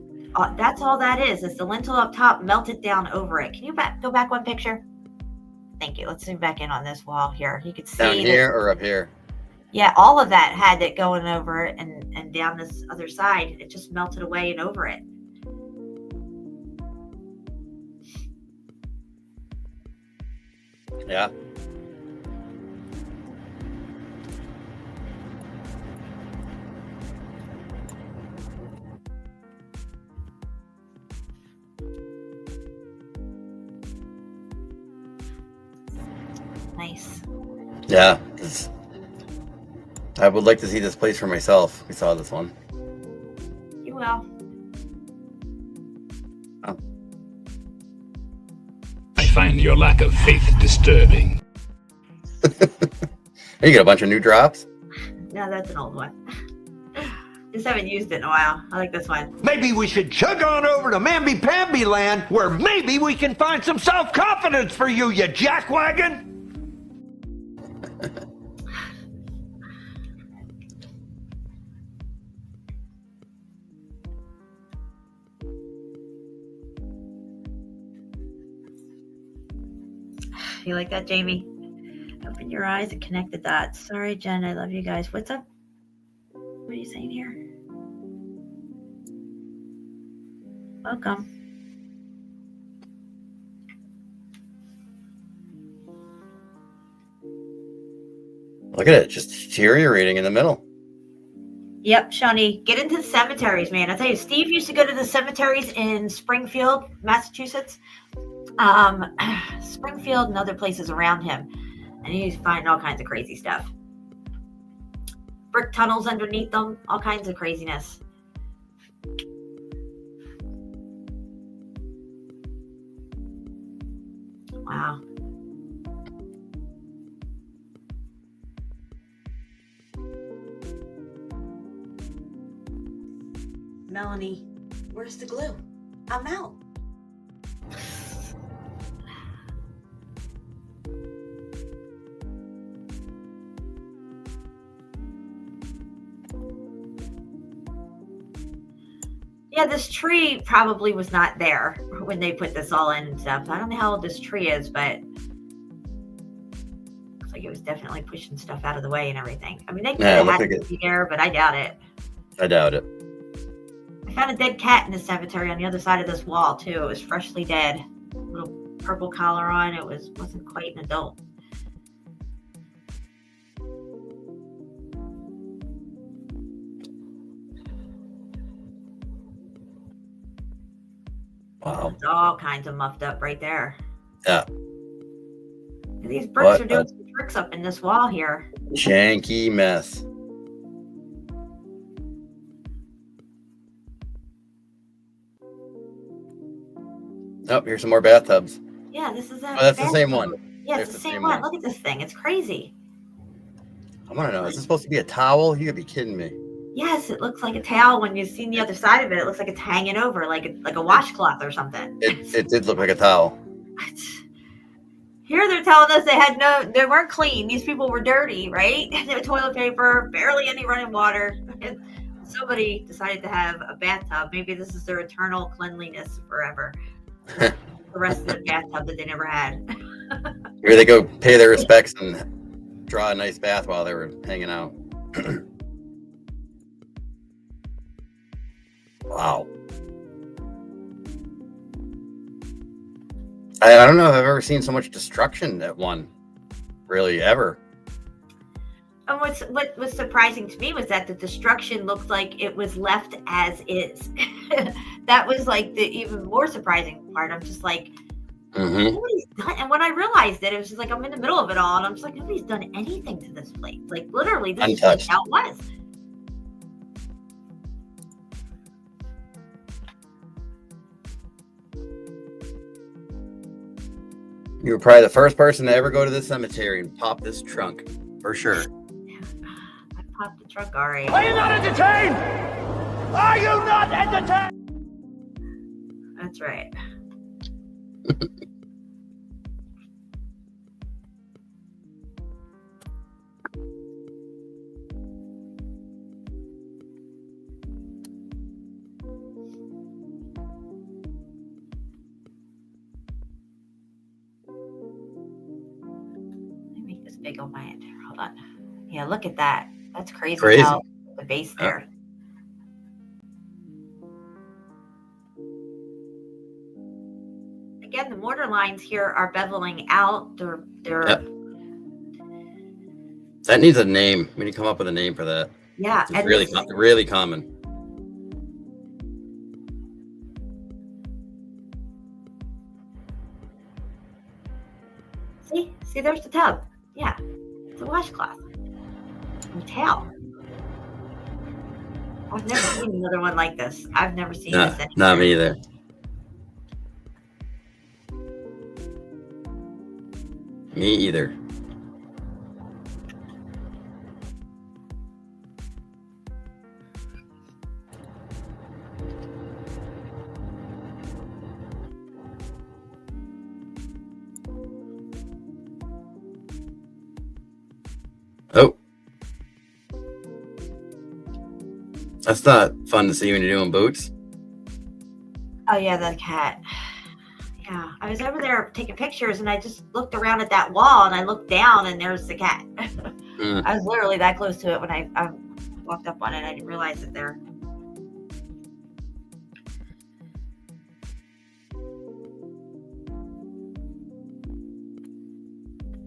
that's all that is. It's the lintel up top melted down over it. Can you go back one picture? Thank you. Let's zoom back in on this wall here. You could see down here or up here. Yeah, all of that had it going over it, and down this other side, it just melted away and over it. Yeah. Nice. Yeah. I would like to see this place for myself. We saw this one. You will. Oh. I find your lack of faith disturbing. You get a bunch of new drops? No, that's an old one. Just haven't used it in a while. I like this one. Maybe we should chug on over to Mamby-Pamby land, where maybe we can find some self-confidence for you, you jackwagon! You like that, Jamie? Open your eyes and connect the dots. Sorry, Jen. I love you guys. What's up? What are you saying here? Welcome. Look at it, just deteriorating in the middle. Yep, Shawnee, get into the cemeteries, man. I tell you, Steve used to go to the cemeteries in Springfield, Massachusetts, Springfield and other places around him, and he's finding all kinds of crazy stuff. Brick tunnels underneath them, all kinds of craziness. Wow. Melanie, where's the glue? I'm out. Yeah, this tree probably was not there when they put this all in and stuff. I don't know how old this tree is, but looks like it was definitely pushing stuff out of the way and everything. I mean, they could have had it there, but I doubt it. I doubt it. I found a dead cat in the cemetery on the other side of this wall too. It was freshly dead. Little purple collar on. It wasn't quite an adult. Wow. It's all kinds of muffed up right there. Yeah. These bricks are doing some tricks up in this wall here. Janky mess. Oh, here's some more bathtubs. Yeah, this is Oh, that's the same one. Yeah, it's the same one. Look at this thing. It's crazy. I want to know, is this supposed to be a towel? You gotta be kidding me. Yes, it looks like a towel. When you've seen the other side of it, it looks like it's hanging over, like a washcloth or something. It did look like a towel. Here they're telling us they weren't clean. These people were dirty, right? No toilet paper, barely any running water. And somebody decided to have a bathtub. Maybe this is their eternal cleanliness forever. The rest of the bathtub that they never had. Here they go pay their respects and draw a nice bath while they were hanging out. Wow. I don't know if I've ever seen so much destruction at one, really, ever. And what was surprising to me was that the destruction looked like it was left as is. That was like the even more surprising part. I'm just like, nobody's done. And when I realized it was just like I'm in the middle of it all, and I'm just like, nobody's done anything to this place. Like literally, this is just how it was. You were probably the first person to ever go to this cemetery and pop this trunk, for sure. I popped the trunk already. Are you not entertained? Are you not entertained? That's right. Let me make this big on my end. Hold on. Yeah, look at that. That's crazy. Crazy. How the base there. Again, the mortar lines here are beveling out. They're Yep. That needs a name. We need to come up with a name for that. yeah, It's and really, this is- really common. see, there's the tub. Yeah, it's a washcloth or towel. I've never seen another one like this. I've never seen this anywhere. Not me either. Me either. Oh. That's not fun to see when you're doing boots. Oh yeah, the cat. Yeah, I was over there taking pictures and I just looked around at that wall and I looked down and there's the cat. I was literally that close to it when I walked up on it. I didn't realize it there.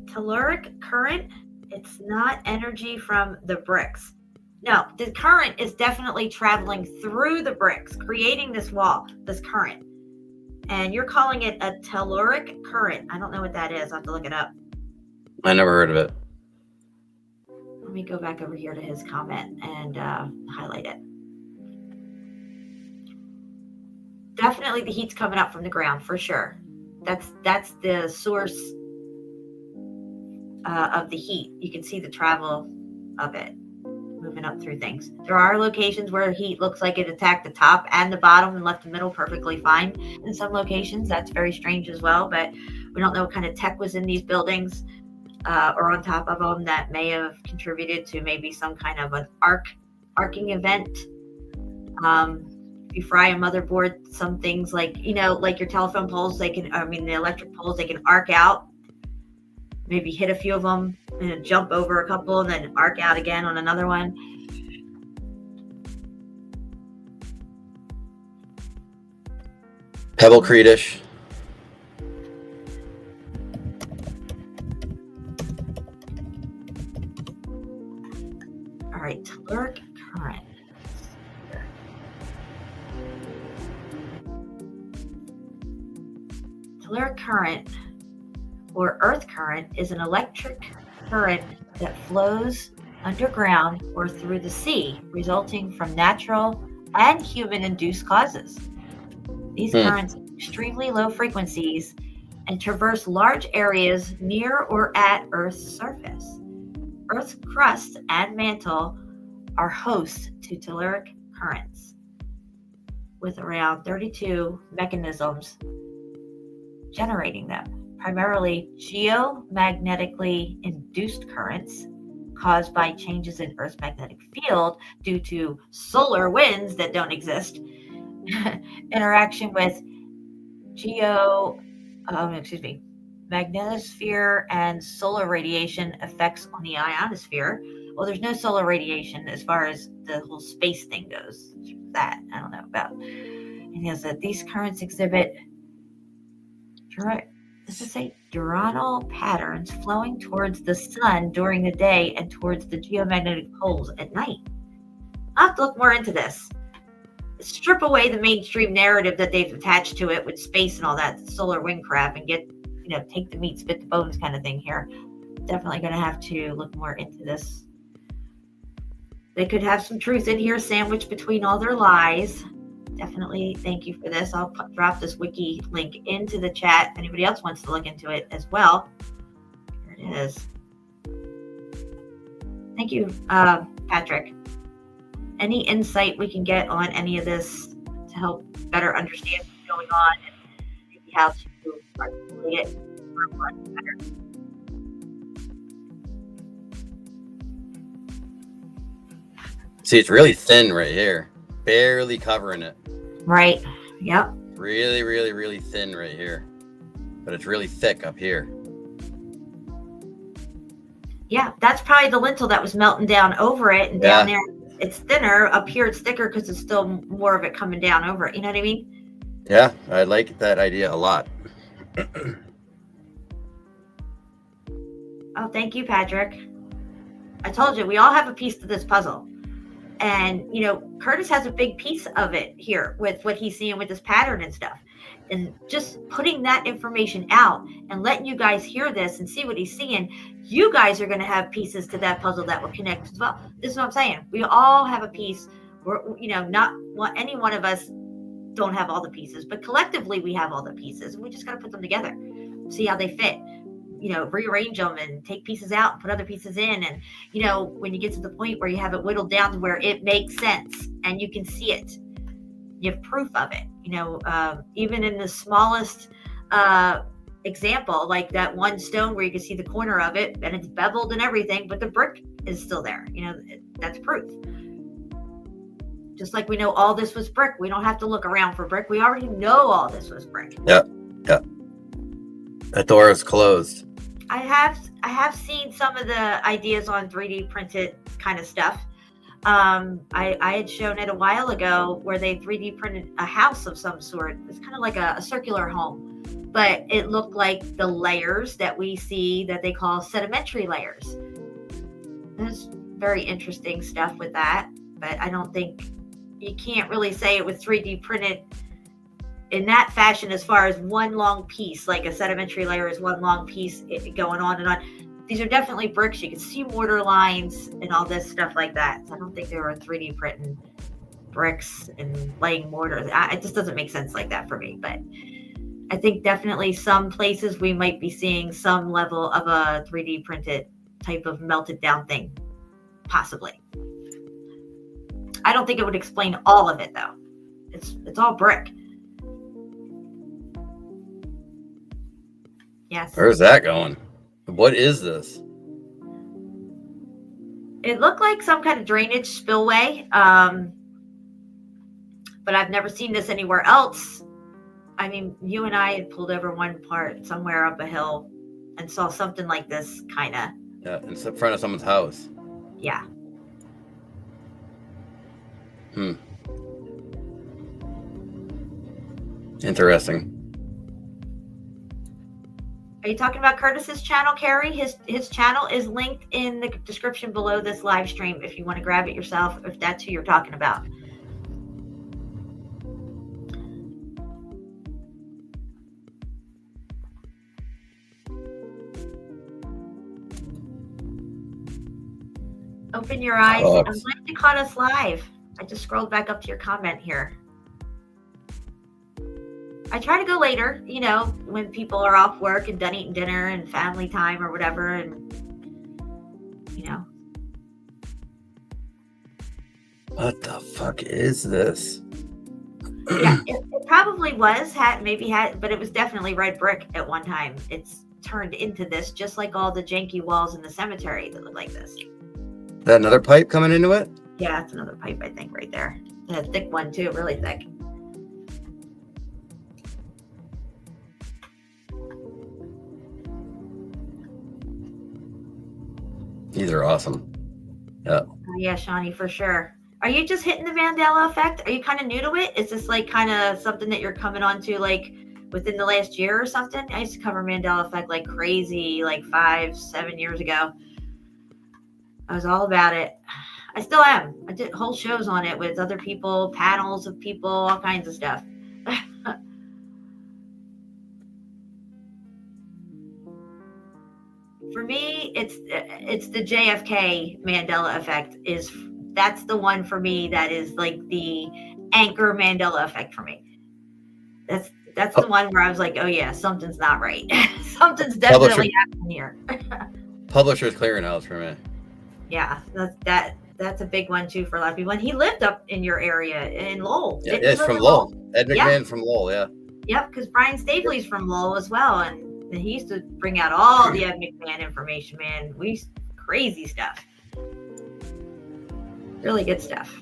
Telluric current, it's not energy from the bricks. No, the current is definitely traveling through the bricks, creating this wall, this current. And you're calling it a telluric current. I don't know what that is. I'll have to look it up. I never heard of it. Let me go back over here to his comment and highlight it. Definitely the heat's coming up from the ground for sure. That's the source of the heat. You can see the travel of it moving up through things. There are locations where heat looks like it attacked the top and the bottom and left the middle perfectly fine. In some locations, that's very strange as well, but we don't know what kind of tech was in these buildings or on top of them that may have contributed to maybe some kind of an arcing event. If you fry a motherboard, some things like, like your telephone poles, the electric poles, they can arc out. Maybe hit a few of them and jump over a couple and then arc out again on another one. Pebble Cretish. All right, telluric current. Telluric current or earth current is an electric current that flows underground or through the sea, resulting from natural and human-induced causes. These currents have extremely low frequencies and traverse large areas near or at Earth's surface. Earth's crust and mantle are host to telluric currents, with around 32 mechanisms generating them. Primarily geomagnetically induced currents caused by changes in Earth's magnetic field due to solar winds that don't exist, interaction with magnetosphere and solar radiation effects on the ionosphere. Well, there's no solar radiation as far as the whole space thing goes. That I don't know about. And he says that these currents exhibit diurnal patterns flowing towards the sun during the day and towards the geomagnetic poles at night. I'll have to look more into this. Strip away the mainstream narrative that they've attached to it with space and all that solar wind crap and get, take the meat, spit the bones kind of thing here. Definitely going to have to look more into this. They could have some truth in here sandwiched between all their lies. Definitely thank you for this. I'll drop this wiki link into the chat if anybody else wants to look into it as well. Here it is. Thank you, Patrick. Any insight we can get on any of this to help better understand what's going on and maybe how to articulate it much better. See, it's really thin right here, barely covering it. Right. Yep. Really, really, really thin right here, but it's really thick up here. Yeah, that's probably the lintel that was melting down over it, and down there it's thinner. Up here it's thicker because it's still more of it coming down over it. You know what I mean? Yeah, I like that idea a lot. Oh, thank you, Patrick. I told you we all have a piece to this puzzle. And, you know, Curtis has a big piece of it here with what he's seeing with this pattern and stuff. And just putting that information out and letting you guys hear this and see what he's seeing, you guys are going to have pieces to that puzzle that will connect as well. This is what I'm saying. We all have a piece. We're, you know, any one of us don't have all the pieces, but collectively we have all the pieces. And we just got to put them together, see how they fit. You know, rearrange them and take pieces out and put other pieces in. And, you know, when you get to the point where you have it whittled down to where it makes sense and you can see it, you have proof of it. You know, even in the smallest example, like that one stone where you can see the corner of it and it's beveled and everything, but the brick is still there. You know, that's proof. Just like we know all this was brick. We don't have to look around for brick. We already know all this was brick. Yep. Yep. That door is closed. I have seen some of the ideas on 3D printed kind of stuff. I had shown it a while ago where they 3D printed a house of some sort. It's kind of like a circular home, but it looked like the layers that we see that they call sedimentary layers. There's very interesting stuff with that, but I don't think you can't really say it was 3D printed in that fashion as far as one long piece, like a sedimentary layer is one long piece going on and on. These are definitely bricks. You can see mortar lines and all this stuff like that. So I don't think they were 3D printing bricks and laying mortar. It just doesn't make sense like that for me. But I think definitely some places we might be seeing some level of a 3D printed type of melted down thing, possibly. I don't think it would explain all of it though. It's all brick. Yes. Where's that going? What is this? It looked like some kind of drainage spillway, but I've never seen this anywhere else. I mean, you and I had pulled over one part somewhere up a hill and saw something like this, kind of. Yeah, in front of someone's house. Yeah. Interesting. Are you talking about Curtis's channel, Carrie? His channel is linked in the description below this live stream if you want to grab it yourself, if that's who you're talking about. Open your eyes. I'm glad you caught us live. I just scrolled back up to your comment here. I try to go later, you know, when people are off work and done eating dinner and family time or whatever, and you know. What the fuck is this? Yeah, it probably was but it was definitely red brick at one time. It's turned into this, just like all the janky walls in the cemetery that look like this. Is that another pipe coming into it? Yeah, it's another pipe, I think, right there. A thick one too, really thick. These are awesome. Yeah. Oh, yeah, Shawnee, for sure. Are you just hitting the Mandela effect? Are you kind of new to it? Is this like kind of something that you're coming onto like within the last year or something? I used to cover Mandela effect like crazy, like 5-7 years ago. I was all about it. I still am. I did whole shows on it with other people, panels of people, all kinds of stuff. For me, it's the JFK Mandela effect. That's the one for me that is like the anchor Mandela effect for me. That's the one where I was like, oh yeah, something's not right. Something's definitely happening here. Publisher's clearinghouse for me. Yeah, that's a big one too for a lot of people. And he lived up in your area in Lowell. Yeah, it's from Lowell. Ed McMahon from Lowell, yeah. Yep, because Brian Stapley's from Lowell as well, and he used to bring out all the Ed McMahon information, man. Crazy stuff. Really good stuff.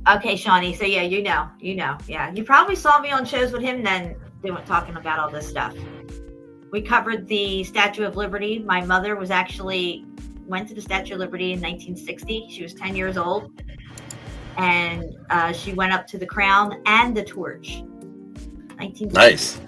Okay, Shawnee. So yeah, you know. Yeah, you probably saw me on shows with him then, doing talking about all this stuff. We covered the Statue of Liberty. My mother went to the Statue of Liberty in 1960. She was 10 years old, and she went up to the crown and the torch. 1960. Nice.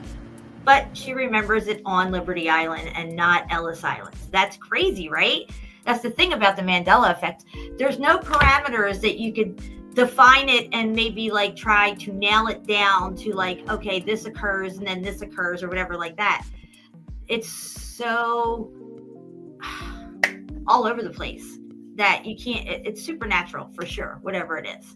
But she remembers it on Liberty Island and not Ellis Island. That's crazy, right? That's the thing about the Mandela effect. There's no parameters that you could define it and maybe like try to nail it down to like, okay, this occurs and then this occurs or whatever like that. It's so all over the place that you can't, it's supernatural for sure, whatever it is.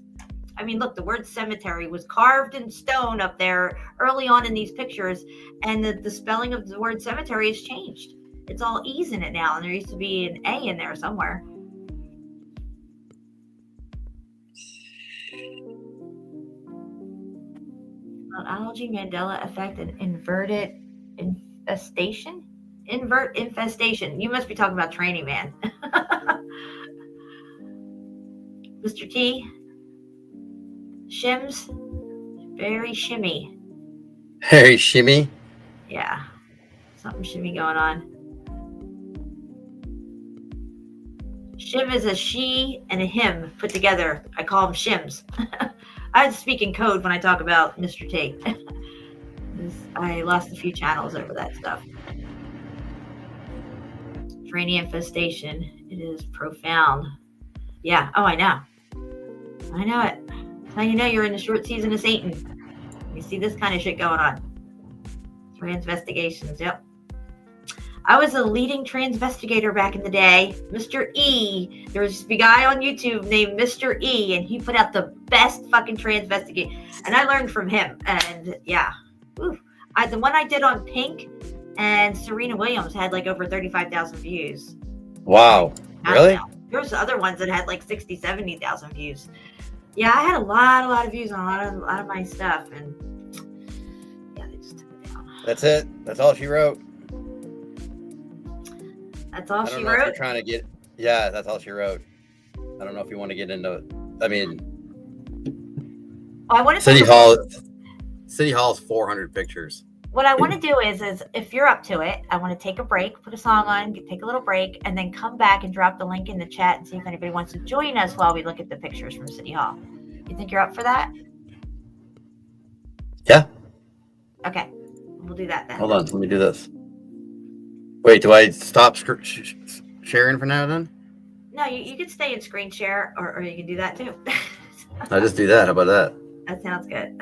I mean, look, the word cemetery was carved in stone up there early on in these pictures, and the spelling of the word cemetery has changed. It's all E's in it now, and there used to be an A in there somewhere. Methodology, Mandela effect, and inverted infestation? Invert infestation. You must be talking about training, man. Mr. T. Shims. Very shimmy. Very shimmy. Yeah. Something shimmy going on. Shim is a she and a him put together. I call them shims. I speak in code when I talk about Mr. T. I lost a few channels over that stuff. Trainee infestation. It is profound. Yeah. Oh, I know. I know it. That's how you know you're in the short season of Satan. You see this kind of shit going on. Transvestigations. Yep. I was a leading transvestigator back in the day. Mr. E. There was a guy on YouTube named Mr. E, and he put out the best fucking transvestigate. And I learned from him. And yeah. Ooh. The one I did on Pink and Serena Williams had like over 35,000 views. Wow. Really? There's other ones that had like 60, 70,000 views. Yeah, I had a lot of views on a lot of my stuff, and yeah, they just took it down. That's it. That's all she wrote. That's all I don't she know if wrote. you're trying to get. Yeah, that's all she wrote. I don't know if you want to get into. I mean, I want to City Hall. City Hall's 400 pictures. What I want to do is if you're up to it, I want to take a break, put a song on, take a little break, and then come back and drop the link in the chat and see if anybody wants to join us while we look at the pictures from City Hall. You think you're up for that? Yeah. Okay. We'll do that then. Hold on. Let me do this. Wait, do I stop sharing for now then? No, you could stay in screen share, or you can do that too. I'll just do that. How about that? That sounds good.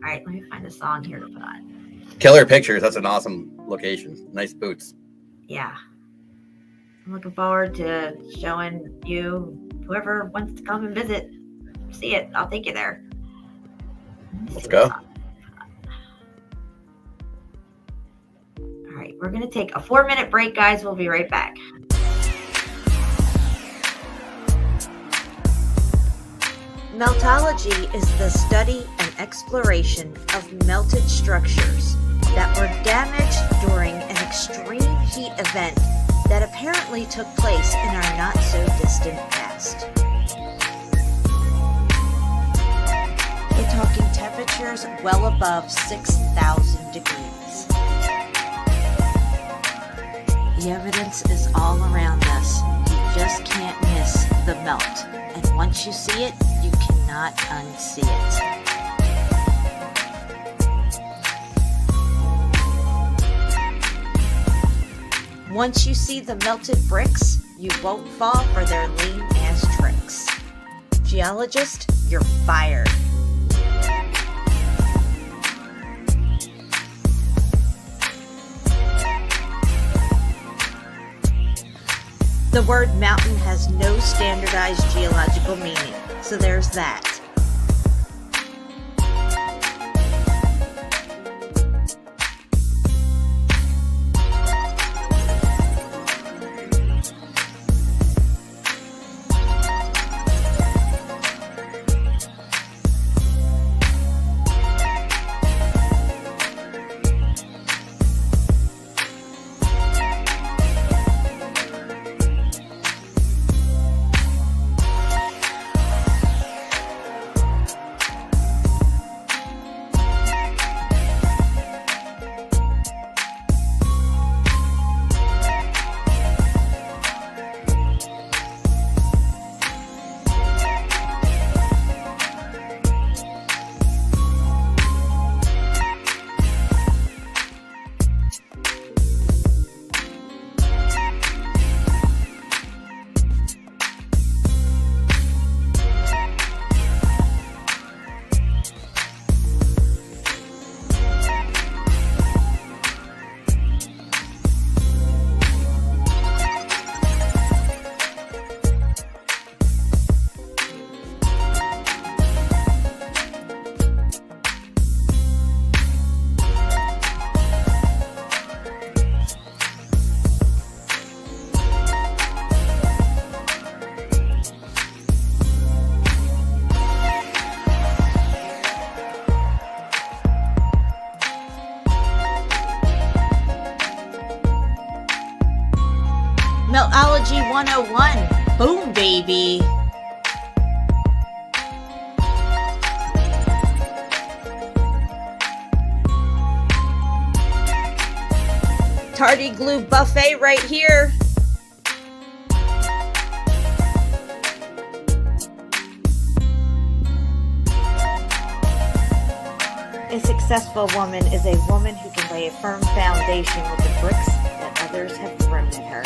All right, let me find a song here to put on. Killer pictures. That's an awesome location. Nice boots. Yeah. I'm looking forward to showing you, whoever wants to come and visit, see it. I'll take you there. Let's go. All right, we're going to take a 4-minute break, guys. We'll be right back. Meltology is the study and exploration of melted structures that were damaged during an extreme heat event that apparently took place in our not-so-distant past. We're talking temperatures well above 6,000 degrees. The evidence is all around us. You just can't miss the melt. And once you see it, you cannot unsee it. Once you see the melted bricks, you won't fall for their lame-ass tricks. Geologist, you're fired. The word mountain has no standardized geological meaning, so there's that. Meltology 101. Boom, baby. Tardy glue buffet right here. A successful woman is a woman who can lay a firm foundation with the bricks that others have thrown at her.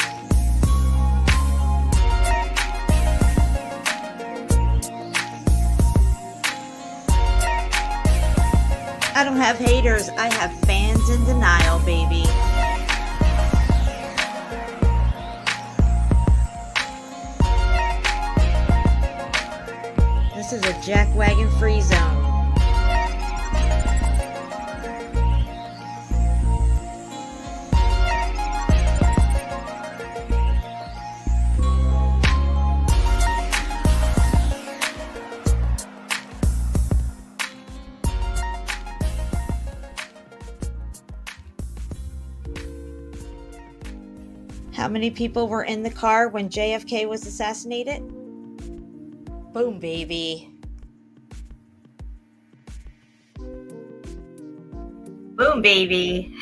I don't have haters, I have fans in denial, baby. This is a jackwagon free zone. How many people were in the car when JFK was assassinated? Boom, baby. Boom, baby.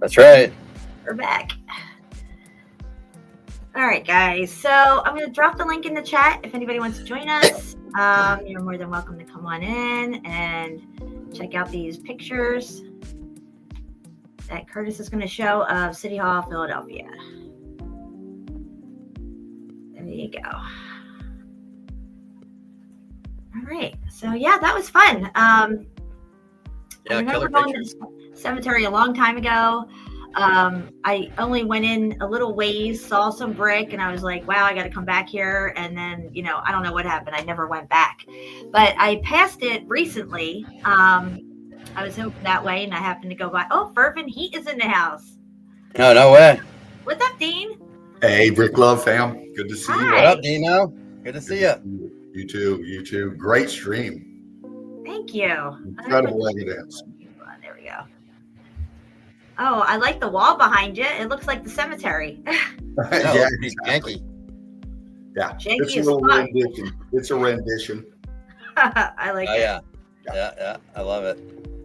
That's right. We're back. All right, guys. So I'm going to drop the link in the chat if anybody wants to join us. You're more than welcome to come on in and check out these pictures that Curtis is going to show of City Hall, Philadelphia. There you go. All right. So yeah, that was fun. I remember going to the cemetery a long time ago. I only went in a little ways, saw some brick, and I was like, wow, I got to come back here. And then, you know, I don't know what happened. I never went back. But I passed it recently. I was hoping that way, and I happened to go by. Oh, Fervin Heat is in the house. Oh, no way. What's up, Dean? Hey, Brick Love fam. Good to see you. What up, Dino? Good to see you. You too. You too. Great stream. Thank you. Incredible evidence. There we go. Oh, I like the wall behind you. It looks like the cemetery. Yeah, Janky. Yeah, Janky it's a is little fun. rendition. It's a rendition. I like it. Yeah. I love it.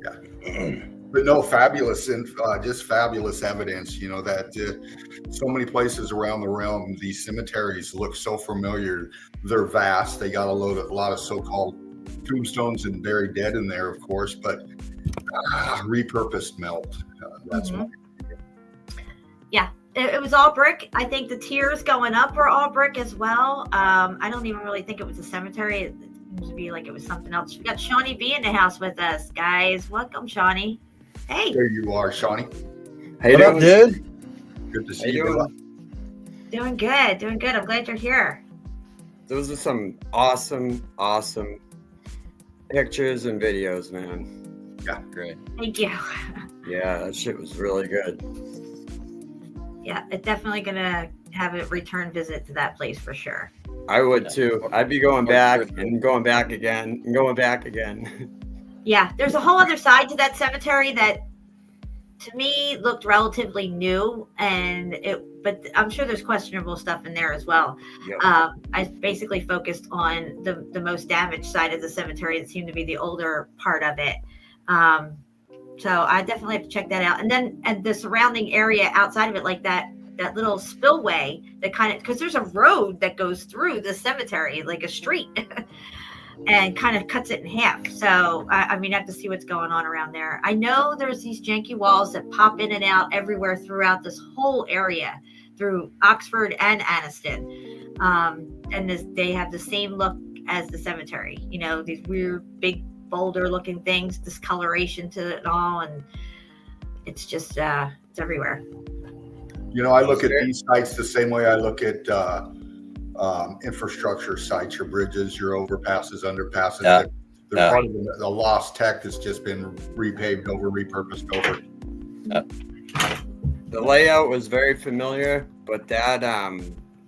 Yeah. But no, fabulous and just fabulous evidence. You know that so many places around the realm, these cemeteries look so familiar. They're vast. They got a lot of so-called tombstones and buried dead in there, of course, but repurposed melt. That's what. Yeah, it was all brick. I think the tiers going up were all brick as well. I don't even really think it was a cemetery. It seems to be like it was something else. We got Shawnee B in the house with us, guys. Welcome, Shawnee. Hey. There you are, Shawnee. How you doing, dude? Good to see you. Doing good. I'm glad you're here. Those are some awesome pictures and videos, man. Yeah, great. Thank you. Yeah, that shit was really good. Yeah, it's definitely gonna have a return visit to that place for sure. I would too. I'd be going back and going back again and going back again. Yeah, there's a whole other side to that cemetery that to me looked relatively new, but I'm sure there's questionable stuff in there as well. Yep. I basically focused on the most damaged side of the cemetery. That seemed to be the older part of it. So I definitely have to check that out. And then the surrounding area outside of it, like that little spillway that because there's a road that goes through the cemetery, like a street. And kind of cuts it in half. So, I mean, I have to see what's going on around there. I know there's these janky walls that pop in and out everywhere throughout this whole area, through Oxford and Anniston. And they have the same look as the cemetery. You know, these weird, big, boulder-looking things, discoloration to it all. And it's just, it's everywhere. You know, I look at these sites the same way I look at infrastructure sites, your bridges, your overpasses, underpasses. Yeah. They're part of the lost tech that's just been repaved over, repurposed over. The layout was very familiar, but that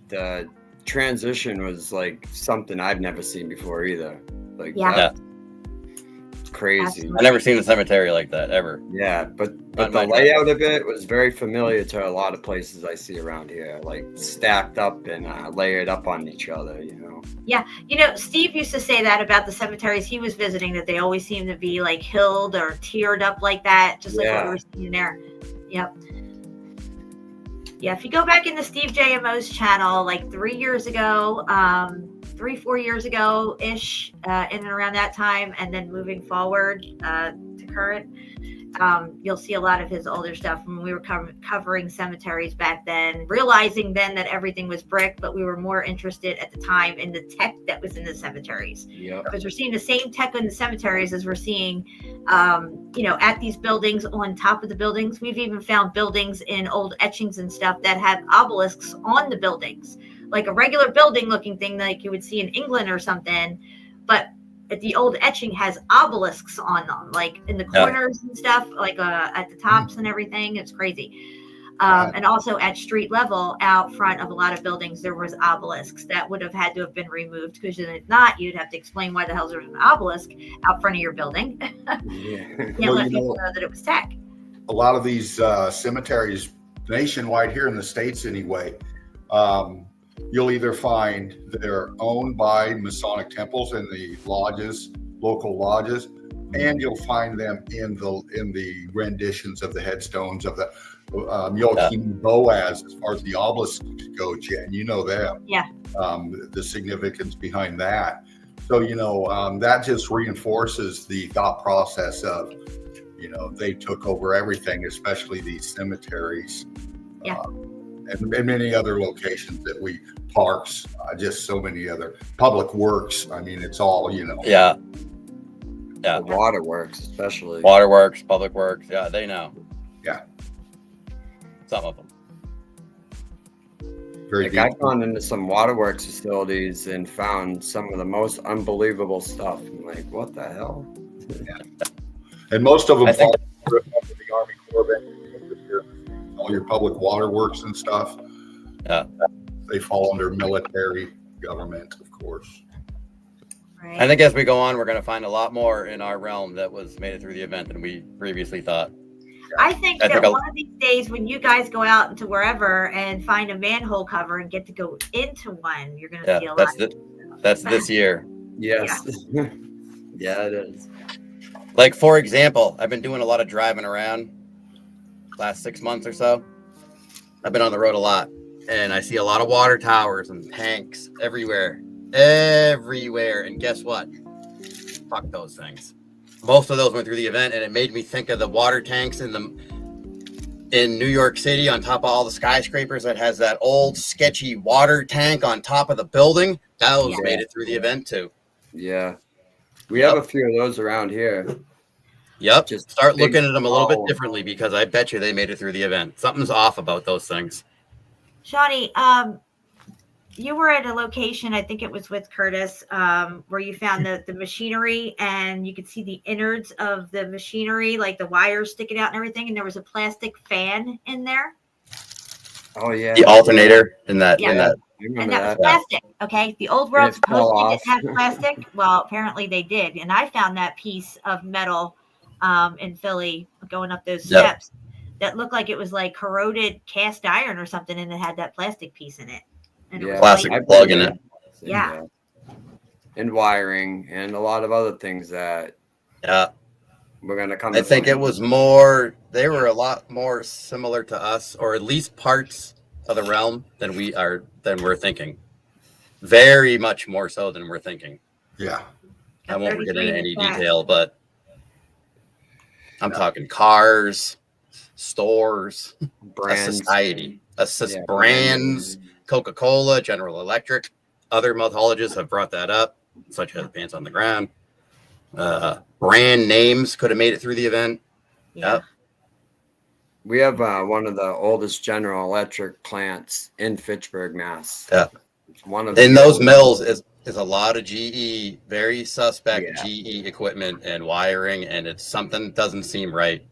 the transition was like something I've never seen before either. Like crazy. Absolutely. I never seen a cemetery like that ever. Yeah, but Not the my layout of it was very familiar to a lot of places I see around here, like stacked up and layered up on each other, you know. Yeah, you know, Steve used to say that about the cemeteries he was visiting, that they always seem to be like hilled or tiered up like that, just like what we were seeing there. Yep. Yeah, if you go back into Steve JMO's channel, like 3 years ago, 4 years ago ish, in and around that time, and then moving forward to current, you'll see a lot of his older stuff when we were covering cemeteries back then, realizing then that everything was brick, but we were more interested at the time in the tech that was in the cemeteries. Yeah. Because we're seeing the same tech in the cemeteries as we're seeing, you know, at these buildings, on top of the buildings. We've even found buildings in old etchings and stuff that have obelisks on the buildings, like a regular building looking thing like you would see in England or something, but the old etching has obelisks on them, like in the corners and stuff, like at the tops and everything. It's crazy. And also at street level out front of a lot of buildings, there was obelisks that would have had to have been removed, because if not, you'd have to explain why the hell there's an obelisk out front of your building. Can't let people know that it was tech. A lot of these cemeteries nationwide, here in the States anyway, you'll either find they're owned by Masonic temples and the lodges, local lodges, and you'll find them in the renditions of the headstones of the Joachim Boaz, as far as the obelisks go, Jen. You know them. Yeah. The significance behind that. So, you know, that just reinforces the thought process of, you know, they took over everything, especially these cemeteries. Yeah. And many other locations that parks, just so many other public works. I mean, it's all, you know. Yeah. The waterworks, especially. Waterworks, public works. Yeah, they know. Yeah. Some of them. Very deep. I've gone into some waterworks facilities and found some of the most unbelievable stuff. I'm like, what the hell? Yeah. And most of them fall under the Army Corps of Engineers. All your public waterworks and stuff. Yeah. They fall under military government, of course. Right. I think as we go on, we're going to find a lot more in our realm that was made it through the event than we previously thought. I think that one of these days, when you guys go out into wherever and find a manhole cover and get to go into one, you're going to see a lot. That's this year. Yes. Yeah, it is. Like, for example, I've been doing a lot of driving around last 6 months or so. I've been on the road a lot, and I see a lot of water towers and tanks everywhere. And guess what? Fuck those things. Most of those went through the event, and it made me think of the water tanks in New York City on top of all the skyscrapers that has that old sketchy water tank on top of the building. Those made it through the event too. Yeah. We have a few of those around here. Yep. Just start looking at them a little bit differently, because I bet you they made it through the event. Something's off about those things. Shawnee, you were at a location, I think it was with Curtis, where you found the machinery, and you could see the innards of the machinery, like the wires sticking out and everything, and there was a plastic fan in there. Oh yeah. The alternator in that. Yeah. In that. And that was plastic. Okay. The old world supposedly didn't have plastic. Well, apparently they did. And I found that piece of metal in Philly going up those steps that looked like it was like corroded cast iron or something, and it had that plastic piece in it. And it was plastic plug in it. Yeah. And wiring and a lot of other things that we're going to come I think it was more, they were a lot more similar to us, or at least parts of the realm than we're thinking. Very much more so than we're thinking. Yeah. I won't get into any detail, but I'm talking cars, stores, brands, society, brands, Coca-Cola, General Electric. Other mythologists have brought that up, such as Pants on the Ground. Brand names could have made it through the event. Yep. We have one of the oldest General Electric plants in Fitchburg, Mass. Yeah. One of in those mills is a lot of GE, very suspect GE equipment and wiring, and it's something that doesn't seem right.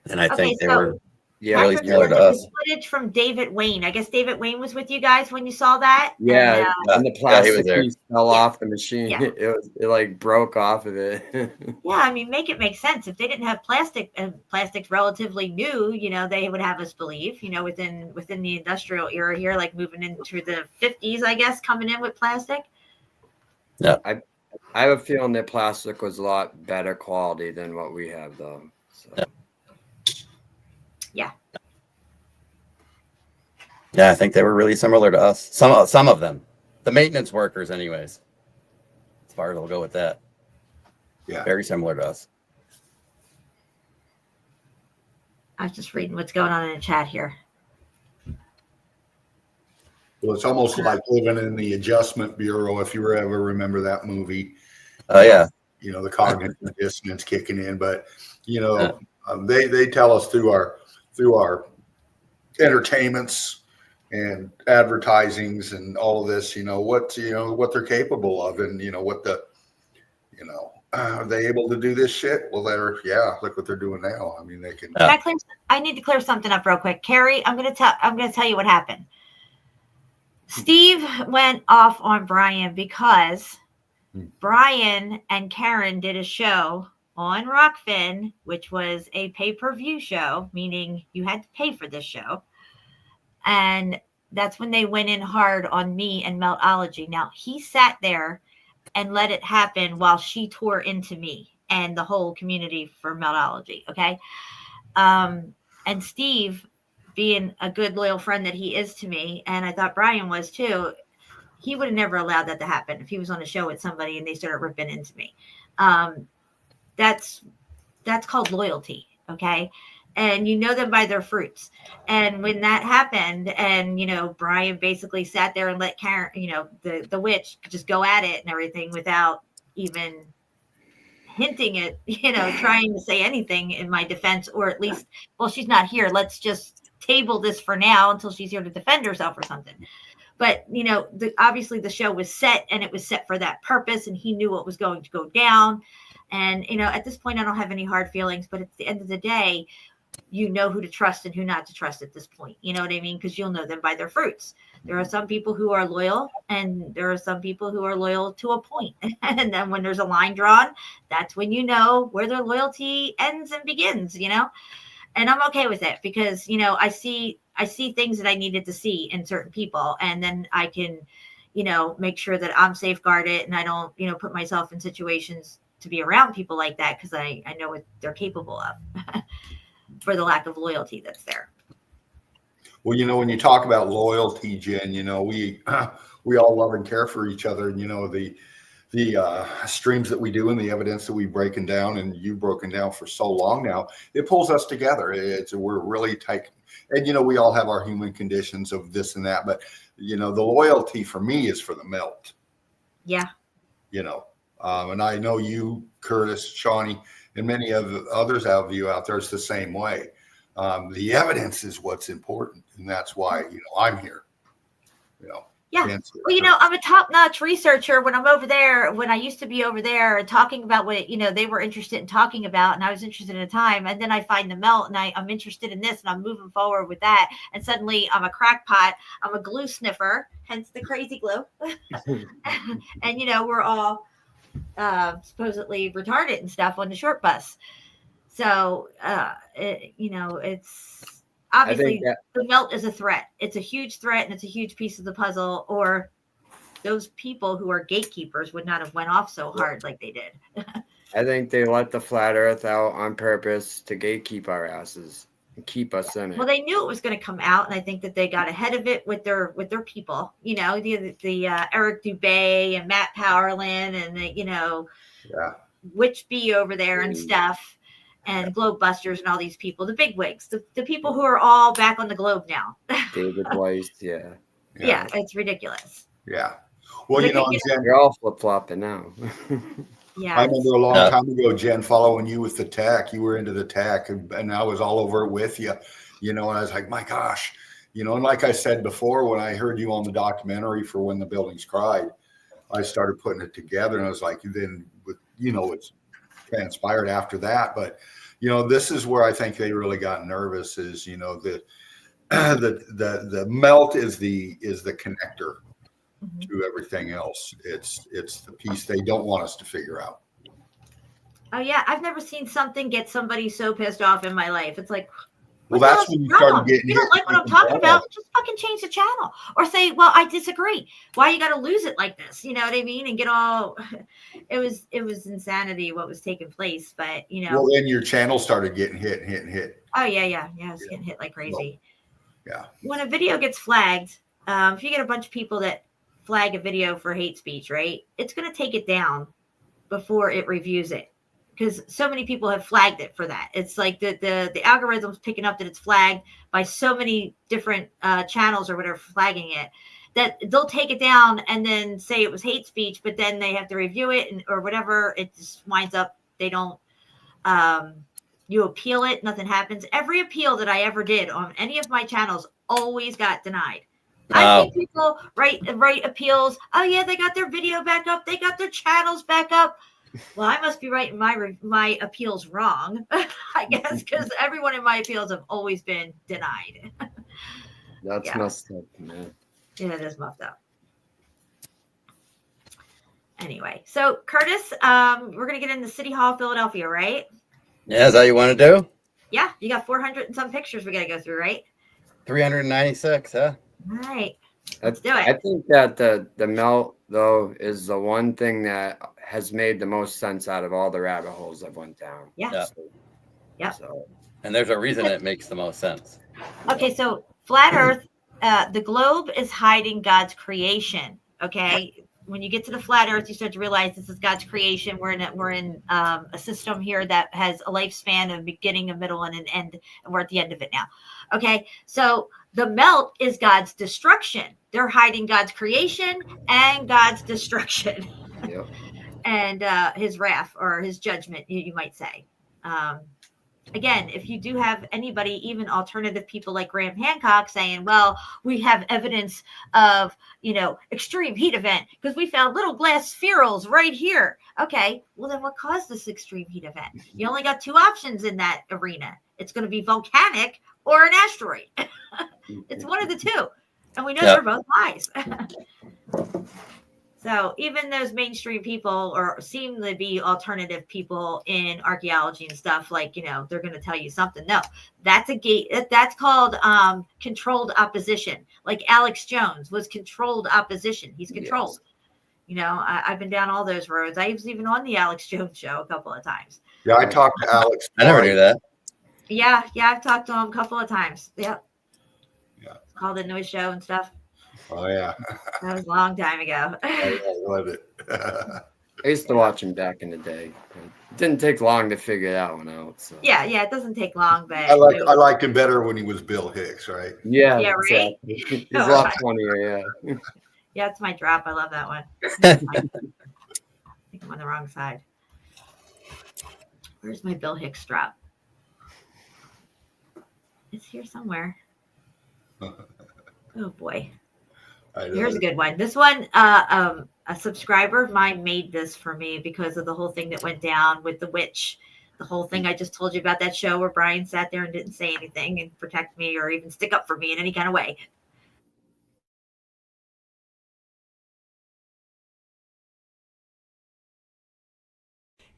And I think they were Yeah, Really Patrick similar sent to us us. footage from David Wayne. I guess David Wayne was with you guys when you saw that. yeah, And, and the he was plastic there. piece fell Yeah. off the machine. Yeah. It like broke off of it. yeah, I mean, make it make sense. If they didn't have plastic, and plastic's relatively new, they would have us believe, within the industrial era here, like moving into the 50s, I guess, coming in with plastic. I have a feeling their plastic was a lot better quality than what we have, though. So. Yeah. Yeah, I think they were really similar to us. Some of them, the maintenance workers, anyways. As far as I'll go with that. Yeah. Very similar to us. I was just reading what's going on in the chat here. Well, it's almost like living in the Adjustment Bureau, if you ever remember that movie. Oh, yeah. The cognitive dissonance kicking in. But, they tell us through our entertainments and advertisings and all of this, what they're capable of, and are they able to do this shit? Well, look what they're doing now. I mean, they can. I need to clear something up real quick. Carrie, I'm gonna tell you what happened. Steve went off on Brian because Brian and Karen did a show on Rockfin, which was a pay-per-view show, meaning you had to pay for this show. And that's when they went in hard on me and Meltology. Now, he sat there and let it happen while she tore into me and the whole community for Meltology, okay? And Steve, being a good, loyal friend that he is to me, and I thought Brian was too, he would have never allowed that to happen if he was on a show with somebody and they started ripping into me. That's called loyalty, okay? And you know them by their fruits. And when that happened, and Brian basically sat there and let Karen, the witch, just go at it and everything without even hinting at, trying to say anything in my defense, or at least, well, she's not here. Let's just table this for now until she's here to defend herself or something. But, obviously the show was set, and it was set for that purpose, and he knew what was going to go down. And, at this point, I don't have any hard feelings, but at the end of the day, you know who to trust and who not to trust at this point. You know what I mean? Because you'll know them by their fruits. There are some people who are loyal, and there are some people who are loyal to a point. And then when there's a line drawn, that's when you know where their loyalty ends and begins, And I'm okay with it because, I see things that I needed to see in certain people, and then I can, make sure that I'm safeguarded and I don't, put myself in situations to be around people like that, because I know what they're capable of for the lack of loyalty that's there. Well, when you talk about loyalty, Jen, we all love and care for each other. And, the streams that we do and the evidence that we've broken down, and you've broken down for so long now, it pulls us together. We're really tight. And, we all have our human conditions of this and that. But, the loyalty for me is for the melt. Yeah. And I know you, Curtis, Shawnee, and many of the others of you out there, it's the same way. The evidence is what's important, and that's why I'm here. Yeah. Well, I'm a top-notch researcher when I'm over there, when I used to be over there and talking about what, they were interested in talking about, and I was interested in a time, and then I find the melt, and I'm interested in this, and I'm moving forward with that, and suddenly I'm a crackpot, I'm a glue sniffer, hence the crazy glue. And, we're all supposedly retarded and stuff on the short bus. So, it's obviously the melt is a threat. It's a huge threat, and it's a huge piece of the puzzle, or those people who are gatekeepers would not have went off so hard like they did. I think they let the flat earth out on purpose to gatekeep our asses and keep us in it. Well, they knew it was going to come out, and I think that they got ahead of it with their people, the Eric Dubay and Matt Powerland and the, Witch Bee over there and stuff. And Globe Busters and all these people, the big wigs, the people who are all back on the globe now. David Weiss, yeah. Yeah, it's ridiculous. Yeah. Well, Jen, you're all flip-flopping now. Yeah. I remember a long time ago, Jen, following you with the tech. You were into the tech, and I was all over it with you, and I was like, my gosh, and like I said before, when I heard you on the documentary for When the Buildings Cried, I started putting it together, and I was like, then, it's transpired after that. But you know, this is where I think they really got nervous. Is, you know, the melt is the connector to everything else. It's the piece they don't want us to figure out. Oh yeah, I've never seen something get somebody so pissed off in my life. It's like, Well, that's when you started getting. If you don't like what I'm talking about, just fucking change the channel, or say, well, I disagree. Why you got to lose it like this? You know what I mean? And get all. It was insanity what was taking place, but you know. Well, then your channel started getting hit. Oh yeah. It's getting hit like crazy. Yeah. When a video gets flagged, if you get a bunch of people that flag a video for hate speech, right? It's going to take it down before it reviews it. Because so many people have flagged it for that. It's like the algorithm's picking up that it's flagged by so many different channels or whatever flagging it, that they'll take it down and then say it was hate speech, but then they have to review it or whatever. It just winds up, they don't, you appeal it, nothing happens. Every appeal that I ever did on any of my channels always got denied. I see people write appeals. Oh yeah, they got their video back up. They got their channels back up. Well, I must be writing my appeals wrong, I guess, because everyone in my appeals have always been denied. That's messed up, man. Yeah, it is muffed up. Anyway, so Curtis, we're gonna get into City Hall, Philadelphia, right? Yeah, is that what you want to do? Yeah, you got 400 and some pictures we gotta go through, right? 396, huh? All right. Let's do it. I think that the melt though is the one thing that has made the most sense out of all the rabbit holes I've went down. Yeah. Yeah. So, and there's a reason it makes the most sense. Okay, so flat Earth, the globe is hiding God's creation. Okay, when you get to the flat Earth, you start to realize this is God's creation. We're in a system here that has a lifespan of beginning, a middle, and an end, and we're at the end of it now. Okay, so the melt is God's destruction. They're hiding God's creation and God's destruction. Yep. And his wrath or his judgment, you might say. Again, if you do have anybody, even alternative people like Graham Hancock saying, well, we have evidence of, extreme heat event because we found little glass spherules right here. Okay, well, then what caused this extreme heat event? You only got two options in that arena. It's going to be volcanic or an asteroid. It's one of the two. And we know they're both lies. So even those mainstream people or seem to be alternative people in archaeology and stuff, like, they're going to tell you something. No, that's a gate. That's called controlled opposition. Like Alex Jones was controlled opposition. He's controlled. Yes. I've been down all those roads. I was even on the Alex Jones show a couple of times. Yeah, I talked to Alex. I never knew that. Yeah, I've talked to him a couple of times. Yep. Yeah. Called the noise show and stuff. Oh yeah. That was a long time ago. I love it. I used to watch him back in the day. It didn't take long to figure that one out. So. Yeah, it doesn't take long, but I liked him better when he was Bill Hicks, right? Yeah, right. Exactly. He's a lot funnier, yeah. Yeah, it's my drop. I love that one. I think I'm on the wrong side. Where's my Bill Hicks drop? It's here somewhere. Oh boy. Here's a good one. This one, a subscriber of mine made this for me because of the whole thing that went down with the witch. The whole thing I just told you about, that show where Brian sat there and didn't say anything and protect me or even stick up for me in any kind of way.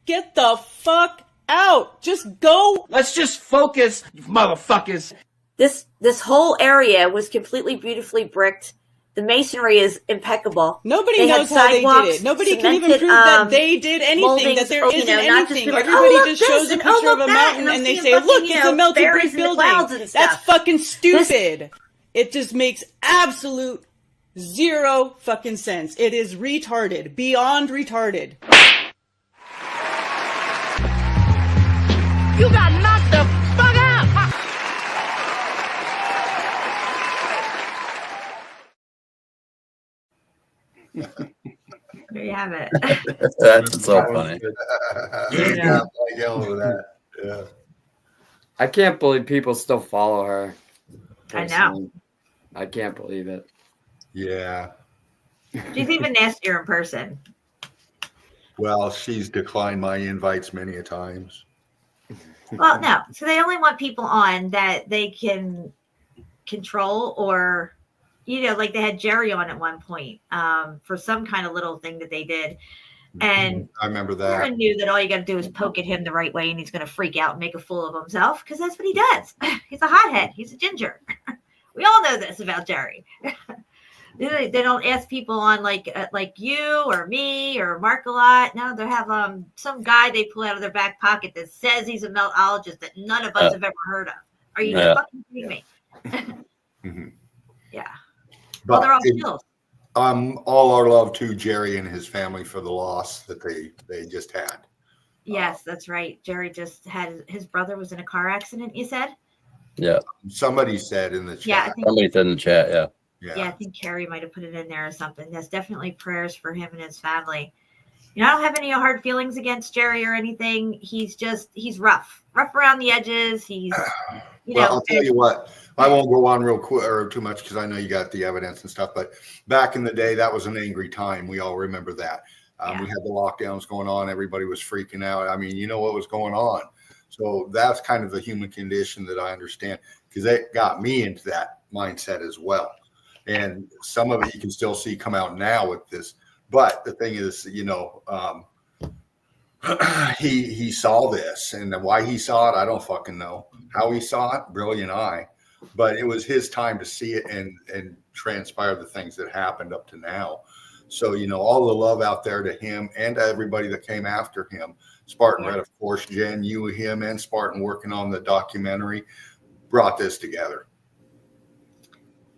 Get the fuck out. Just go. Let's just focus, you motherfuckers. This whole area was completely beautifully bricked. The masonry is impeccable. Nobody knows how they did it. Nobody can even prove that they did anything, that there isn't anything. Everybody just shows a picture of a mountain and they say, look, it's a melted brick building. That's fucking stupid. It just makes absolute zero fucking sense. It is retarded. Beyond retarded. You got knocked the fuck out! There you have it. That's so funny. Yeah, I yell over that. Yeah. I can't believe people still follow her. Personally. I know. I can't believe it. Yeah. She's even nastier in person. Well, she's declined my invites many a times. Well, no. So they only want people on that they can control, or, you know, like they had Jerry on at one point for some kind of little thing that they did. And I remember that. Aaron knew that all you got to do is poke at him the right way and he's going to freak out and make a fool of himself, because that's what he does. He's a hothead. He's a ginger. We all know this about Jerry. They don't ask people on like you or me or Mark a lot. No, they have some guy they pull out of their back pocket that says he's a meltologist that none of us have ever heard of. Are you fucking kidding me? Yeah. But well, they're all skills. All our love to Jerry and his family for the loss that they just had. Yes, that's right. Jerry just had, his brother was in a car accident, you said? Yeah. Somebody said in the chat. Yeah, somebody said in the chat, yeah. Yeah, I think Carrie might have put it in there or something. There's definitely prayers for him and his family. You know, I don't have any hard feelings against Jerry or anything. He's rough around the edges. He's, you know. I'll tell you what, I won't go on real quick or too much because I know you got the evidence and stuff, but back in the day, that was an angry time. We all remember that. We had the lockdowns going on. Everybody was freaking out. I mean, you know what was going on. So that's kind of the human condition that I understand, because it got me into that mindset as well. And some of it you can still see come out now with this. But the thing is, you know, he saw this, and why he saw it, I don't fucking know. How he saw it, brilliant eye. But it was his time to see it and transpire the things that happened up to now. So, you know, all the love out there to him and to everybody that came after him. Spartan Red, of course, Jen, you, him, and Spartan working on the documentary brought this together.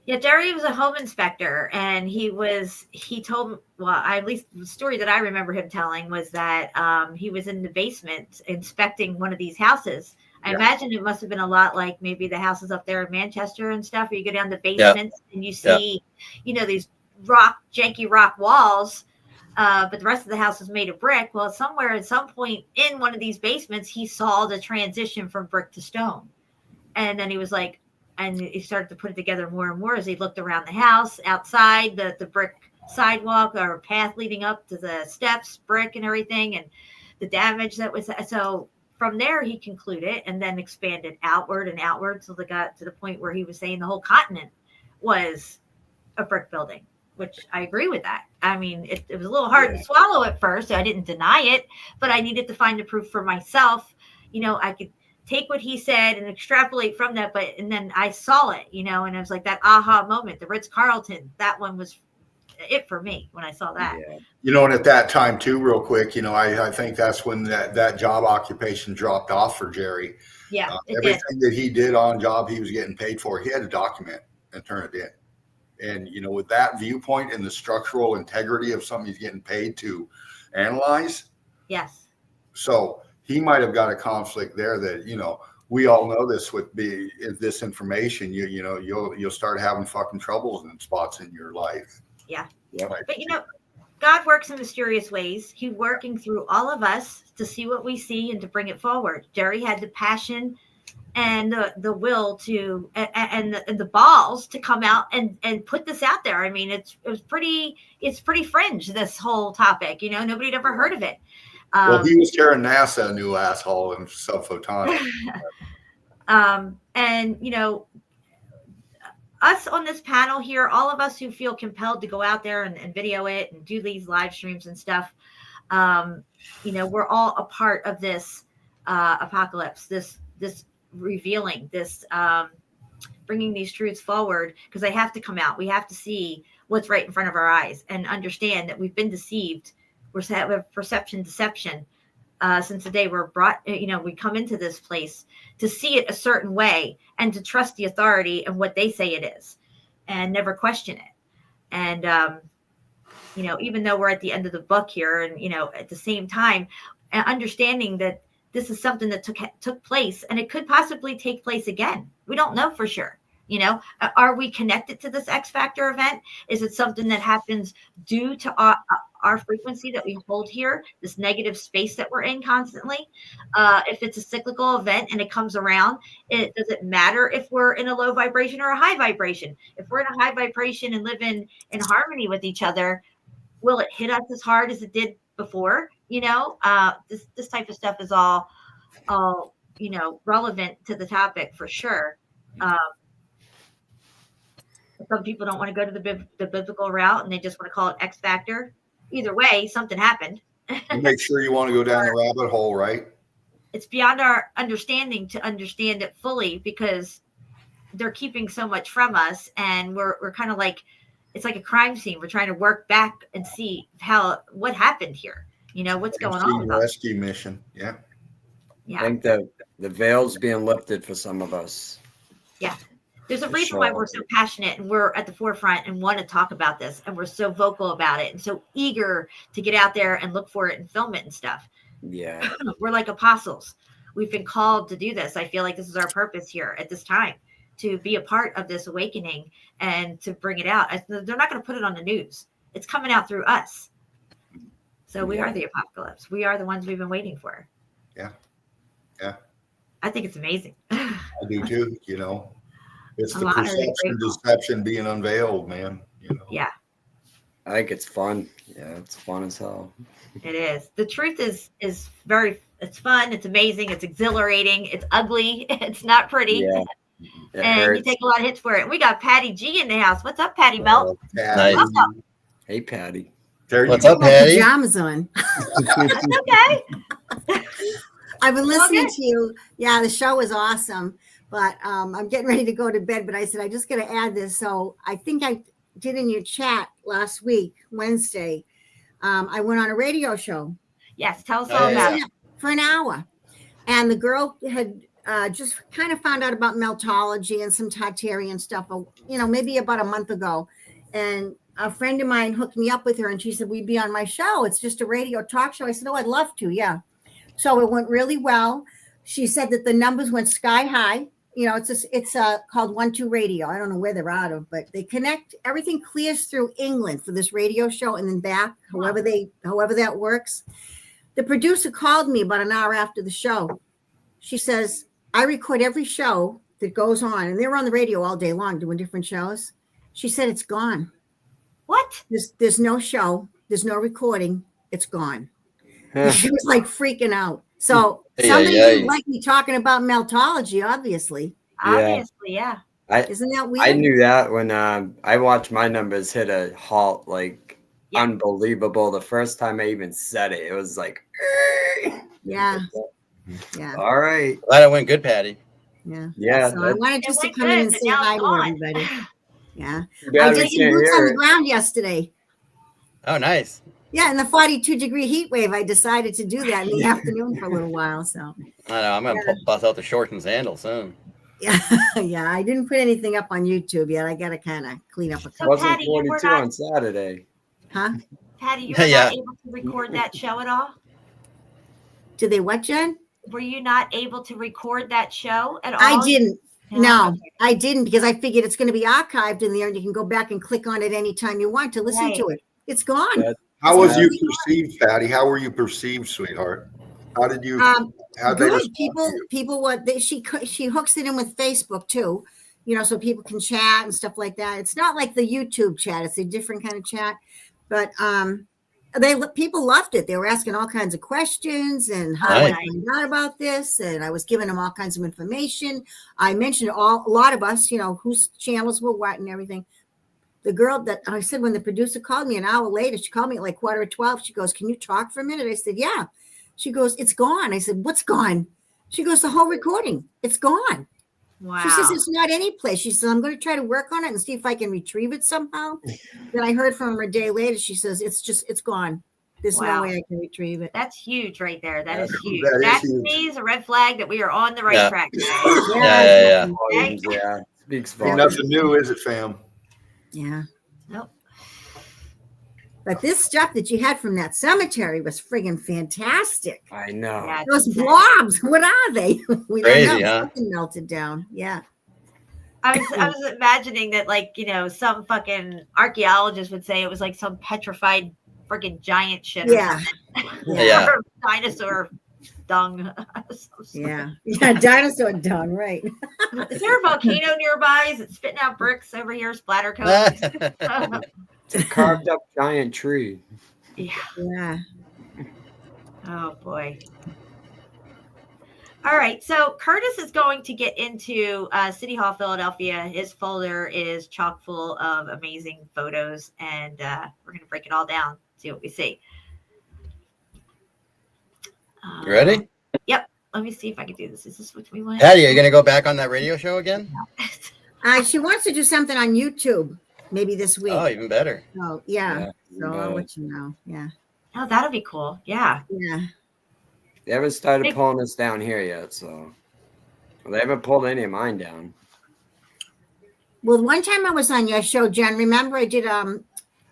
Yeah, Jerry was a home inspector, and he told, well, at least the story that I remember him telling was that he was in the basement inspecting one of these houses. I imagine it must have been a lot like maybe the houses up there in Manchester and stuff, where you go down the basements and you see, you know, these janky rock walls, but the rest of the house is made of brick. Well, somewhere at some point in one of these basements, he saw the transition from brick to stone. And then he was like, and he started to put it together more and more as he looked around the house, outside the brick sidewalk or path leading up to the steps, brick and everything, and the damage that was. So from there, he concluded and then expanded outward and outward till they got to the point where he was saying the whole continent was a brick building, which I agree with that. I mean, it was a little hard to swallow at first. So I didn't deny it, but I needed to find the proof for myself. You know, I could take what he said and extrapolate from that, and then I saw it, you know, and I was like, that aha moment, the Ritz-Carlton, that one was it for me when I saw that. You know, and at that time too, real quick, you know, I think that's when that job occupation dropped off for Jerry. Yeah. Everything that he did on job he was getting paid for, he had to document and turn it in. And, you know, with that viewpoint and the structural integrity of something he's getting paid to analyze. Yes. So he might have got a conflict there that, you know, we all know this would be this information, you know, you'll start having fucking troubles and spots in your life. Yeah. But, you know, God works in mysterious ways. He's working through all of us to see what we see and to bring it forward. Jerry had the passion and the will to, and the balls to come out and put this out there. I mean, it's pretty fringe, this whole topic, you know, nobody had ever heard of it. Well, he was tearing NASA a new asshole in subphotonics. And, you know, us on this panel here, all of us who feel compelled to go out there and video it and do these live streams and stuff, you know, we're all a part of this apocalypse, this revealing, this bringing these truths forward, because they have to come out. We have to see what's right in front of our eyes and understand that we've been deceived. We have perception deception since the day we're brought, you know, we come into this place to see it a certain way and to trust the authority and what they say it is and never question it. And, you know, even though we're at the end of the book here and, you know, at the same time, understanding that this is something that took place and it could possibly take place again. We don't know for sure. You know, are we connected to this X Factor event? Is it something that happens due to our frequency that we hold here, this negative space that we're in constantly? If it's a cyclical event and it comes around, does it matter if we're in a low vibration or a high vibration? If we're in a high vibration and live in harmony with each other, will it hit us as hard as it did before? You know, this type of stuff is all relevant to the topic for sure. Some people don't want to go to the biblical route and they just want to call it X factor. Either way, something happened. You make sure you want to go down the rabbit hole, right? It's beyond our understanding to understand it fully because they're keeping so much from us, and we're kind of like, it's like a crime scene. We're trying to work back and see what happened here. What's going on. Rescue mission. Yeah. I think the veil's being lifted for some of us. Yeah. There's a reason why we're so passionate and we're at the forefront and want to talk about this, and we're so vocal about it and so eager to get out there and look for it and film it and stuff. Yeah. We're like apostles. We've been called to do this. I feel like this is our purpose here at this time, to be a part of this awakening and to bring it out. They're not going to put it on the news. It's coming out through us. So we are the apocalypse. We are the ones we've been waiting for. Yeah. Yeah. I think it's amazing. I do too, It's the perception deception being unveiled, man. Yeah. I think it's fun. Yeah, it's fun as hell. It is. The truth is it's fun, it's amazing, it's exhilarating, it's ugly, it's not pretty. Yeah. And you take a lot of hits for it. We got Patty G in the house. What's up, Patty Melt? Nice. Hey, Patty. What's up, Patty? Pajamas on. Okay. I've been listening to you. Yeah, the show was awesome. But I'm getting ready to go to bed. But I said, I just got to add this. So I think I did in your chat last week, Wednesday. I went on a radio show. Yes, tell us all about it. For an hour. And the girl had just kind of found out about Meltology and some Tartarian stuff, maybe about a month ago. And a friend of mine hooked me up with her and she said, we'd be on my show. It's just a radio talk show. I said, oh, I'd love to. Yeah. So it went really well. She said that the numbers went sky high. It's called 1-2 Radio. I don't know where they're out of, but they connect. Everything clears through England for this radio show and then back, however that works. The producer called me about an hour after the show. She says, I record every show that goes on, and they were on the radio all day long doing different shows. She said, it's gone. What? There's no show. There's no recording. It's gone. She was like freaking out. So somebody didn't like me talking about Meltology, obviously. Obviously, yeah. Isn't that weird? I knew that when I watched my numbers hit a halt, unbelievable. The first time I even said it, it was like, yeah. All right. Glad it went good, Patty. Yeah. So I wanted just to come in and say hi to everybody. Yeah. I did some boots on the ground yesterday. Oh, nice. Yeah, in the 42-degree heat wave, I decided to do that in the afternoon for a little while. So I know I'm gonna bust out the shorts and sandals soon. Yeah, yeah. I didn't put anything up on YouTube yet. I got to kind of clean up a couple. Wasn't Patty, 42 on Saturday? Huh? Patty, you were not able to record that show at all? Did they what, Jen? Were you not able to record that show at all? I didn't. No, I didn't because I figured it's going to be archived in there and you can go back and click on it anytime you want to listen to it. It's gone. How was you perceived, Patty? How were you perceived, sweetheart? How did you? How good. People. What she hooks it in with Facebook too, so people can chat and stuff like that. It's not like the YouTube chat; it's a different kind of chat. But people loved it. They were asking all kinds of questions and how I found out about this, and I was giving them all kinds of information. I mentioned a lot of us, whose channels were what and everything. The girl that I said when the producer called me an hour later, she called me at like 11:45. She goes, "Can you talk for a minute?" I said, "Yeah." She goes, "It's gone." I said, "What's gone?" She goes, "The whole recording. It's gone." Wow. She says, "It's not any place." She says, "I'm going to try to work on it and see if I can retrieve it somehow." Then I heard from her a day later. She says, "It's gone. There's no way I can retrieve it." That's huge right there. That is huge. That to me is a red flag that we are on the right track. Yeah. Speaks volumes. Nothing new, is it, fam? Yeah. Nope. But this stuff that you had from that cemetery was friggin' fantastic. I know. Yeah, those blobs, what are they? We Crazy, don't know. huh? Something melted down. Yeah. I was imagining that, some fucking archaeologist would say it was like some petrified freaking giant shit. Yeah. Yeah. Or dinosaur dung. Yeah. Dinosaur dung, right. Is there a volcano nearby? Is it spitting out bricks over here, splatter codes? It's a carved up giant tree. Yeah. Oh boy. All right, so Curtis is going to get into City Hall, Philadelphia. His folder is chock full of amazing photos, and we're going to break it all down, see what we see. You ready? Yep. Let me see if I can do this. Is this what we want? Patty, are you going to go back on that radio show again? She wants to do something on YouTube, maybe this week. Oh, even better. Oh, yeah. So I'll let you know. Yeah. Oh, that'll be cool. Yeah. Yeah. They haven't started pulling us down here yet, so they haven't pulled any of mine down. Well, one time I was on your show, Jen. Remember, I did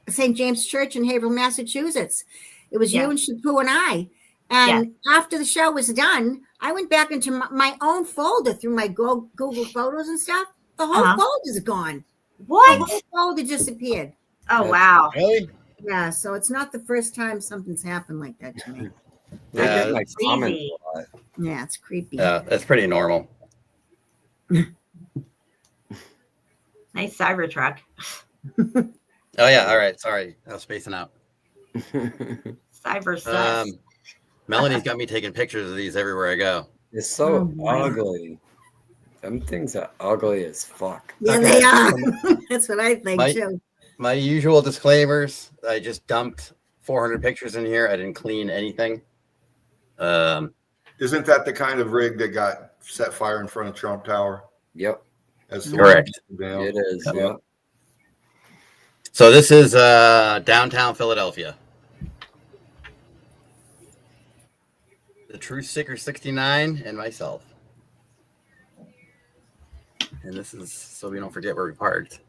St. James Church in Haverhill, Massachusetts. It was you and SHEPU and I. And after the show was done, I went back into my own folder through my Google Photos and stuff. The whole folder's gone. What? The whole folder disappeared. Oh, wow. Really? Yeah, so it's not the first time something's happened like that to me. Yeah, it's creepy. Yeah, it's creepy. Yeah, that's pretty normal. Nice Cybertruck. Oh, yeah. All right. Sorry. I was spacing out. Cyber stuff. Melanie's got me taking pictures of these everywhere I go. It's so ugly. Them things are ugly as fuck. Yeah, they are. That's what I think, too. My usual disclaimers. I just dumped 400 pictures in here. I didn't clean anything. Isn't that the kind of rig that got set fire in front of Trump Tower? Yep. That's correct. It is. Yep. So this is downtown Philadelphia. The TruthSeeker69 and myself. And this is so we don't forget where we parked.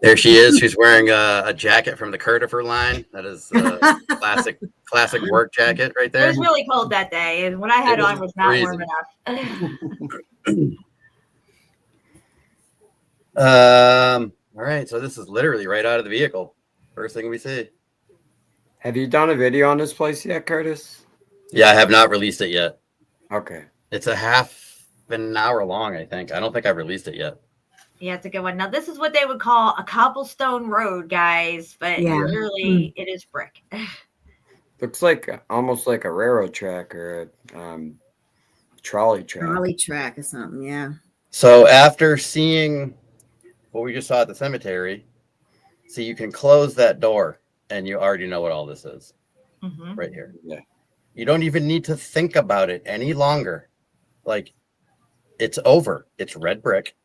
There she is. She's wearing a jacket from the Kurtifer line. That is a classic work jacket right there. It was really cold that day, and what I had on was not warm enough. All right, so this is literally right out of the vehicle. First thing we see. Have you done a video on this place yet, Curtis? Yeah, I have not released it yet. Okay. It's a half an hour long, I think. I don't think I've released it yet. Yeah, it's a good one. Now, this is what they would call a cobblestone road, guys, but literally it is brick. Looks like almost like a railroad track or a trolley track. Trolley track or something, yeah. So after seeing what we just saw at the cemetery, see, you can close that door and you already know what all this is right here. Yeah. You don't even need to think about it any longer. Like, it's over. It's red brick.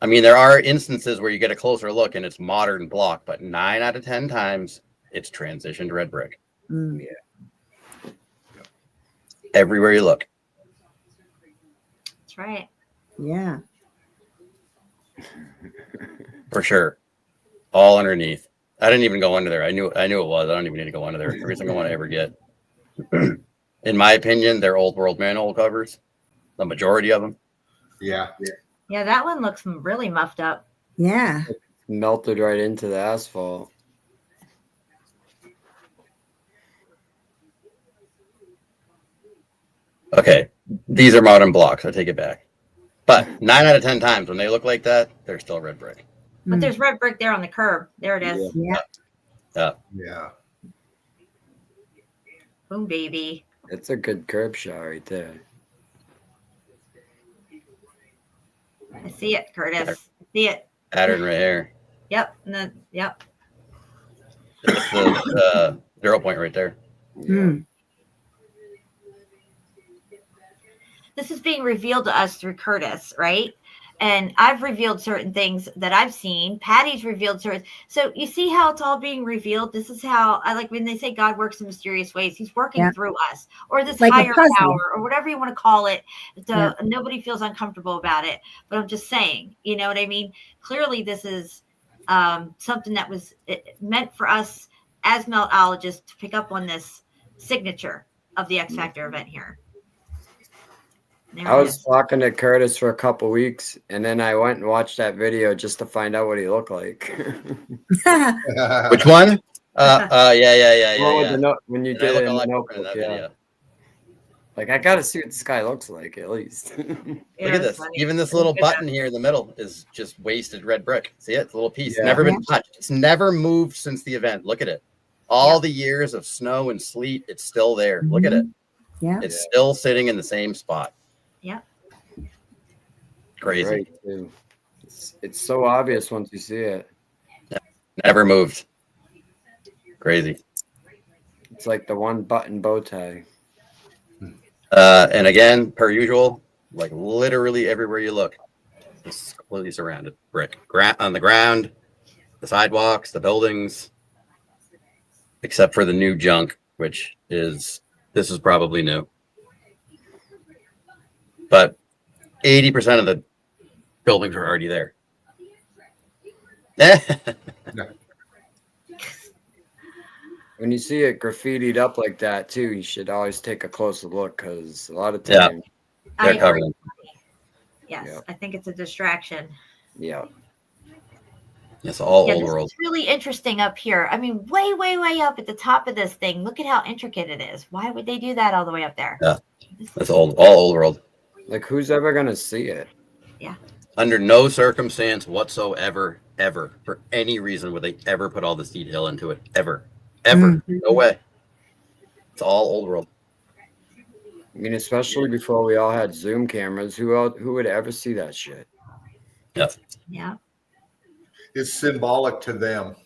I mean, there are instances where you get a closer look and it's modern block, but 9 out of 10 times it's transitioned red brick. Yeah. Everywhere you look. That's right. Yeah. For sure. All underneath. I didn't even go under there. I knew it was. I don't even need to go under there. Every single one I ever get. In my opinion, they're old world manhole covers. The majority of them. Yeah. Yeah, that one looks really muffed up. Yeah. Melted right into the asphalt. Okay. These are modern blocks. I take it back. But 9 out of 10 times when they look like that, they're still red brick. But there's red brick there on the curb. There it is. Yeah. Boom, baby. It's a good curb shot right there. I see it, Curtis. I see it. Pattern right here. Yep. And then, yep. It's the 0 point right there. This is being revealed to us through Curtis, right? And I've revealed certain things that I've seen. Patty's revealed certain. So you see how it's all being revealed? This is how I like when they say God works in mysterious ways. He's working through us, or this like higher power, or whatever you want to call it. So nobody feels uncomfortable about it. But I'm just saying, you know what I mean? Clearly, this is something that was meant for us as meltologists to pick up on this signature of the X Factor event here. I was talking to Curtis for a couple weeks, and then I went and watched that video just to find out what he looked like. Which one? Yeah. When you did it in the notebook, Like, I got to see what this guy looks like, at least. Look at this. Funny. Even this little button here in the middle is just wasted red brick. See it? It's a little piece. Never been touched. It's never moved since the event. Look at it. All the years of snow and sleet, it's still there. Look at it. Yeah. It's still sitting in the same spot. Yep. Crazy. Right, too. It's so obvious once you see it. Never moved. Crazy. It's like the one button bow tie. And again, per usual, like literally everywhere you look, it's completely surrounded. Brick on the ground, the sidewalks, the buildings, except for the new junk, which is, this is probably new. But 80% of the buildings are already there. When you see it graffitied up like that too, you should always take a closer look, because a lot of times they're covering. Yes, I think it's a distraction. Yeah. It's all old this world. is really interesting up here. I mean, way, way, way up at the top of this thing. Look at how intricate it is. Why would they do that all the way up there? Yeah, that's all old world. Like, who's ever gonna see it? Yeah. Under no circumstance whatsoever, ever, for any reason, would they ever put all this detail into it. Ever. No way. It's all old world. I mean, especially before we all had Zoom cameras, who would ever see that shit? Yeah. It's symbolic to them.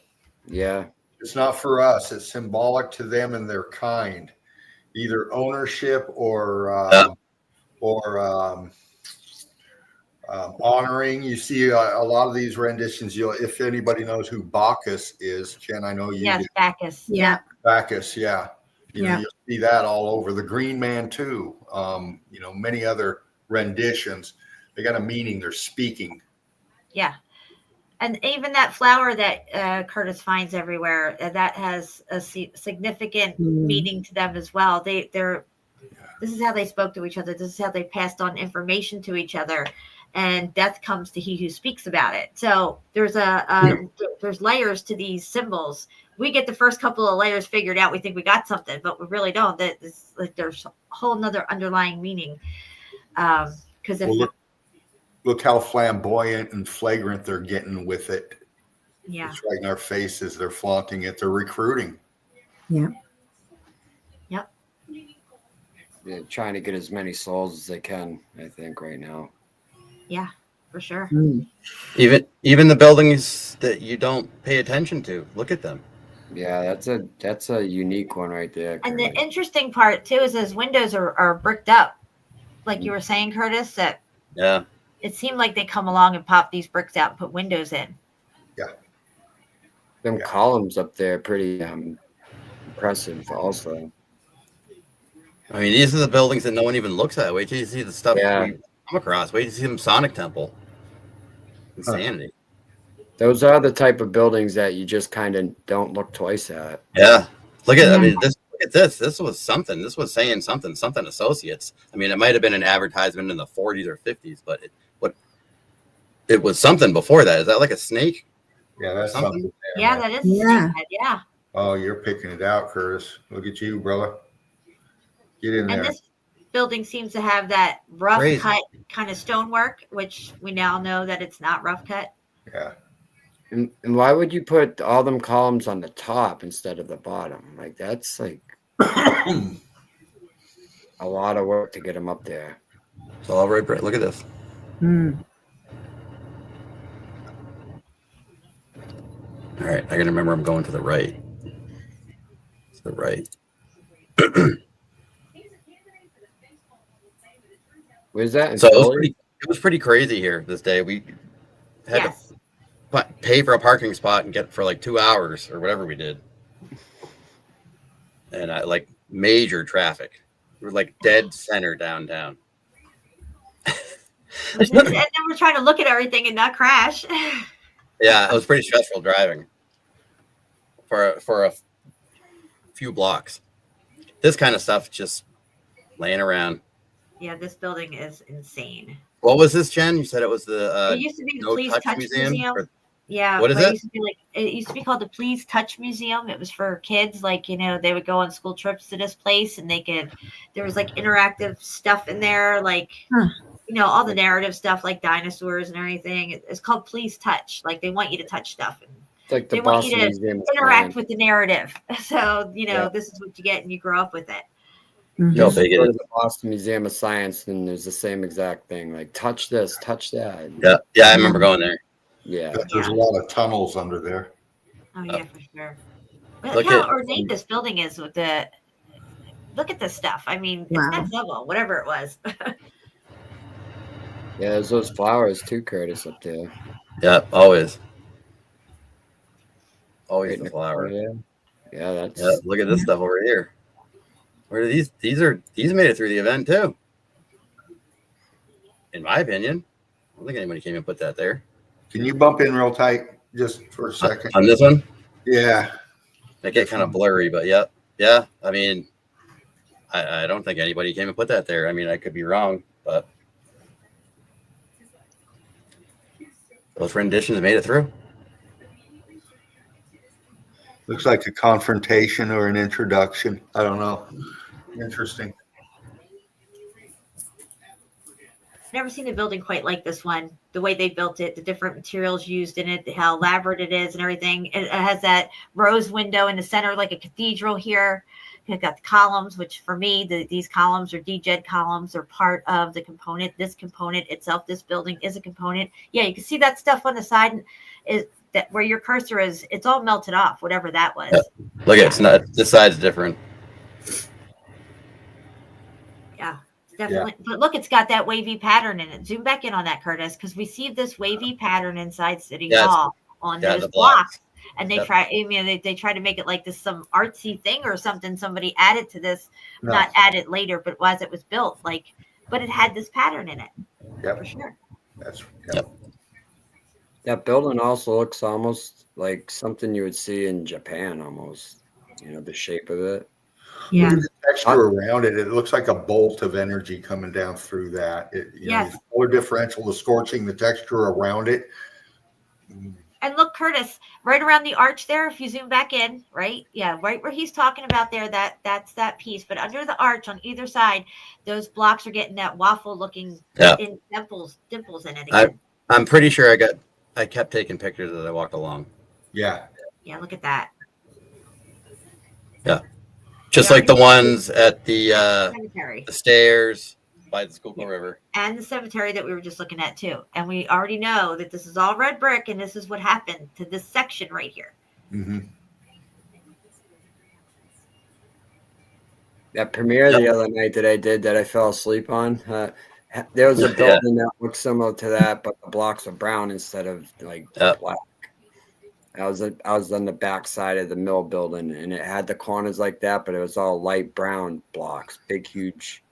Yeah. It's not for us. It's symbolic to them and their kind, either ownership or honoring. You see a lot of these renditions. If anybody knows who Bacchus is, Jen, I know you. Yes, do. Bacchus. Yeah. Bacchus, yeah. You know, you'll see that all over. The Green Man too. You know, many other renditions. They got a meaning. They're speaking. Yeah. And even that flower that Curtis finds everywhere, that has a significant meaning to them as well. This is how they spoke to each other. This is how they passed on information to each other. And death comes to he who speaks about it. So there's there's layers to these symbols. We get the first couple of layers figured out. We think we got something, but we really don't. There's a whole nother underlying meaning. Because look how flamboyant and flagrant they're getting with it. Yeah. It's right in our faces. They're flaunting it. They're recruiting. Yeah. Yep. Yeah, trying to get as many souls as they can, I think, right now. Yeah, for sure. Even the buildings that you don't pay attention to, look at them. Yeah, that's a unique one right there. And the interesting part too is his windows are bricked up, like you were saying, Curtis. That it seemed like they come along and pop these bricks out and put windows in. Yeah. Them columns up there, pretty impressive also. I mean, these are the buildings that no one even looks at. Wait till you see the stuff we come across. Wait to see them Sonic Temple. Insanity. Those are the type of buildings that you just kind of don't look twice at. Yeah. Look at I mean, look at this. This was something. This was saying something associates. I mean, it might have been an advertisement in the 40s or 50s, but it was something before that. Is that like a snake? Yeah, that's something. Yeah, that is a snake head. Yeah. Oh, you're picking it out, Curtis. Look at you, brother. Get in there. And this building seems to have that rough cut kind of stonework, which we now know that it's not rough cut. Yeah. And why would you put all them columns on the top instead of the bottom? Like, that's like a lot of work to get them up there. It's all right, Brett. Look at this. All right, I gotta remember I'm going to the right. To the right. Where's that? So it was pretty crazy here this day. We had to pay for a parking spot and get for like 2 hours or whatever we did. And like major traffic. We were like dead center downtown. And then we're trying to look at everything and not crash. Yeah, it was pretty stressful driving for a few blocks. This kind of stuff just laying around. Yeah, this building is insane. What was this, Jen? You said it was the it used to be the Please Touch Museum. Yeah. What is it? It used to be called the Please Touch Museum. It was for kids. Like, you know, they would go on school trips to this place and there was like interactive stuff in there. Like, you know, all the narrative stuff like dinosaurs and everything. It's called Please Touch. Like, they want you to touch stuff. And It's like the They want you Boston to Museum of interact Science. with the narrative. So, Yeah. this is what you get and you grow up with it. No, Just big go it to is. the Boston Museum of Science, and there's the same exact thing. Like, touch this, touch that. Yeah, yeah, I remember going there. Yeah. But there's a lot of tunnels under there. Oh, yeah, for sure. But Look look how at- ornate this building is with the. Look at this stuff. I mean, it's next level, whatever it was. Yeah, there's those flowers too, Curtis, up there. Yeah, always. Always Right in the the flower. corner. Yeah, that's. Yeah, look at this stuff over here. Where are these? These made it through the event too. In my opinion, I don't think anybody came and put that there. Can you bump in real tight just for a second? On this one? Yeah. They get kind of blurry, but yeah. I mean, I don't think anybody came and put that there. I mean, I could be wrong, but those renditions made it through. Looks like a confrontation or an introduction. I don't know. Interesting. Never seen a building quite like this one. The way they built it, the different materials used in it, how elaborate it is and everything. It has that rose window in the center, like a cathedral here. You've got the columns, which for me, these columns are DJed columns. They're part of the component. This component itself, this building is a component. Yeah, you can see that stuff on the side. Is that where your cursor is? It's all melted off, whatever that was. Yeah. Look, it's not. This side's different. Yeah, definitely. But look, it's got that wavy pattern in it. Zoom back in on that, Curtis, because we see this wavy pattern inside City Hall on those the blocks. And they try, I mean, they try to make it like this some artsy thing or something. Somebody added to this, not added later, but as it was built, but it had this pattern in it. Yeah, for sure. That's That building also looks almost like something you would see in Japan, almost. The shape of it. Yeah. Look at the texture around it. It looks like a bolt of energy coming down through that. Yes. The color differential, the scorching, the texture around it. And look, Curtis, right around the arch there, if you zoom back in, right? Yeah, right where he's talking about there, that's that piece. But under the arch on either side, those blocks are getting that waffle looking dimples in it again. I'm pretty sure I kept taking pictures as I walked along. Yeah. Yeah, look at that. Yeah. Just like the ones at the cemetery. The stairs by the Schuylkill River. And the cemetery that we were just looking at too. And we already know that this is all red brick and this is what happened to this section right here. Mm-hmm. That premiere the other night that I did that I fell asleep on, there was a building that looked similar to that, but the blocks are brown instead of black. I was on the back side of the mill building, and it had the corners like that, but it was all light brown blocks, big, huge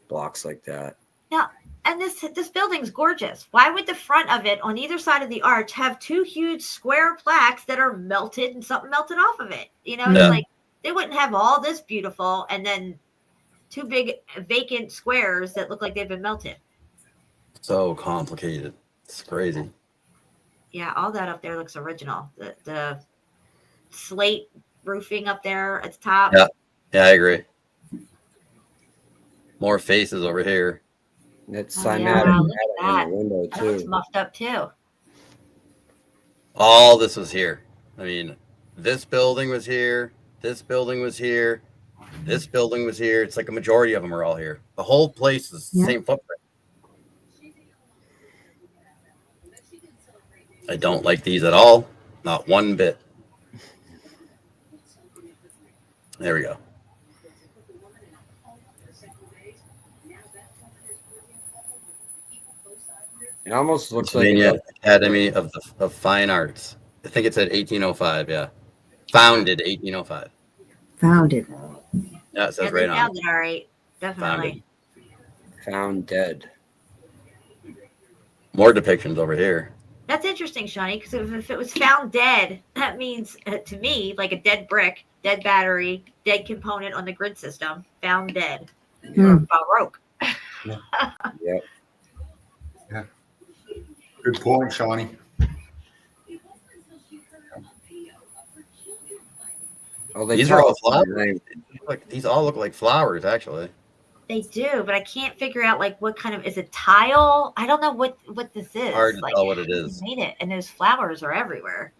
blocks like that. Yeah, and this building's gorgeous. Why would the front of it on either side of the arch have two huge square plaques that are melted and something melted off of it? It's like they wouldn't have all this beautiful and then two big vacant squares that look like they've been melted. So complicated. It's crazy. Yeah, all that up there looks original. The slate roofing up there at the top. Yeah, I agree. More faces over here. It's cymatic in the window that looks too. muffed up too. All this was here. I mean, this building was here. This building was here. This building was here. It's like a majority of them are all here. The whole place is the same footprint. I don't like these at all. Not one bit. There we go. It almost looks like Pennsylvania Academy of Fine Arts. I think it said 1805. Yeah, founded 1805. Founded. Yeah, it says right on. Founded, all right, definitely. Found dead. More depictions over here. That's interesting, Shawnee, because if it was found dead, that means to me like a dead brick, dead battery, dead component on the grid system, found dead, or Baroque. Yeah. Good point, Shawnee. Oh, These are all flowers. These all look like flowers, actually. They do, but I can't figure out what kind of, is it tile? I don't know what this is. Hard to tell what it is. Made it, and those flowers are everywhere.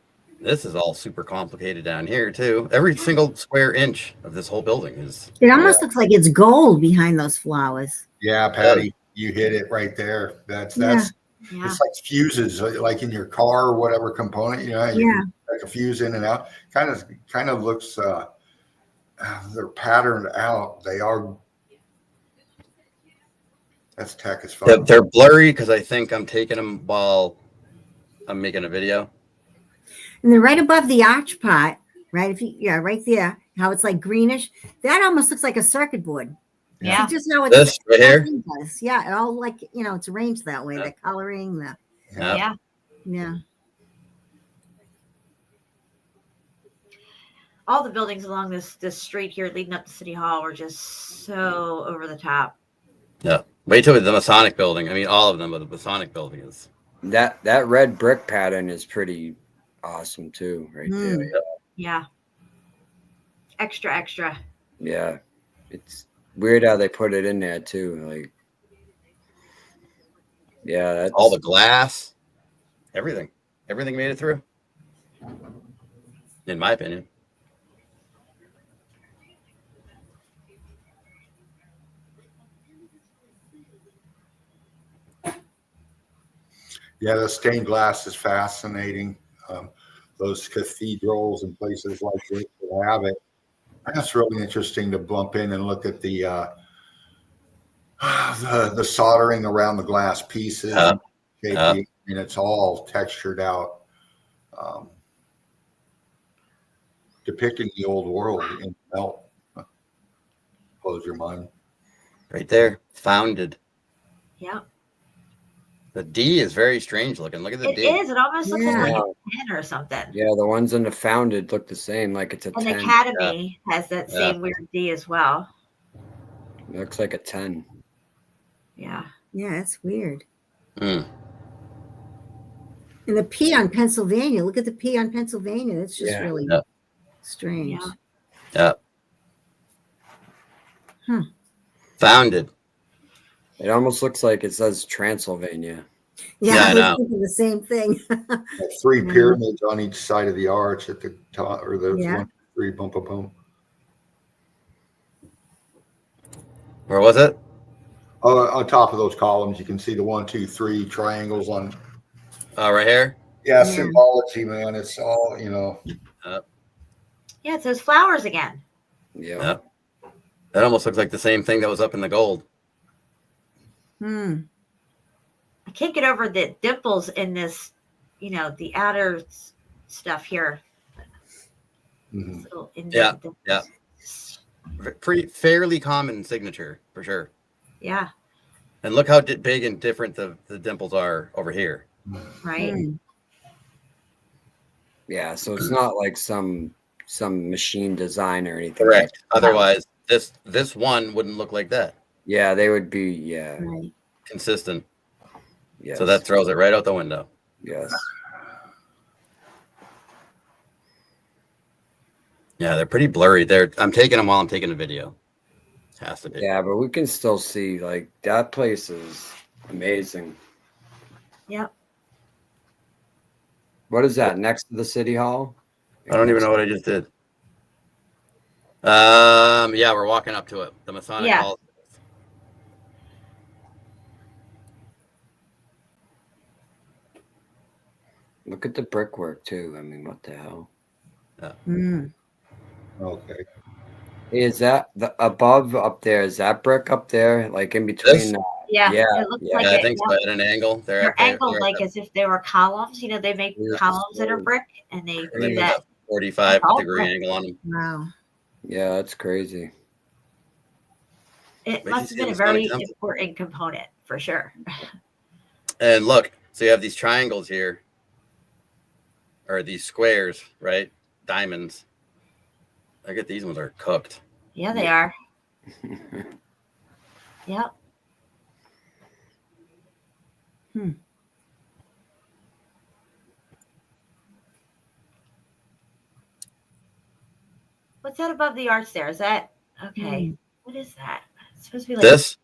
This is all super complicated down here too. Every single square inch of this whole building is. It almost looks like it's gold behind those flowers. Yeah, Patty, you hit it right there. It's like fuses, like in your car or whatever component. You like a fuse in and out. Kind of looks. They're patterned out. They are. That's tech as fuck. They're blurry because I think I'm taking them while I'm making a video. And they're right above the arch part, right? Right there. How it's like greenish. That almost looks like a circuit board. Yeah. See just how it's this right here. Yeah, it all like it's arranged that way. The coloring, Yeah. All the buildings along this street here leading up to City Hall were just so over the top. Yeah. Wait till the Masonic building. I mean, all of them, but the Masonic building is. That red brick pattern is pretty awesome too, right there. Yeah. Extra. Yeah. It's weird how they put it in there too. Like, yeah, that's all the glass, everything made it through. In my opinion. Yeah, the stained glass is fascinating. Those cathedrals and places like this that have it. That's really interesting to bump in and look at the soldering around the glass pieces. And it's all textured out, depicting the old world in melt. Blows your mind. Right there, founded. Yeah. The D is very strange looking. Look at the D. It is. It almost looks like a 10 or something. Yeah, the ones in the founded look the same, like it's a 10. And the Academy has that same weird D as well. It looks like a 10. Yeah. Yeah, it's weird. Mm. And the P on Pennsylvania. Look at the P on Pennsylvania. It's just really strange. Yeah. Founded. It almost looks like it says Transylvania. Yeah, I was thinking the same thing. 3 pyramids on each side of the arch at the top, or the 1, 2, 3, boom. Where was it? On top of those columns, you can see the 1, 2, 3 triangles on. Right here. Yeah, symbology, man. It's all Yeah, it's those flowers again. Yeah. That almost looks like the same thing that was up in the gold. I can't get over the dimples in this, the outer stuff here. Yeah. Fairly common signature for sure. Yeah. And look how big and different the dimples are over here. Right. Yeah, so it's not like some machine design or anything. Correct. Otherwise, this one wouldn't look like that. Yeah, they would be consistent. Yes. So that throws it right out the window. Yes. Yeah, they're pretty blurry. I'm taking them while I'm taking a video. Has to be. Yeah, but we can still see like that place is amazing. Yep. What is that next to the city hall? I don't even know what I just did. Yeah, we're walking up to it. The Masonic Hall. Look at the brickwork too. I mean, what the hell? Yeah. Okay. Is that the above up there? Is that brick up there, like in between? Yeah. It looks like I think so. At an angle. They're angled like as if they were columns. They make columns that are brick, and they do that 45-degree angle on them. Wow. Yeah, that's crazy. It must have been a very important component for sure. And look, so you have these triangles here, or these squares, right? Diamonds. I get these ones are cooked. Yeah, they are. Yep. What's that above the arch there? Is that okay? What is that? It's supposed to be like this.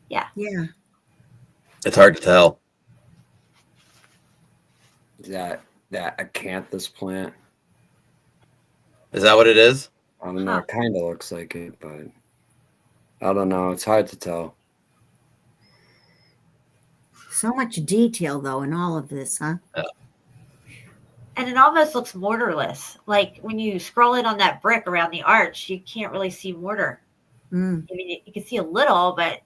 Yeah. It's hard to tell. Is that that acanthus plant. Is that what it is? I don't know. It kind of looks like it, but I don't know. It's hard to tell. So much detail, though, in all of this, huh? Yeah. And it almost looks mortarless. Like when you scroll in on that brick around the arch, you can't really see mortar. Mm. I mean, you can see a little, but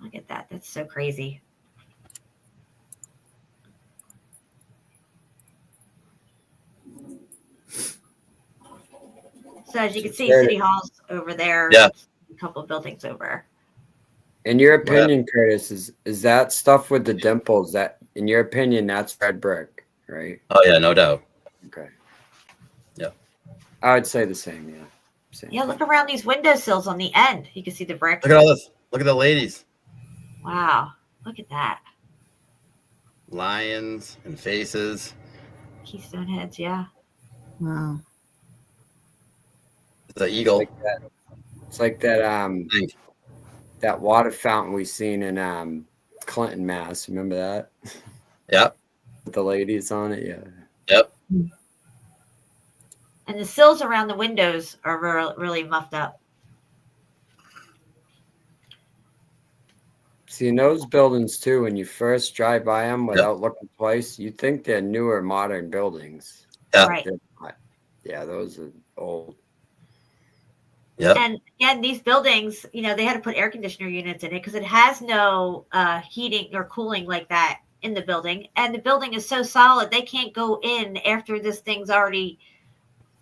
look at that. That's so crazy. So as you can see, City Hall's over there. Yeah. A couple of buildings over. In your opinion, Curtis, is that stuff with the dimples, that in your opinion, that's red brick, right? Oh yeah, no doubt. Okay. Yep. I would say the same, yeah. Same. Yeah, look around these windowsills on the end. You can see the brick. Look at all this. Look at the ladies. Wow. Look at that. Lions and faces. Keystone heads, yeah. Wow. The eagle. It's like that that water fountain we seen in Clinton, Mass. Remember that? Yep. With the ladies on it, yeah. Yep. And the sills around the windows are really muffed up. See, in those buildings too, when you first drive by them without looking twice, you think they're newer, modern buildings. Yeah. Right. Yeah, those are old. Yep. And again, these buildings, you know, they had to put air conditioner units in it because it has no heating or cooling like that in the building. And the building is so solid, they can't go in after this thing's already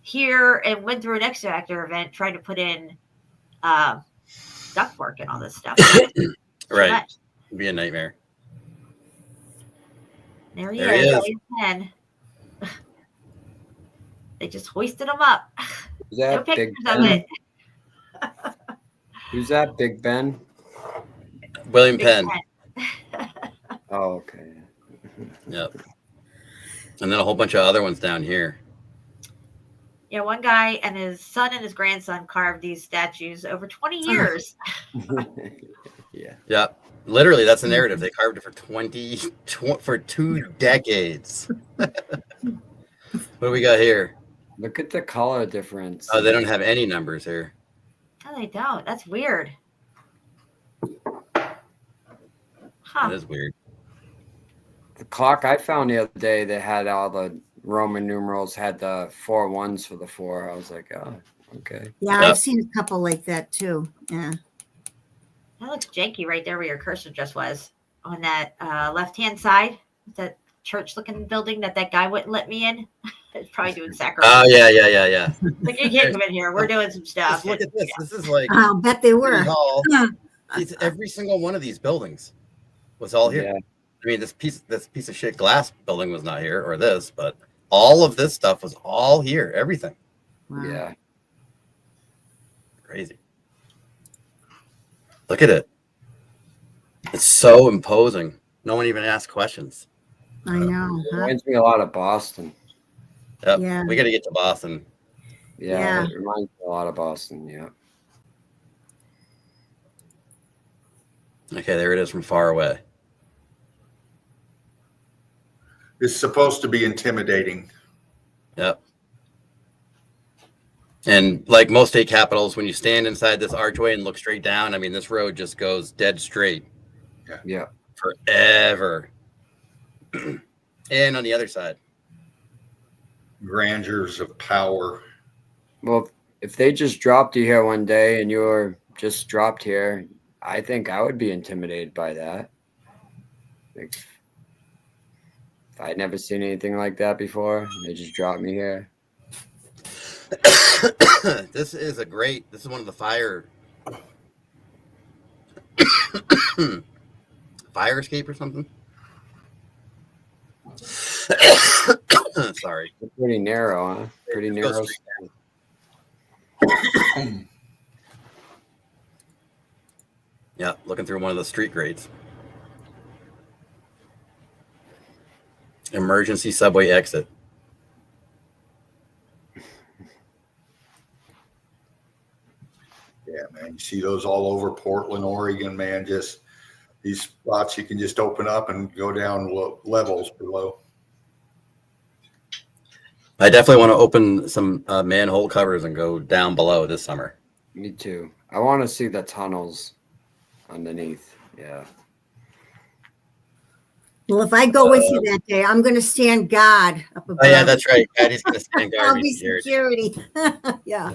here and went through an extractor event trying to put in ductwork and all this stuff. Right. It'd be a nightmare. There he is. Pen. They just hoisted him up. No pictures of it. Who's that? Big Ben? William Penn. Oh, okay. Yep. And then a whole bunch of other ones down here. Yeah, one guy and his son and his grandson carved these statues over 20 years. Yeah. Yeah. Literally, that's the narrative. They carved it for 2 decades. What do we got here? Look at the color difference. Oh, they don't have any numbers here. No, they don't. That's weird. That is weird. The clock I found the other day, they had all the Roman numerals, had the 4 1s for the 4. I was like, oh, okay. Yeah, I've seen a couple like that too. Yeah. That looks janky right there where your cursor just was. On that left-hand side, that church-looking building that guy wouldn't let me in. It's probably doing sacrifice. Oh, yeah. Like, you can't come in here. We're doing some stuff. Just look at this. This is like... I'll bet they were. Every single one of these buildings was all here. Yeah. I mean, this piece of shit glass building was not here, or this, but all of this stuff was all here. Everything. Wow. Yeah. Crazy. Look at it. It's so imposing. No one even asks questions. I know. Huh? Reminds me a lot of Boston. Yep. Yeah. We got to get to Boston. Yeah, it reminds me a lot of Boston. Yeah. Okay, there it is from far away. It's supposed to be intimidating. Yep. And like most state capitals, when you stand inside this archway and look straight down, I mean, this road just goes dead straight. Yeah. Forever. And on the other side. Grandeurs of power. Well, if they just dropped you here one day and you were just dropped here, I think I would be intimidated by that. Like, if I'd never seen anything like that before, and they just dropped me here. This is one of the fire escape or something. Sorry. It's pretty narrow, huh? Pretty narrow. Yeah, looking through one of the street grades. Emergency subway exit. Yeah, man. You see those all over Portland, Oregon, man. Just these spots you can just open up and go down levels below. I definitely want to open some manhole covers and go down below this summer. Me too. I want to see the tunnels underneath. Yeah. Well, if I go with you that day, I'm going to stand guard up above. Oh, yeah, that's right. Patty's going to stand guard. I'll be security. Yeah.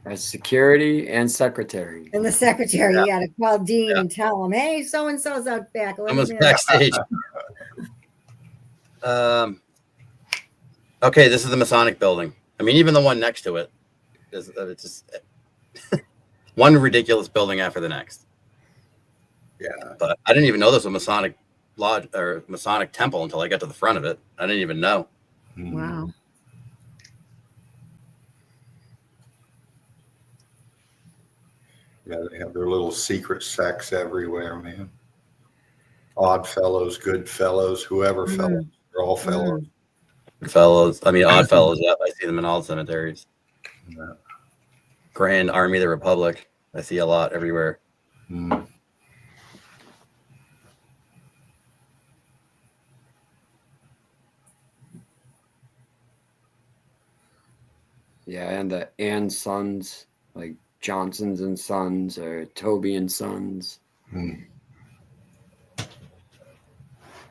As security and secretary. And the secretary, to call Dean and tell him, hey, so-and-so's out back. Almost backstage. Okay, this is the Masonic building. I mean, even the one next to it is it's just one ridiculous building after the next. Yeah. But I didn't even know this was a Masonic lodge or Masonic temple until I got to the front of it. I didn't even know. Wow. Yeah, they have their little secret sects everywhere, man. Odd fellows, good fellows, whoever fellows. They're all fellows. Fellows. I mean, odd fellows. Yep, I see them in all cemeteries. Yeah. Grand Army of the Republic. I see a lot everywhere. Yeah, and the Sons, like Johnson's and Sons or Toby and Sons.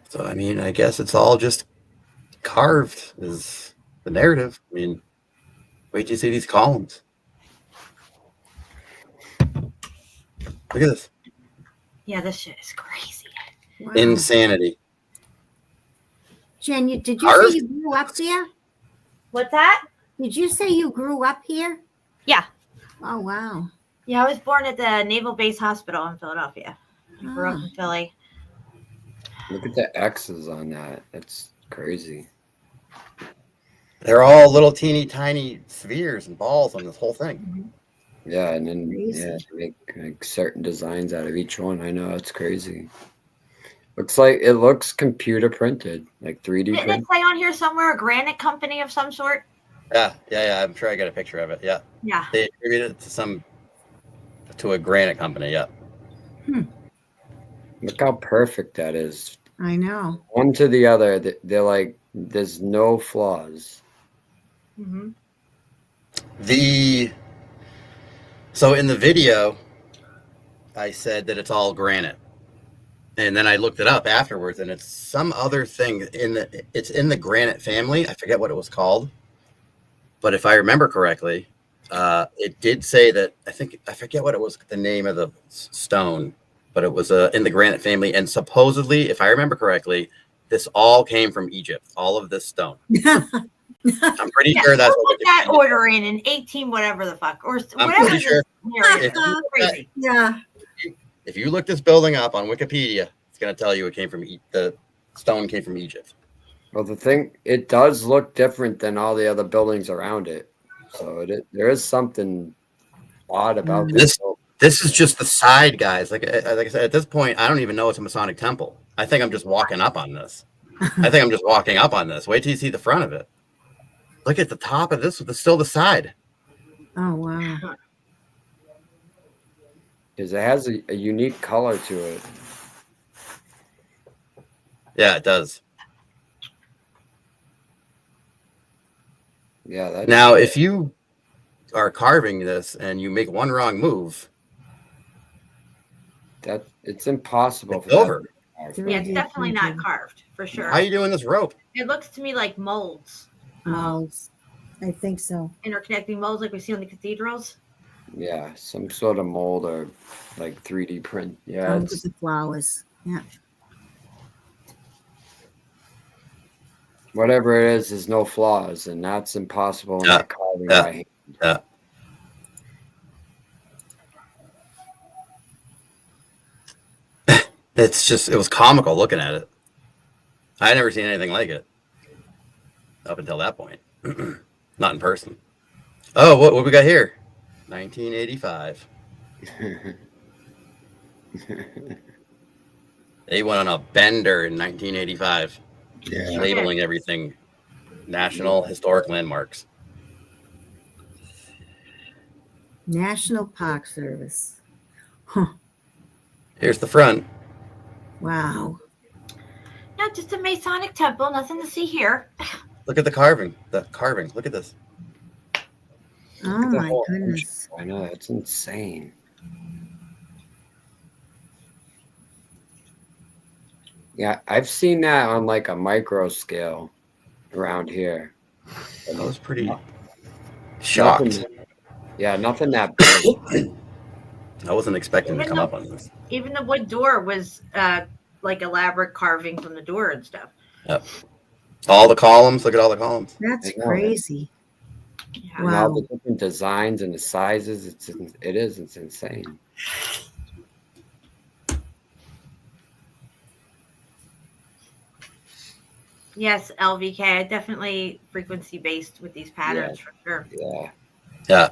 So, I mean, I guess it's all just carved is the narrative. I mean, wait till you see these columns. Look at this. Yeah, this shit is crazy. Wow. Insanity. Jen, did you Carved? say you grew up there? What's that? Did you say you grew up here? Yeah. Oh, wow. Yeah, I was born at the Naval Base Hospital in Philadelphia. I grew up in Philly. Look at the X's on that. That's crazy. They're all little teeny tiny spheres and balls on this whole thing. Yeah, and then make like certain designs out of each one. I know, it's crazy. It looks computer printed, like 3D Didn't it printed. say on here somewhere a granite company of some sort? Yeah. I'm sure I got a picture of it. Yeah. Yeah. They attributed it to a granite company. Yeah. Look how perfect that is. I know. One to the other, they're like, there's no flaws. So in the video, I said that it's all granite. And then I looked it up afterwards, and it's some other thing it's in the granite family. I forget what it was called. But if I remember correctly, it did say that I forget what it was, the name of the stone, but it was in the granite family. And supposedly, if I remember correctly, this all came from Egypt, all of this stone. I'm pretty sure that's what put that order in 18 whatever the fuck or I'm whatever. pretty sure. Crazy. Yeah. If you look this building up on Wikipedia, it's going to tell you it came from the stone came from Egypt. Well, it does look different than all the other buildings around it. So there is something odd about this. This is just the side, guys. Like I said, at this point, I don't even know it's a Masonic temple. I think I'm just walking up on this. Wait till you see the front of it. Look at the top of this. It's still the side. Oh, wow. Because it has a unique color to it. Yeah, it does. Yeah. Now, if you are carving this and you make one wrong move, it's impossible. It's over. Yeah, it's definitely not carved for sure. How are you doing this rope? It looks to me like molds. Molds. I think so. Interconnecting molds like we see on the cathedrals. Yeah, some sort of mold or like 3D print. Yeah, With the flowers. Yeah. Whatever it is, there's no flaws, and that's impossible in the carving by hand. Yeah. It was comical looking at it. I had never seen anything like it up until that point. Not in person. Oh, what we got here? 1985. They went on a bender in 1985. Yeah. Labeling everything National Historic Landmarks. National Park Service. Huh. Here's the front. Wow. No, just a Masonic temple. Nothing to see here. Look at the carving. The carving. Look at this. Oh my goodness. I know, it's insane. Yeah, I've seen that on like a micro scale around here. I was pretty shocked. Nothing that big. I wasn't expecting to come up on this. Even the wood door was like elaborate carvings on the door and stuff. Yep. All the columns. Look at all the columns. That's crazy. Yeah. And all the different designs and the sizes. It's insane. Yes, LVK. Definitely frequency based with these patterns for sure. Yeah.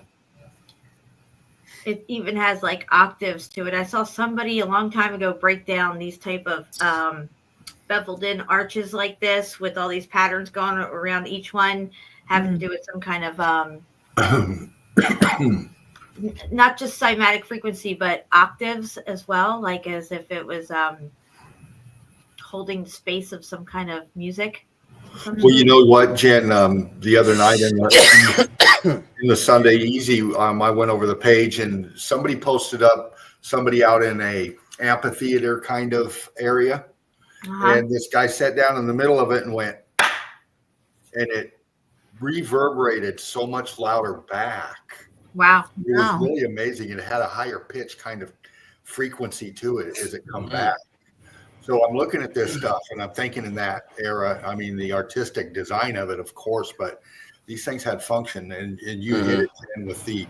It even has like octaves to it. I saw somebody a long time ago break down these type of beveled in arches like this with all these patterns going around each one, having to do with some kind of not just cymatic frequency, but octaves as well, like as if it was holding the space of some kind of music. Well, you know what, Jen? The other night in the Sunday Easy, I went over the page and somebody posted up somebody out in a amphitheater kind of area, and this guy sat down in the middle of it and went, and it reverberated so much louder back. Wow! It was really amazing. It had a higher pitch kind of frequency to it as it come back. So I'm looking at this stuff and I'm thinking in that era, I mean, the artistic design of it, of course, but these things had function, and you hit it in with the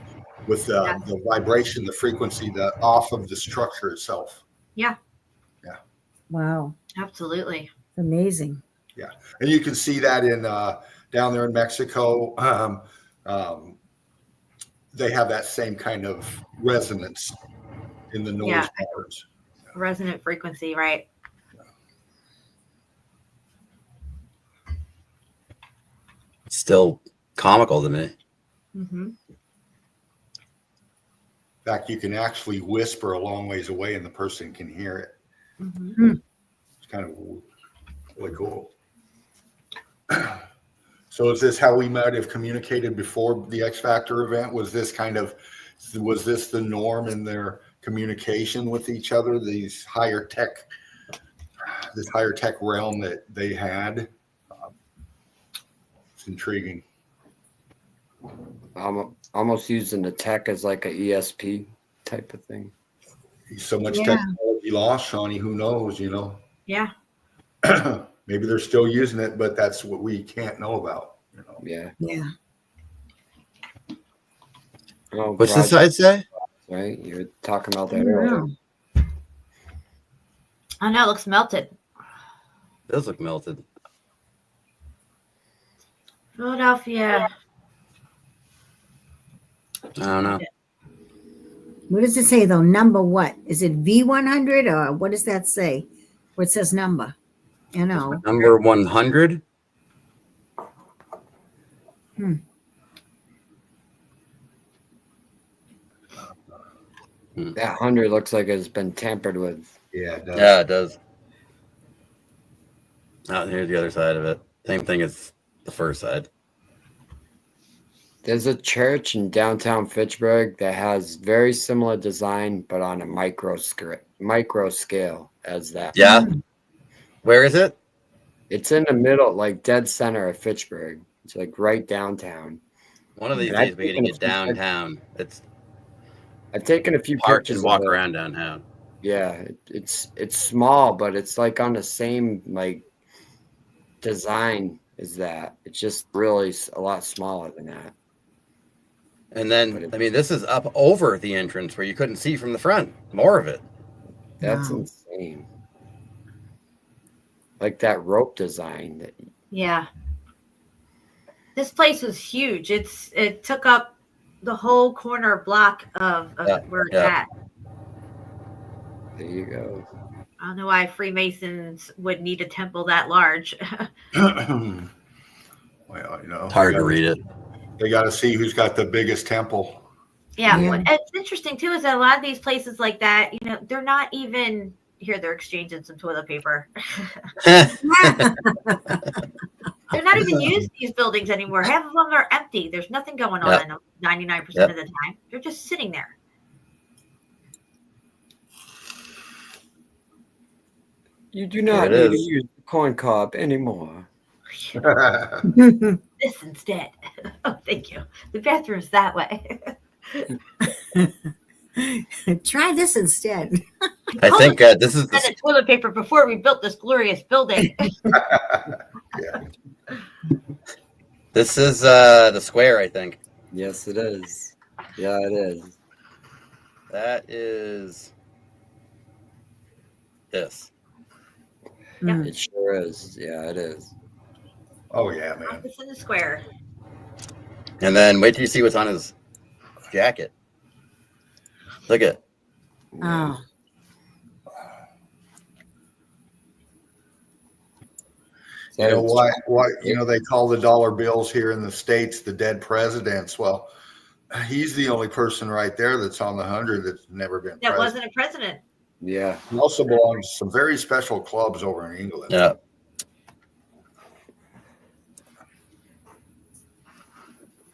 vibration, the frequency, the off of the structure itself. Yeah. Wow. Absolutely. Amazing. Yeah. And you can see that in down there in Mexico. They have that same kind of resonance in the noise patterns. Resonant frequency, right? Still comical to me. Mm-hmm. In fact, you can actually whisper a long ways away and the person can hear it. Mm-hmm. It's kind of really cool. So is this how we might have communicated before the X Factor event? Was this the norm in their communication with each other, this higher tech realm that they had? It's intriguing. Almost using the tech as like a ESP type of thing. So much technology lost, Shawnee. Who knows? Yeah. Maybe they're still using it, but that's what we can't know about. Yeah. Oh, what's this side say? Right, you were talking about that earlier. I know, it looks melted. It does look melted. Philadelphia. I don't know. What does it say though? Number what? Is it V100 or what does that say? Where it says number? Number 100. That 100 looks like it's been tampered with. Yeah, it does. Yeah, it does. Oh, here's the other side of it. Same thing as the first side. There's a church in downtown Fitchburg that has very similar design, but on a micro scale as that. Yeah. Where is it? It's in the middle, like dead center of Fitchburg. It's like right downtown. One of these days we're gonna get downtown. I've taken a few park pictures. And walk around downtown. Yeah, it's small, but it's like on the same like design as that. It's just really a lot smaller than that. And then, I mean, this is up over the entrance where you couldn't see from the front. More of it. That's insane. Like that rope design. Yeah. This place was huge. It took up the whole corner block of where it's at. There you go. I don't know why Freemasons would need a temple that large. Well, it's hard to read it. They got to see who's got the biggest temple. Yeah, it's interesting too is that a lot of these places like that, you know, they're not even here. They're exchanging some toilet paper. They're not even used these buildings anymore. Half of them are empty. There's nothing going on in them 99% of the time. They're just sitting there. You do not need to use the corn cob anymore. This instead. Oh, thank you. The bathroom's that way. Try this instead. I think this is the toilet paper before we built this glorious building. This is the square, I think. Yes, it is. Yeah, it is. That is this. Yeah. It sure is. Yeah, it is. Oh yeah, man. It's in the square. And then wait till you see what's on his jacket. Look at. Oh. You know why? You know they call the dollar bills here in the States the dead presidents. Well, he's the only person right there that's on the 100 that's never been. That wasn't a president. Yeah. He also belongs to some very special clubs over in England. Yeah.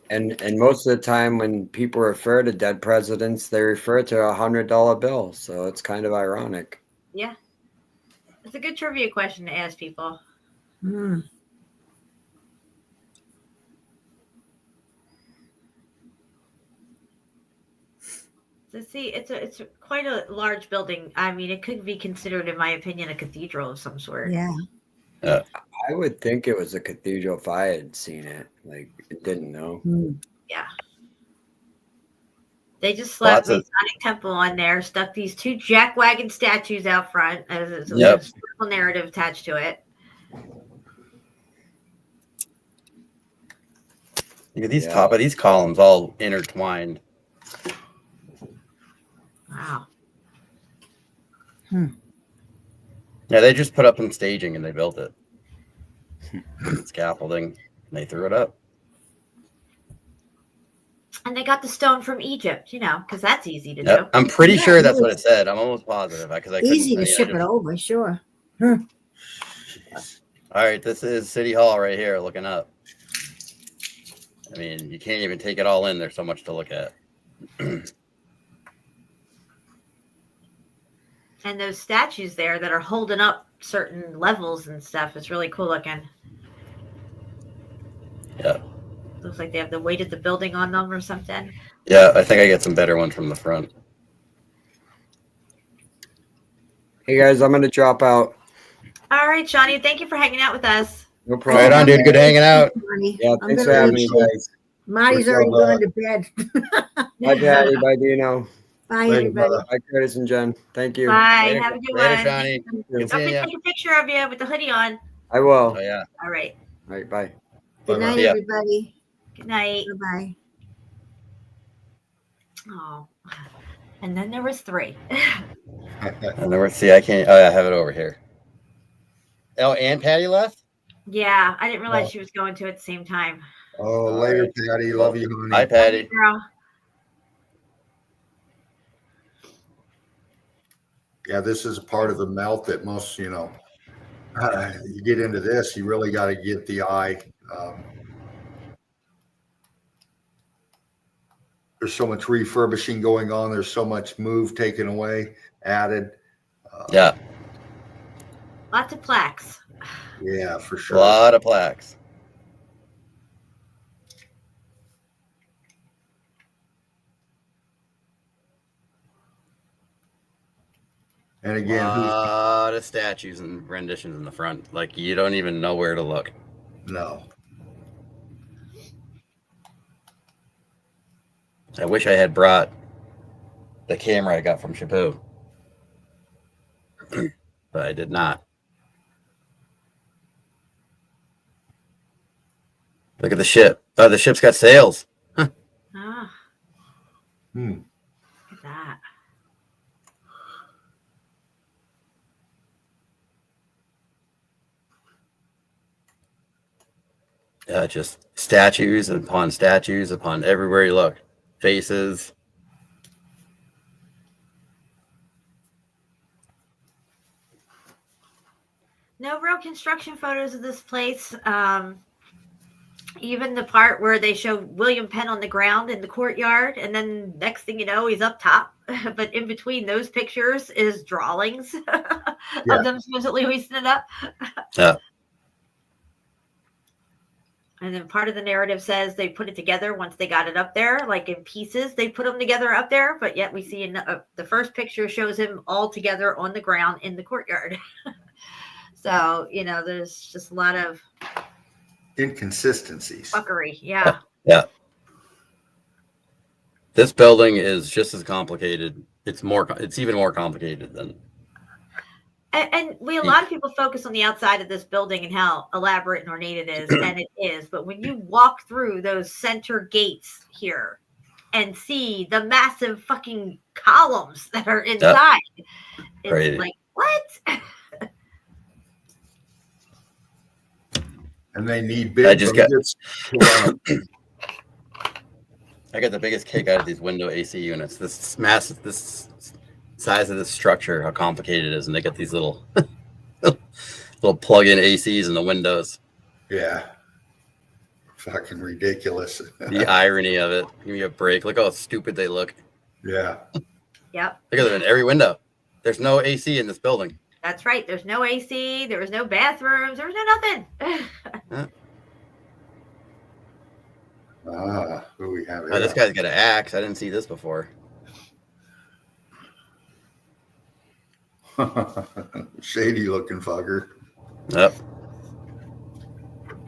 And most of the time when people refer to dead presidents, they refer to a $100 bill. So it's kind of ironic. Yeah. It's a good trivia question to ask people. So see, it's quite a large building. I mean, it could be considered, in my opinion, a cathedral of some sort. Yeah. I would think it was a cathedral if I had seen it. Like, it didn't know. Yeah. They just slapped the Masonic Temple on there, stuck these 2 jackwagon statues out front as a historical narrative attached to it. Look at these top of these columns all intertwined. Wow. Yeah, they just put up some staging and they built it. Scaffolding, and they threw it up. And they got the stone from Egypt, you know, because that's easy to do. I'm pretty sure that's what it said. I'm almost positive because I easy to ship it over, sure. All right, this is City Hall right here, looking up. I mean, you can't even take it all in. There's so much to look at. And those statues there that are holding up certain levels and stuff is really cool looking. Yeah. Looks like they have the weight of the building on them or something. Yeah, I think I get some better ones from the front. Hey guys, I'm gonna drop out. All right, Shawnee, thank you for hanging out with us. No problem. Right on, dude. Good hanging out. Yeah, thanks for having me, guys. Marty's already gone to bed. Bye, Patty. Bye, Dino. Bye, everybody. Bye, Curtis and Jen. Thank you. Bye. Later. Have a good Later, one. Shawnee. Good Don't forget to take a picture of you with the hoodie on. I will. Oh, yeah. All right. All right, bye. Good night, Yeah. everybody. Good night. Bye-bye. Oh, and then there was 3. And there was, see, I can't. Oh, yeah, I have it over here. Oh, and Patty left? Yeah, I didn't realize she was going to at the same time. Oh, later, Patty. Love you, honey. Hi, Patty. Girl. Yeah, this is a part of the melt that most, you know, you get into this, you really got to get the eye. There's so much refurbishing going on. There's so much move taken away, added. Yeah. Lots of plaques. Yeah, for sure. A lot of plaques. And again, a lot of statues and renditions in the front. Like, you don't even know where to look. No. I wish I had brought the camera I got from SHEPU. But I did not. Look at the ship. Oh, the ship's got sails. Huh. Ah. Hmm. Look at that. Just statues upon everywhere you look. Faces. no real construction photos of this place. Even the part where they show William Penn on the ground in the courtyard, and then next thing you know, he's up top. But in between those pictures is drawings of them supposedly hoisting it up. Yeah. And then part of the narrative says they put it together once they got it up there, like in pieces. They put them together up there, but yet we see the first picture shows him all together on the ground in the courtyard. So, there's just a lot of inconsistencies. Fuckery, yeah. Yeah. This building is just as complicated. It's even more complicated than. And a lot of people focus on the outside of this building and how elaborate and ornate it is, and it is. But when you walk through those center gates here and see the massive fucking columns that are inside, it's Crazy. like, what? And they need big. I got the biggest kick out of these window AC units. This massive, this size of this structure, how complicated it is, and they got these little plug-in ACs in the windows. Yeah, fucking ridiculous. The irony of it. Give me a break. Look how stupid they look. Yeah. Yep. Look at them in every window. There's no AC in this building. That's right. There's no AC. There was no bathrooms. There was no nothing. Who we have here? Oh, this guy's got an axe. I didn't see this before. Shady looking fucker. Yep.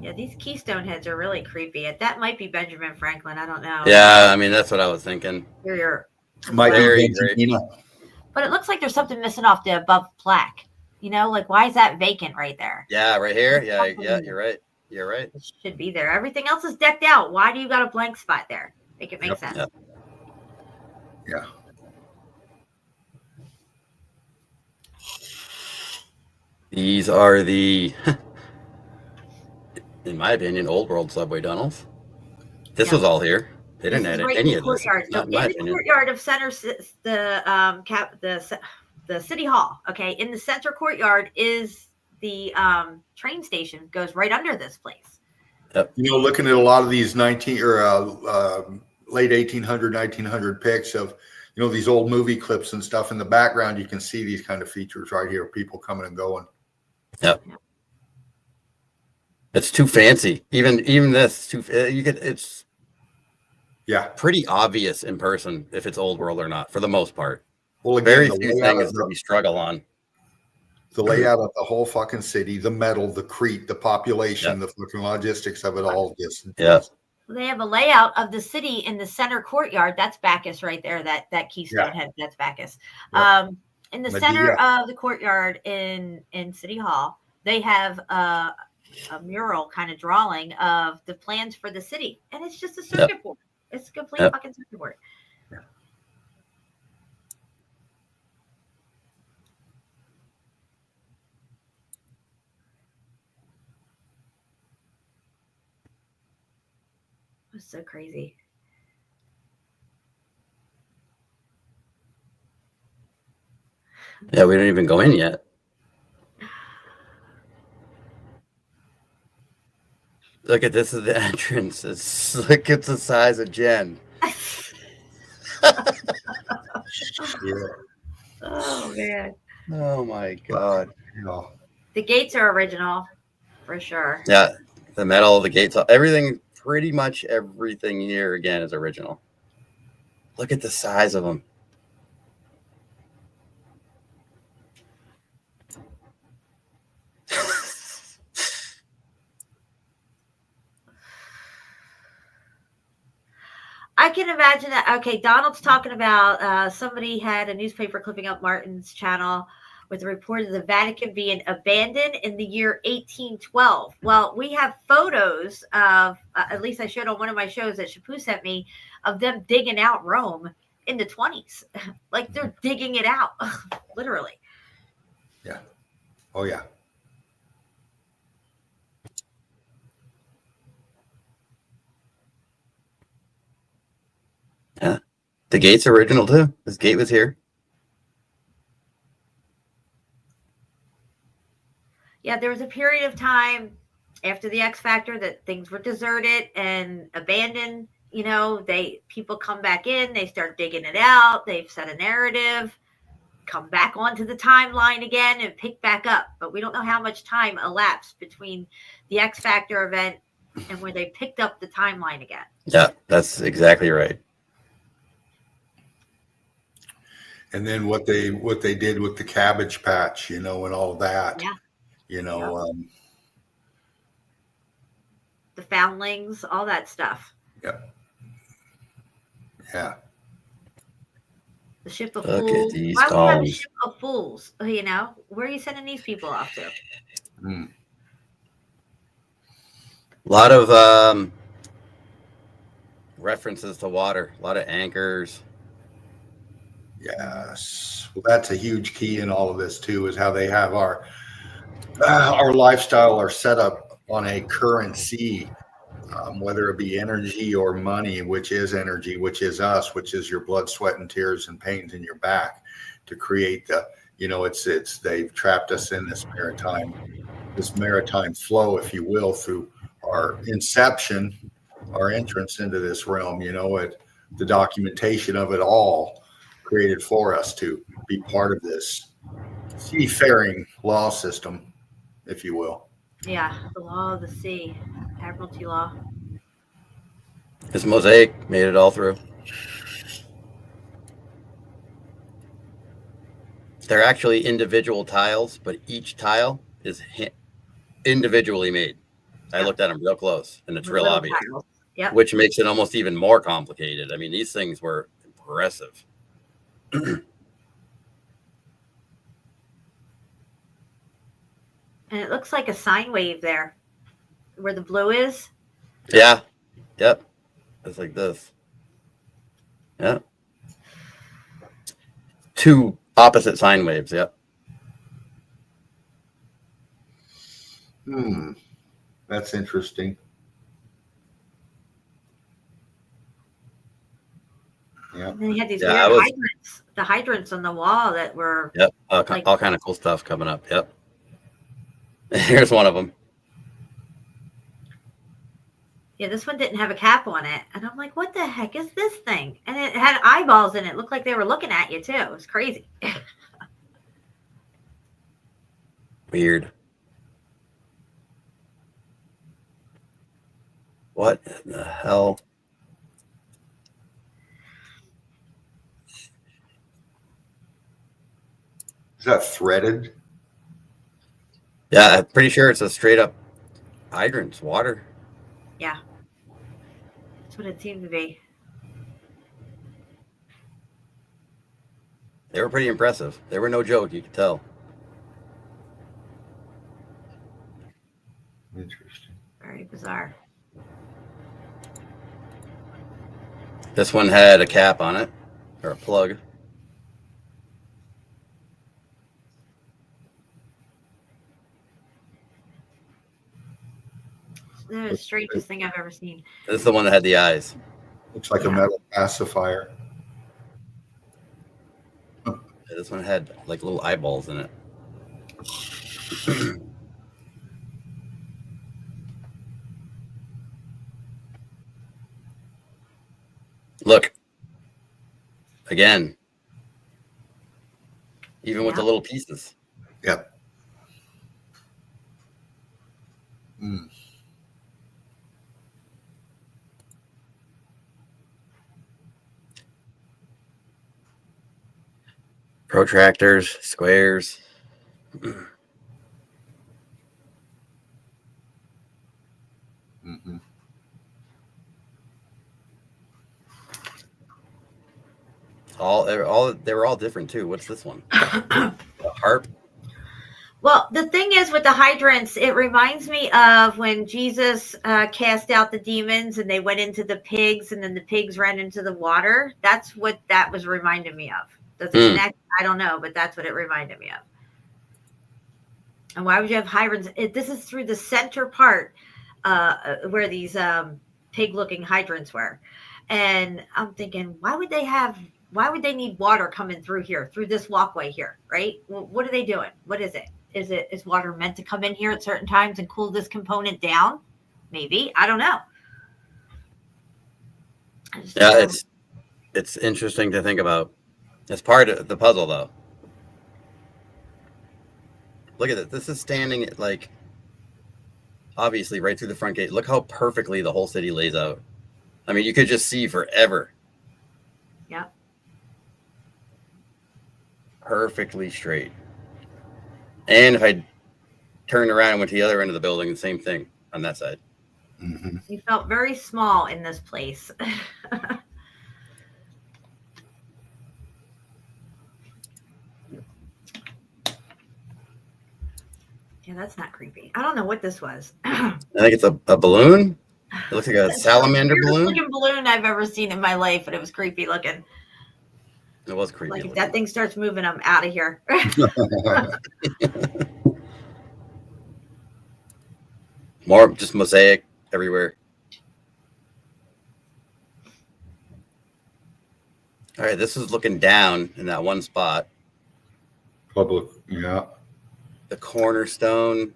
Yeah, these Keystone heads are really creepy. That might be Benjamin Franklin. I don't know. Yeah, I mean, that's what I was thinking. Might be Benjamin. But it looks like there's something missing off the above plaque. Like, why is that vacant right there? Yeah, right here. Yeah, you're right. You're right. It should be there. Everything else is decked out. Why do you got a blank spot there? Make it make sense. Yep. Yeah. These are the, in my opinion, old world subway tunnels. This was all here. They didn't add any of this. So in the courtyard of center, the city hall. Okay, in the center courtyard is the train station. Goes right under this place. Yep. Looking at a lot of these late 1800, 1900 pics of these old movie clips and stuff in the background, you can see these kind of features right here. People coming and going. Yep. It's too fancy. Even this too. It's pretty obvious in person if it's old world or not, for the most part. Well, again, very few things that we struggle on. The layout of the whole fucking city, the metal, the crete, the population, the fucking logistics of it all. They have a layout of the city in the center courtyard. That's Bacchus right there. That Keystone head. That's Bacchus. Yeah. In the center of the courtyard in City Hall, they have a mural kind of drawing of the plans for the city, and it's just a circuit board. It's a complete fucking circuit board. Yeah. It's so crazy. Yeah, we didn't even go in yet. Look at this is the entrance. Look at the size of Jen. Oh man. Oh my god. The gates are original, for sure. Yeah, the metal, the gates, everything. Pretty much everything here again is original. Look at the size of them. I can imagine that. Okay, Donald's talking about somebody had a newspaper clipping up Martin's channel with a report of the Vatican being abandoned in the year 1812. Well, we have photos of, at least I showed on one of my shows that SHEPU sent me, of them digging out Rome in the 20s. Like they're digging it out, literally. Yeah. Oh, yeah. Yeah. The gate's original too. This gate was here. Yeah, there was a period of time after the X Factor that things were deserted and abandoned. You know, people come back in, they start digging it out, they've set a narrative, come back onto the timeline again and pick back up. But we don't know how much time elapsed between the X Factor event and where they picked up the timeline again. Yeah, that's exactly right. And then what they did with the Cabbage Patch, you know, and all that. Yeah. You know, the foundlings, all that stuff. Yep. Yeah. The ship of Look at fools. these Why would you have a columns. ship of fools? You know, where are you sending these people off to? A lot of references to water, a lot of anchors. Yes. Well, that's a huge key in all of this too, is how they have our lifestyle, our setup on a currency, whether it be energy or money, which is energy, which is us, which is your blood, sweat, and tears and pains in your back to create the, you know, they've trapped us in this maritime flow, if you will, through our inception, our entrance into this realm, you know, the documentation of it all created for us to be part of this seafaring law system, if you will. Yeah, the law of the sea, Admiralty law. This mosaic made it all through. They're actually individual tiles, but each tile is individually made. I looked at them real close, and it's real obvious, which makes it almost even more complicated. I mean, these things were impressive. And it looks like a sine wave there where the blue is. Yeah. Yep. It's like this. Yeah. Two opposite sine waves. Yep. That's interesting. Yeah. And then you had these weird hydrants, the hydrants on the wall that were. Yep. All kind of cool stuff coming up. Yep. Here's one of them. Yeah, this one didn't have a cap on it. And I'm like, what the heck is this thing? And it had eyeballs in it. It looked like they were looking at you, too. It was crazy. Weird. What in the hell? Is that threaded? Yeah, I'm pretty sure it's a straight up hydrants, water. Yeah. That's what it seemed to be. They were pretty impressive. They were no joke, you could tell. Interesting. Very bizarre. This one had a cap on it, or a plug. That was the strangest thing I've ever seen. This is the one that had the eyes. Looks like a metal pacifier. This one had like little eyeballs in it. Look. Again. Even with the little pieces. Yep. Protractors, squares. They were all different too. What's this one? A harp. Well, the thing is with the hydrants, it reminds me of when Jesus cast out the demons and they went into the pigs and then the pigs ran into the water. That's what that was reminding me of. Does it connect? I don't know, but that's what it reminded me of. And why would you have hydrants? This is through the center part where these pig-looking hydrants were. And I'm thinking, why would they need water coming through here, through this walkway here, right? Well, what are they doing? What is it? Is water meant to come in here at certain times and cool this component down? Maybe. I don't know. Yeah, it's interesting to think about. It's part of the puzzle, though. Look at it. This is standing like obviously right through the front gate. Look how perfectly the whole city lays out. I mean, you could just see forever. Yeah. Perfectly straight. And if I turned around and went to the other end of the building, the same thing on that side. Mm-hmm. You felt very small in this place. Yeah, that's not creepy. I don't know what this was. I think it's a balloon. It looks like a salamander balloon. Looking balloon I've ever seen in my life, but it was creepy looking. It was creepy. Like if looking. that thing starts moving, I'm out of here. More just mosaic everywhere. All right, this is looking down in that one spot. Public, yeah. The cornerstone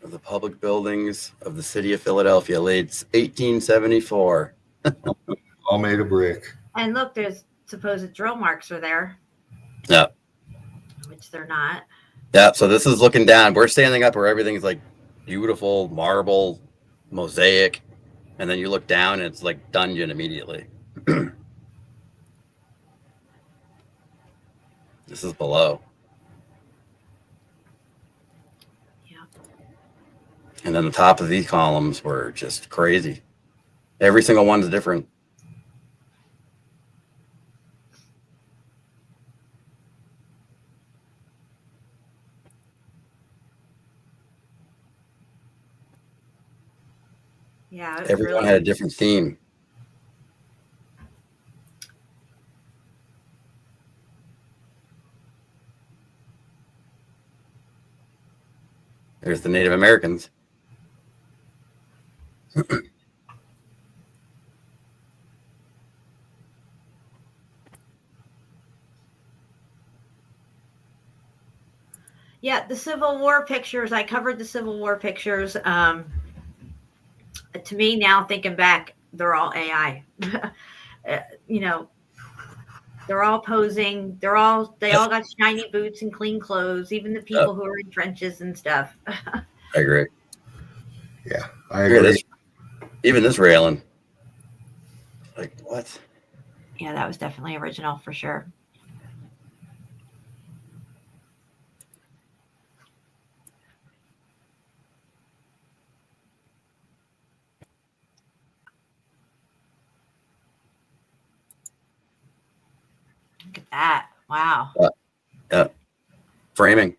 of the public buildings of the city of Philadelphia, laid 1874. All made of brick. And look, there's supposed drill marks are there. Yeah. Which they're not. Yeah, so this is looking down. We're standing up where everything's like beautiful marble, mosaic, and then you look down and it's like dungeon immediately. This is below. And then the top of these columns were just crazy. Every single one's different. Yeah. Everyone had a different theme. There's the Native Americans. Yeah, the Civil War pictures. I covered the Civil War pictures. To me now, thinking back, they're all AI. You know, they're all posing. They all got shiny boots and clean clothes. Even the people who are in trenches and stuff. I agree. Yeah, I agree. Even this railing. Like, what? Yeah, that was definitely original for sure. Look at that. Wow. Yeah. Framing.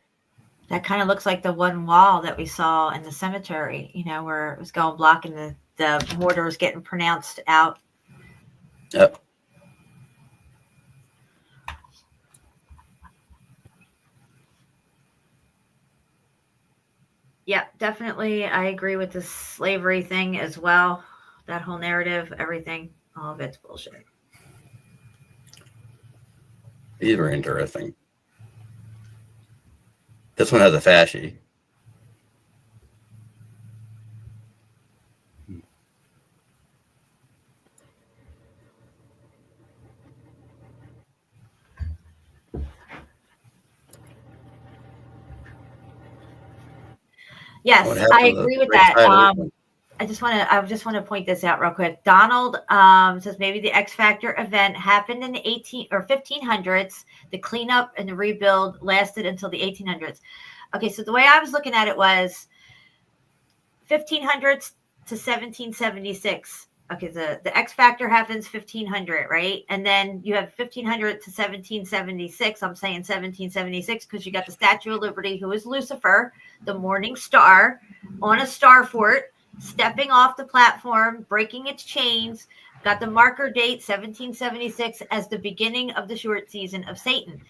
That kind of looks like the one wall that we saw in the cemetery, you know, where it was going blocking the mortar was getting pronounced out. Yep. Yeah, definitely. I agree with the slavery thing as well. That whole narrative, everything, all of it's bullshit. These were interesting. This one has a fascie. Yes, I agree with that. I just want to point this out real quick. Donald says maybe the X Factor event happened in the 1500s. The cleanup and the rebuild lasted until the 1800s. Okay, so the way I was looking at it was 1500s to 1776. Okay, the X Factor happens 1500, right? And then you have 1500 to 1776. I'm saying 1776 because you got the Statue of Liberty, who is Lucifer, the morning star, on a star fort, stepping off the platform, breaking its chains. Got the marker date 1776 as the beginning of the short season of Satan.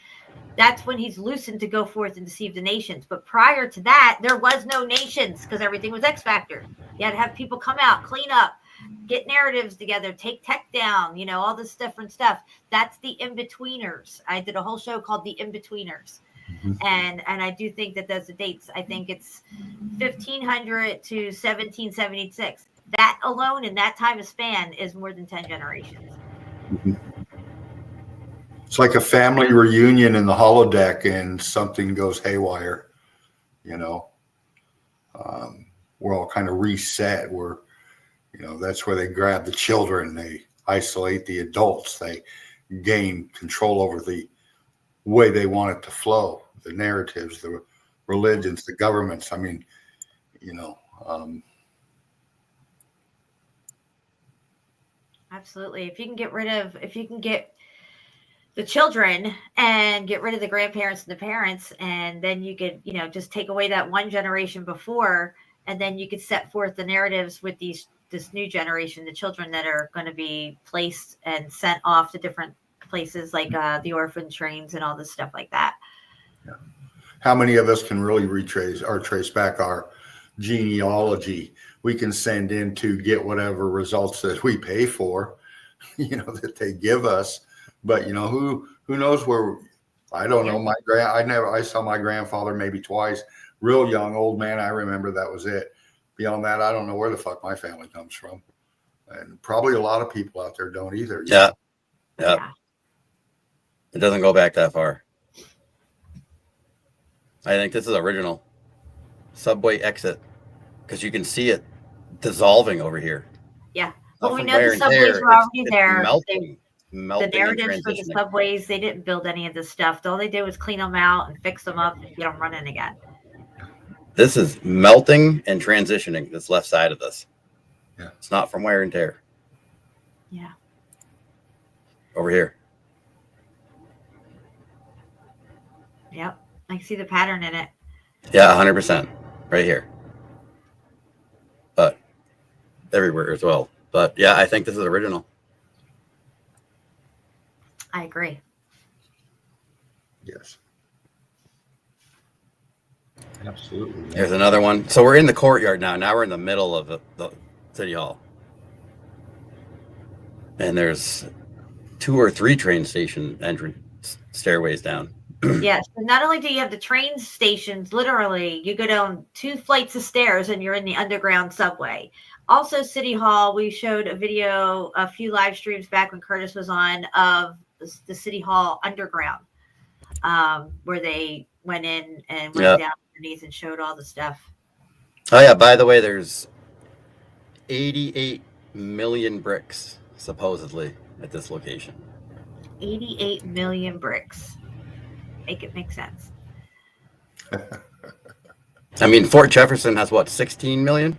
That's when he's loosened to go forth and deceive the nations. But prior to that, there was no nations because everything was X Factor. You had to have people come out, clean up, get narratives together, take tech down, you know, all this different stuff. That's the in-betweeners. I did a whole show called The In-Betweeners. And I do think that those are dates. I think it's 1500 to 1776. That alone in that time of span is more than 10 generations. It's like a family reunion in the holodeck and something goes haywire, you know. We're all kind of reset. We're, you know, that's where they grab the children, they isolate the adults, they gain control over the way they want it to flow, the narratives, the religions, the governments. I mean, you know. Absolutely. If you can get the children and get rid of the grandparents and the parents, and then you could, you know, just take away that one generation before, and then you could set forth the narratives with this new generation, the children that are going to be placed and sent off to different places like the orphan trains and all this stuff like that. Yeah. How many of us can really retrace or trace back our genealogy? We can send in to get whatever results that we pay for, you know, that they give us. But you know, who knows where? I don't know. I saw my grandfather maybe twice, real young, old man. I remember that was it. Beyond that, I don't know where the fuck my family comes from, and probably a lot of people out there don't either. Yeah. It doesn't go back that far. I think this is original. Subway exit, because you can see it dissolving over here. Yeah. Well, we know the subways were already there. Melting the narratives for the subways, they didn't build any of this stuff. All they did was clean them out and fix them up and get them running again. This is melting and transitioning, this left side of this. Yeah. It's not from wear and tear. Yeah. Over here. Yep. I can see the pattern in it. Yeah, 100%. Right here. But everywhere as well. But yeah, I think this is original. I agree. Yes. Absolutely. Here's another one. So we're in the courtyard now. Now we're in the middle of the city hall. And there's 2 or 3 train station entrance stairways down. Yes. So not only do you have the train stations, literally, you go down 2 flights of stairs and you're in the underground subway. Also, City Hall, we showed a video, a few live streams back when Curtis was on, of the City Hall underground, where they went in and went down underneath and showed all the stuff. Oh, yeah. By the way, there's 88 million bricks, supposedly, at this location. 88 million bricks. Make it make sense. I mean, Fort Jefferson has what, 16 million?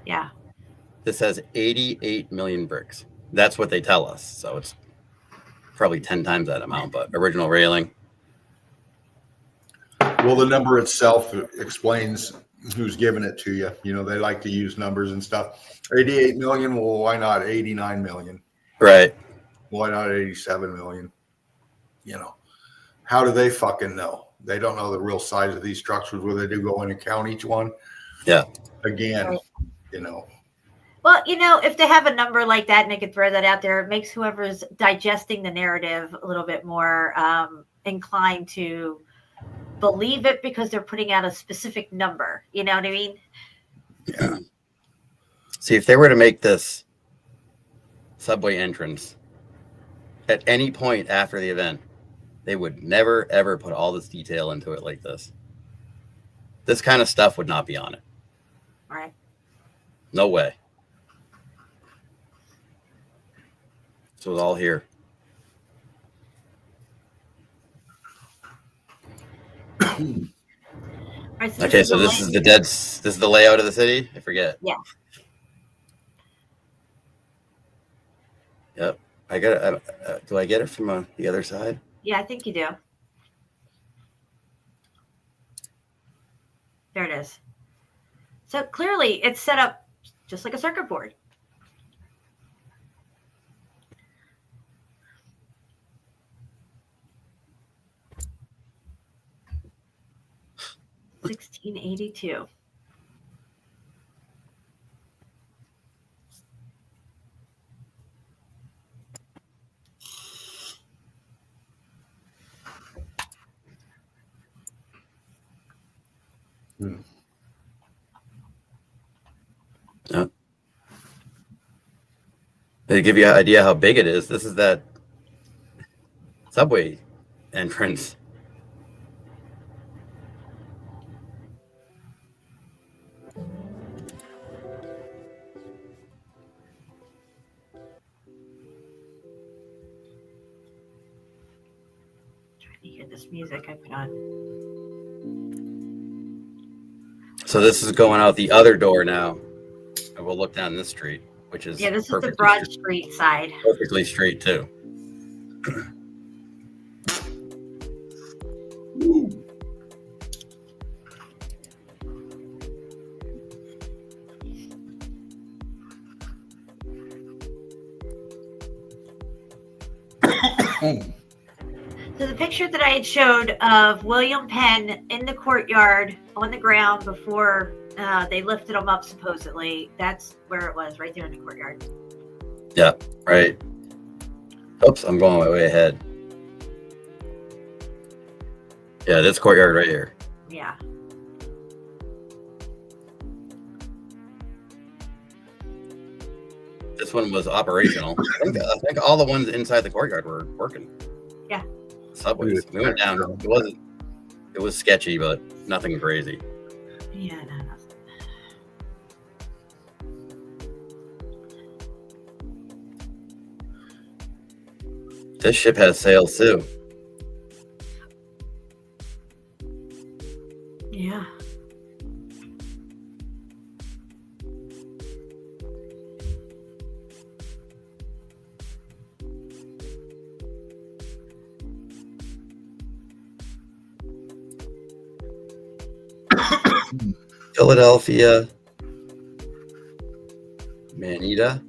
Yeah. This has 88 million bricks. That's what they tell us. So it's probably 10 times that amount, but original railing. Well, the number itself explains who's giving it to you. You know, they like to use numbers and stuff. 88 million. Well, why not 89 million? Right. Why not 87 million? You know, how do they fucking know? They don't know the real size of these structures where they do go in and count each one. Yeah. Again, you know. Well, you know, if they have a number like that and they can throw that out there, it makes whoever's digesting the narrative a little bit more inclined to believe it because they're putting out a specific number. You know what I mean? Yeah. See, if they were to make this subway entrance at any point after the event, they would never, ever put all this detail into it like this. This kind of stuff would not be on it. Right. No way. So it's all here. Right, so okay, so this is this is the layout of the city? I forget. Yeah. Yep. I got it. Do I get it from the other side? Yeah, I think you do. There it is. So clearly it's set up just like a circuit board. $16.82. Yeah. They give you an idea how big it is. This is that subway entrance. Trying to hear this music I put on. So this is going out the other door now. And we'll look down this street, which is this is the Broad Street side. Perfectly straight too. So the picture that I had showed of William Penn in the courtyard on the ground before they lifted him up, supposedly, that's where it was, right there in the courtyard. Yeah, right. Oops, I'm going way ahead. Yeah, this courtyard right here. Yeah. This one was operational. I think all the ones inside the courtyard were working. Yeah. Subways. We went down. It was sketchy, but nothing crazy. Yeah, no. This ship has sails too. Yeah. Philadelphia, Manita.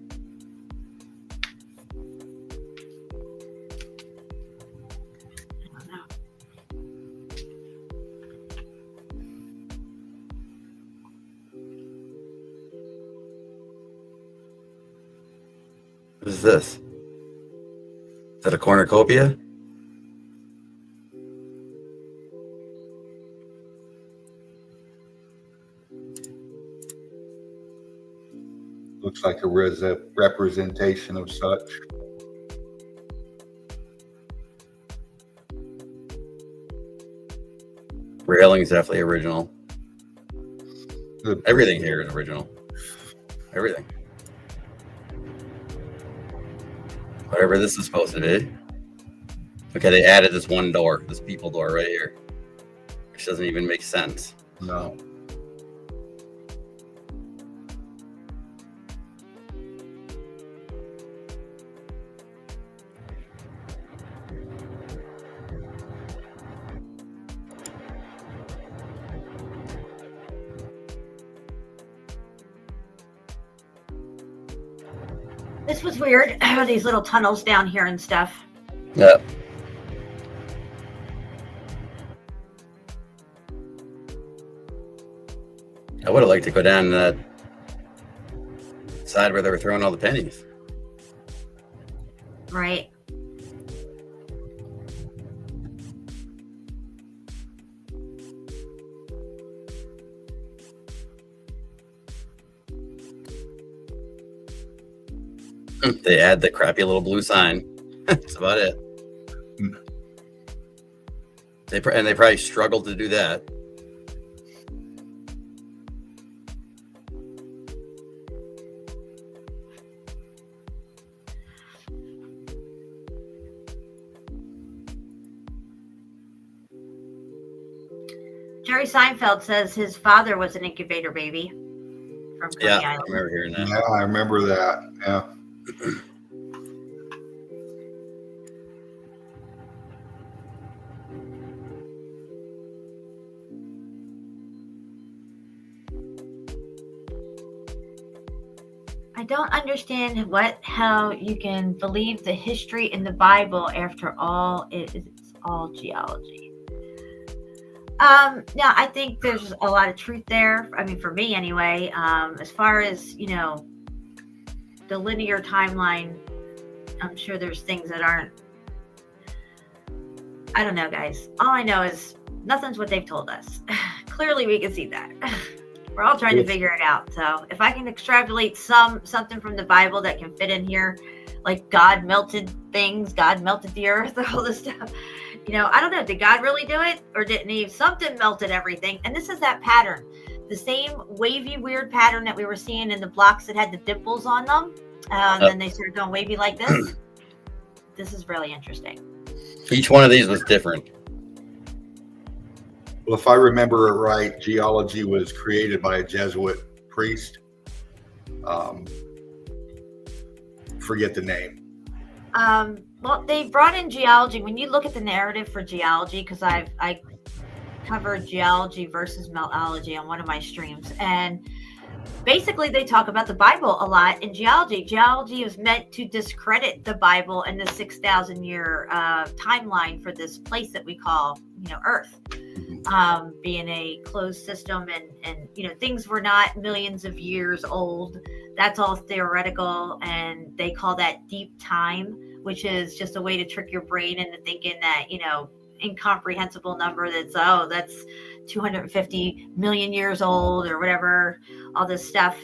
What is this? Is that a cornucopia? Looks like a representation of such. Railing's definitely original. Everything here is original. Everything. Whatever this is supposed to be. Okay, they added this one door, this people door right here, which doesn't even make sense. No. This was weird. These little tunnels down here and stuff. Yeah. I would have liked to go down that side where they were throwing all the pennies. Right. They add the crappy little blue sign. That's about it. They probably struggled to do that. Jerry Seinfeld says his father was an incubator baby from Coney Yeah, Island. I remember hearing that. Yeah, I remember that. Yeah. I don't understand how you can believe the history in the Bible after all it's all geology. Now I think there's a lot of truth there. I mean, for me anyway. As far as the linear timeline, I'm sure there's things that aren't. I don't know, guys. All I know is nothing's what they've told us. clearly we can see that. We're all trying to figure it out. So if I can extrapolate something from the Bible that can fit in here, like God melted things, God melted the earth, all this stuff. I don't know. Did God really do it, or didn't he? Something melted everything. And this is that pattern, the same wavy, weird pattern that we were seeing in the blocks that had the dimples on them. Then they started going wavy like this. This is really interesting. Each one of these was different. Well, if I remember it right, geology was created by a Jesuit priest. Forget the name. Well, they brought in geology. When you look at the narrative for geology, because I covered geology versus meltology on one of my streams, and basically they talk about the Bible a lot in geology. Geology is meant to discredit the Bible and the 6,000 year timeline for this place that we call, Earth, being a closed system, and things were not millions of years old. That's all theoretical, and they call that deep time, which is just a way to trick your brain into thinking that, incomprehensible number that's 250 million years old or whatever, all this stuff.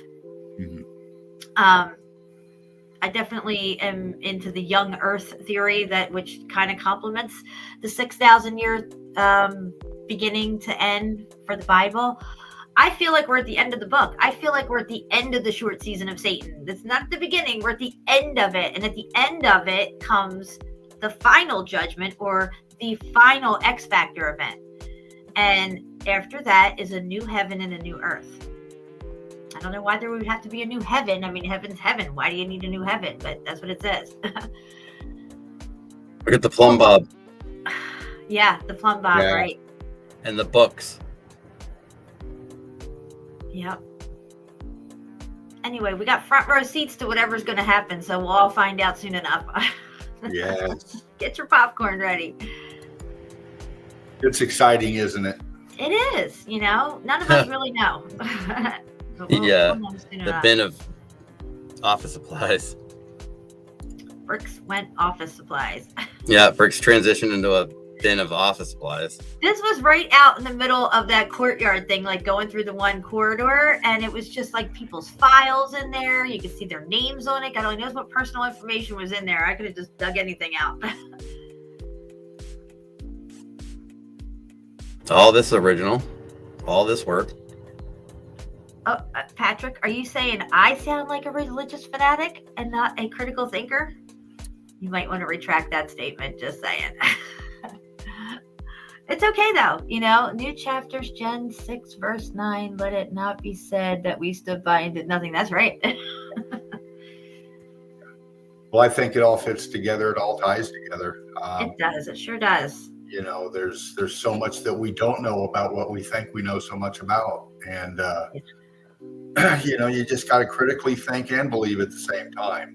I definitely am into the young Earth theory, which kind of complements the 6,000 year beginning to end for the Bible. I feel like we're at the end of the book. I feel like we're at the end of the short season of Satan. It's not at the beginning. We're at the end of it. And at the end of it comes the final judgment, or the final X Factor event. And after that is a new heaven and a new earth. I don't know why there would have to be a new heaven. I mean, heaven's heaven. Why do you need a new heaven? But that's what it says. Look at the plumb bob. Yeah, the plumb bob, right? And the books. Yep. Anyway, we got front row seats to whatever's going to happen, so we'll all find out soon enough. Yes. Get your popcorn ready. It's exciting, isn't it? It is. None of us really know. The bin of office supplies. Bricks went office supplies. Yeah, Bricks transitioned into a bin of office supplies. This was right out in the middle of that courtyard thing, like going through the one corridor, and it was just like people's files in there. You could see their names on it. God only knows what personal information was in there. I could have just dug anything out. All this original, all this work. Oh, Patrick, are you saying I sound like a religious fanatic and not a critical thinker? You might want to retract that statement, just saying. It's okay, though. New chapters, Gen 6, verse 9, let it not be said that we stood by and did nothing. That's right. Well, I think it all fits together. It all ties together. It does. It sure does. There's so much that we don't know about what we think we know so much about. And, you just got to critically think and believe at the same time.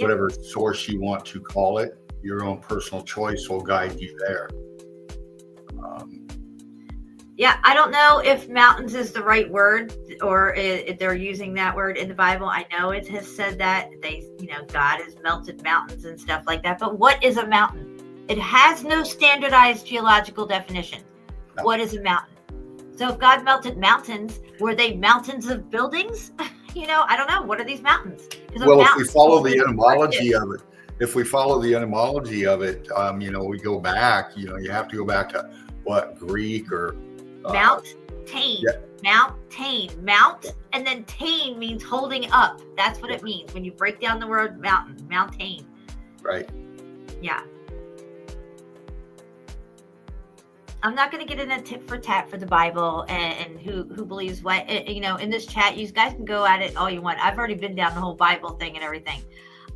Whatever source you want to call it, your own personal choice will guide you there. Yeah, I don't know if mountains is the right word, or if they're using that word in the Bible. I know it has said that God has melted mountains and stuff like that. But what is a mountain? It has no standardized geological definition. No. What is a mountain? So if God melted mountains, were they mountains of buildings? I don't know. What are these mountains? Well, if we follow the etymology of it, we go back, you have to go back to what, Greek or Mount Tain. Yeah. Mount Tain. Mount, and then Tain means holding up. That's what it means when you break down the word mountain. Mount Tain. Right. Yeah. I'm not going to get in a tit for tat for the Bible and who believes what. In this chat, you guys can go at it all you want. I've already been down the whole Bible thing and everything.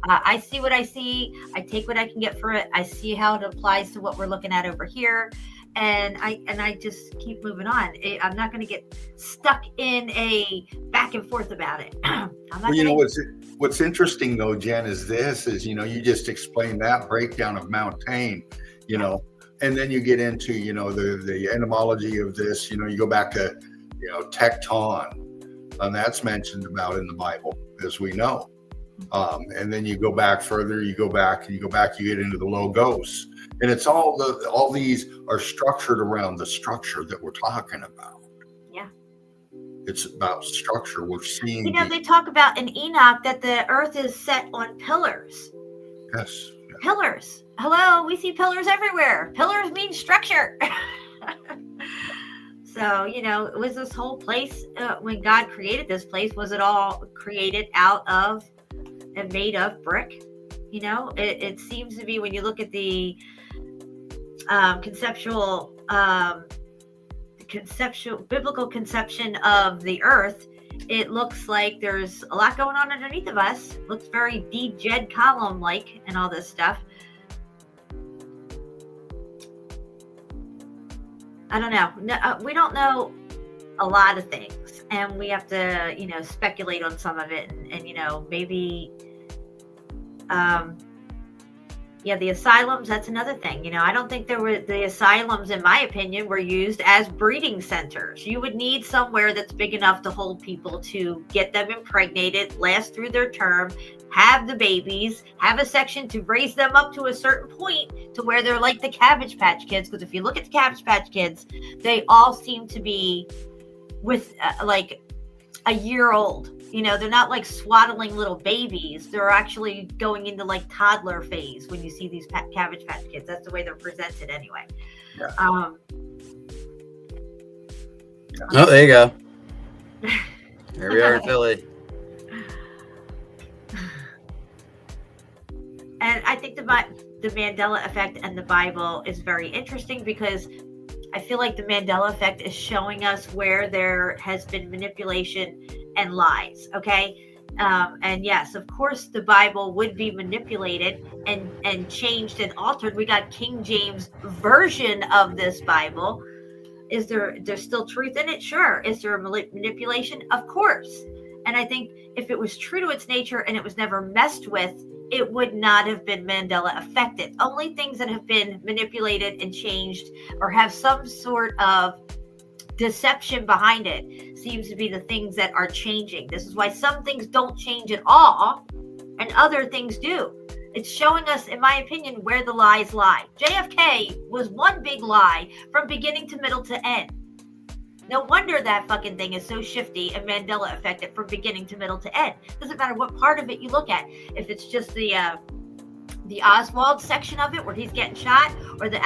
I see what I see. I take what I can get for it. I see how it applies to what we're looking at over here. And I just keep moving on. I'm not going to get stuck in a back and forth about it. What's interesting though, Jen, is you just explained that breakdown of Mount Tain, and then you get into, the etymology of this, you go back to, tecton, and that's mentioned about in the Bible, as we know. And then you go back further, you get into the Logos. And it's all these are structured around the structure that we're talking about. Yeah. It's about structure. We're seeing. They talk about in Enoch that the earth is set on pillars. Yes. Yeah. Pillars. Hello, we see pillars everywhere. Pillars mean structure. So, was this whole place, when God created this place, was it all created out of and made of brick? It seems to be, when you look at the biblical conception of the earth, it looks like there's a lot going on underneath of us. Looks very D-Jed column-like and all this stuff. I don't know. No, we don't know a lot of things, and we have to, speculate on some of it, and maybe, the asylums. That's another thing. I don't think the asylums, in my opinion, were used as breeding centers. You would need somewhere that's big enough to hold people, to get them impregnated, last through their term, have the babies, have a section to raise them up to a certain point to where they're like the Cabbage Patch Kids. Because if you look at the Cabbage Patch Kids, they all seem to be with like a year old. They're not like swaddling little babies. They're actually going into like toddler phase when you see these Cabbage Patch Kids. That's the way they're presented anyway. Yeah. Oh, there you go. Here we are in Philly. And I think the Mandela effect and the Bible is very interesting, because I feel like the Mandela effect is showing us where there has been manipulation and lies. Okay. And yes, of course, the Bible would be manipulated and changed and altered. We got King James version of this Bible. Is there's still truth in it? Sure. Is there a manipulation? Of course. And I think if it was true to its nature and it was never messed with, it would not have been Mandela affected. Only things that have been manipulated and changed or have some sort of deception behind it seems to be the things that are changing. This is why some things don't change at all and other things do. It's showing us, in my opinion, where the lies lie. JFK was one big lie from beginning to middle to end. No wonder that fucking thing is so shifty and Mandela affected from beginning to middle to end. Doesn't matter what part of it you look at. If it's just the Oswald section of it where he's getting shot, or the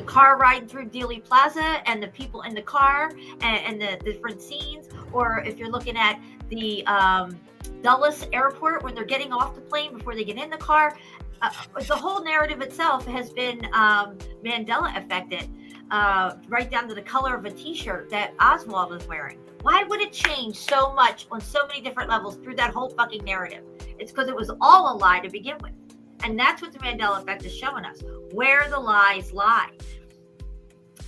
car riding through Dealey Plaza and the people in the car and the different scenes, or if you're looking at the Dulles Airport when they're getting off the plane before they get in the car, the whole narrative itself has been Mandela affected. Right down to the color of a t-shirt that Oswald was wearing. Why would it change so much on so many different levels through that whole fucking narrative? It's because it was all a lie to begin with. And that's what the Mandela effect is showing us, where the lies lie.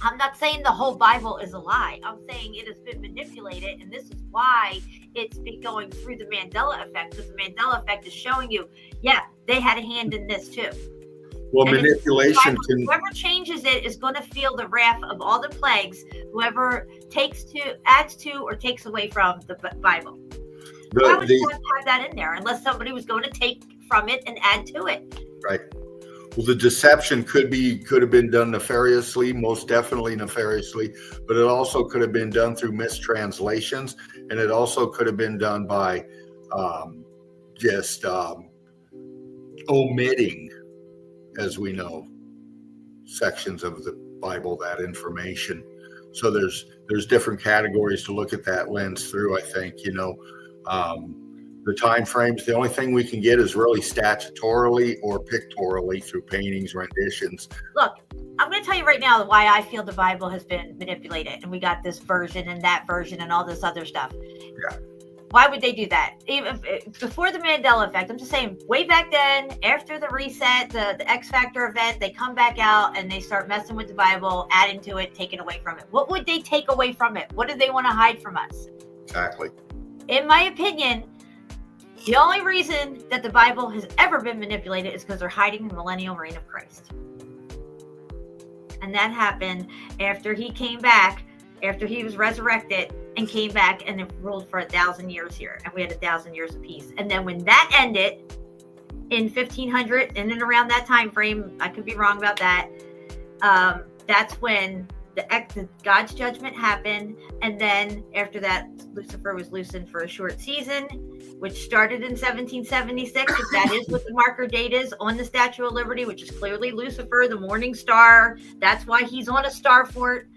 I'm not saying the whole Bible is a lie. I'm saying it has been manipulated, and this is why it's been going through the Mandela effect, because the Mandela effect is showing you, yeah, they had a hand in this too. Well, and manipulation can. Whoever changes it is going to feel the wrath of all the plagues. Whoever adds to, or takes away from the Bible. Why would you have that in there unless somebody was going to take from it and add to it? Right. Well, the deception could have been done nefariously, most definitely nefariously, but it also could have been done through mistranslations, and it also could have been done by just omitting, as we know, sections of the Bible, that information. So there's different categories to look at that lens through. I think, the time frames, the only thing we can get is really statutorily or pictorially through paintings, renditions. Look, I'm going to tell you right now why I feel the Bible has been manipulated, and we got this version and that version and all this other stuff. Yeah. Why would they do that? Even before the Mandela effect, I'm just saying, way back then, after the reset, the X Factor event, they come back out and they start messing with the Bible, adding to it, taking away from it. What would they take away from it? What do they want to hide from us? Exactly. In my opinion, the only reason that the Bible has ever been manipulated is because they're hiding the millennial reign of Christ. And that happened after he came back, after he was resurrected, and came back and it ruled for 1,000 years here, and we had 1,000 years of peace. And then when that ended in 1500, in and around that time frame, I could be wrong about that, that's when God's judgment happened. And then after that, Lucifer was loosened for a short season, which started in 1776. If that is what the marker date is on the Statue of Liberty, which is clearly Lucifer, the morning star. That's why he's on a star fort.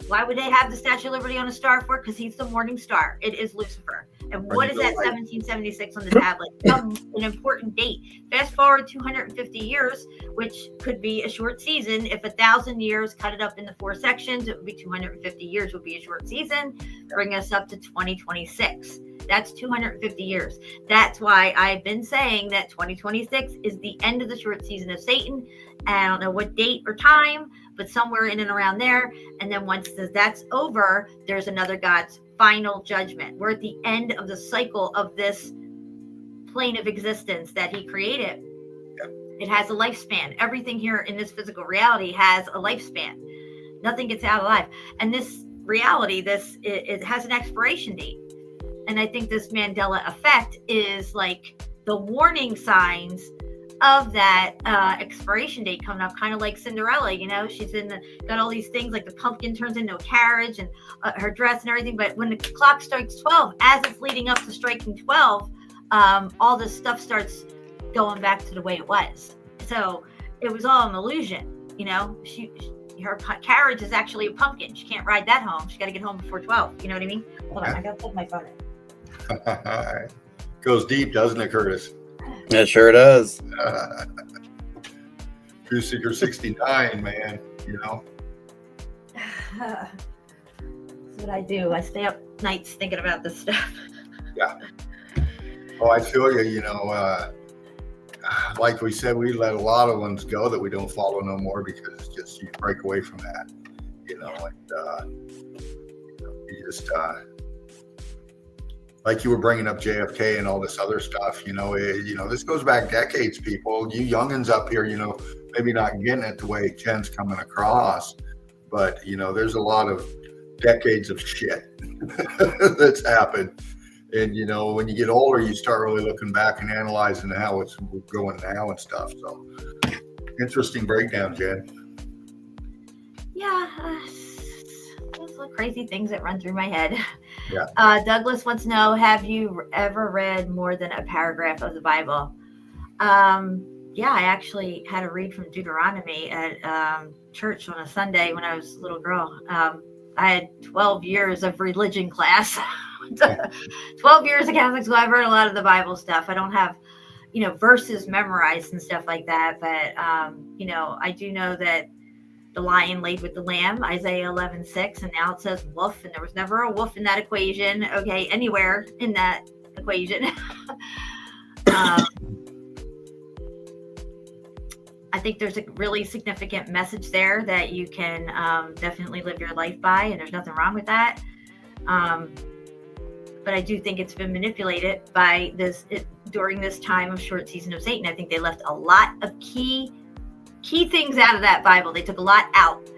Why would they have the Statue of Liberty on a star fort? Because he's the morning star. It is Lucifer. And what is that 1776 on the tablet? An important date. Fast forward 250 years, which could be a short season. If 1,000 years cut it up into 4 sections, it would be 250 years would be a short season. Bring us up to 2026. That's 250 years. That's why I've been saying that 2026 is the end of the short season of Satan. I don't know what date or time, but somewhere in and around there. And then once that's over, there's another God's final judgment. We're at the end of the cycle of this plane of existence that he created. It has a lifespan. Everything here in this physical reality has a lifespan. Nothing gets out alive. And this reality, it has an expiration date. And I think this Mandela effect is like the warning signs of that expiration date coming up, kind of like Cinderella. She's got all these things, like the pumpkin turns into a carriage and her dress and everything. But when the clock strikes 12, as it's leading up to striking 12, all this stuff starts going back to the way it was. So it was all an illusion. Her carriage is actually a pumpkin. She can't ride that home. She got to get home before 12. You know what I mean? Hold on, I got to plug my phone in. Goes deep, doesn't it, Curtis? It sure does. TruthSeeker69, man. That's what I do. I stay up nights thinking about this stuff. Yeah. Oh, I feel you. Like we said, we let a lot of ones go that we don't follow no more because it's just you break away from that. You just like you were bringing up JFK and all this other stuff. This goes back decades, people. You youngins up here, maybe not getting it the way Jen's coming across, but there's a lot of decades of shit that's happened. And when you get older, you start really looking back and analyzing how it's going now and stuff. So interesting breakdown, Jen. Yeah, those little crazy things that run through my head. Yeah. Douglas wants to know, have you ever read more than a paragraph of the Bible? Yeah, I actually had to read from Deuteronomy at church on a Sunday when I was a little girl. I had 12 years of religion class. 12 years of Catholic school. I've read a lot of the Bible stuff. I don't have, verses memorized and stuff like that. But, I do know that the lion laid with the lamb, Isaiah 11:6, and now it says wolf, and there was never a wolf in that equation. Okay, anywhere in that equation. I think there's a really significant message there that you can definitely live your life by, and there's nothing wrong with that. But I do think it's been manipulated by during this time of short season of Satan. I think they left a lot of key things out of that Bible. They took a lot out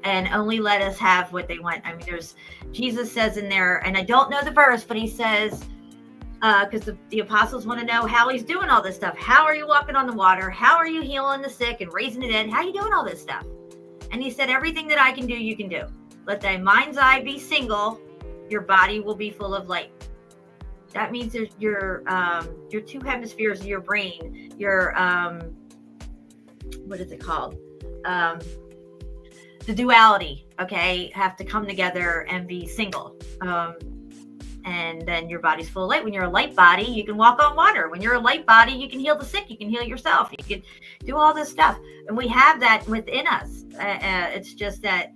and only let us have what they want. I mean, Jesus says in there, and I don't know the verse, but he says, because the apostles want to know how he's doing all this stuff. How are you walking on the water? How are you healing the sick and raising the dead? How are you doing all this stuff? And he said, everything that I can do, you can do. Let thy mind's eye be single. Your body will be full of light. That means your 2 hemispheres of your brain, your what is it called? The duality, okay, have to come together and be single. And then your body's full of light. When you're a light body, you can walk on water. When you're a light body, you can heal the sick. You can heal yourself. You can do all this stuff. And we have that within us. It's just that,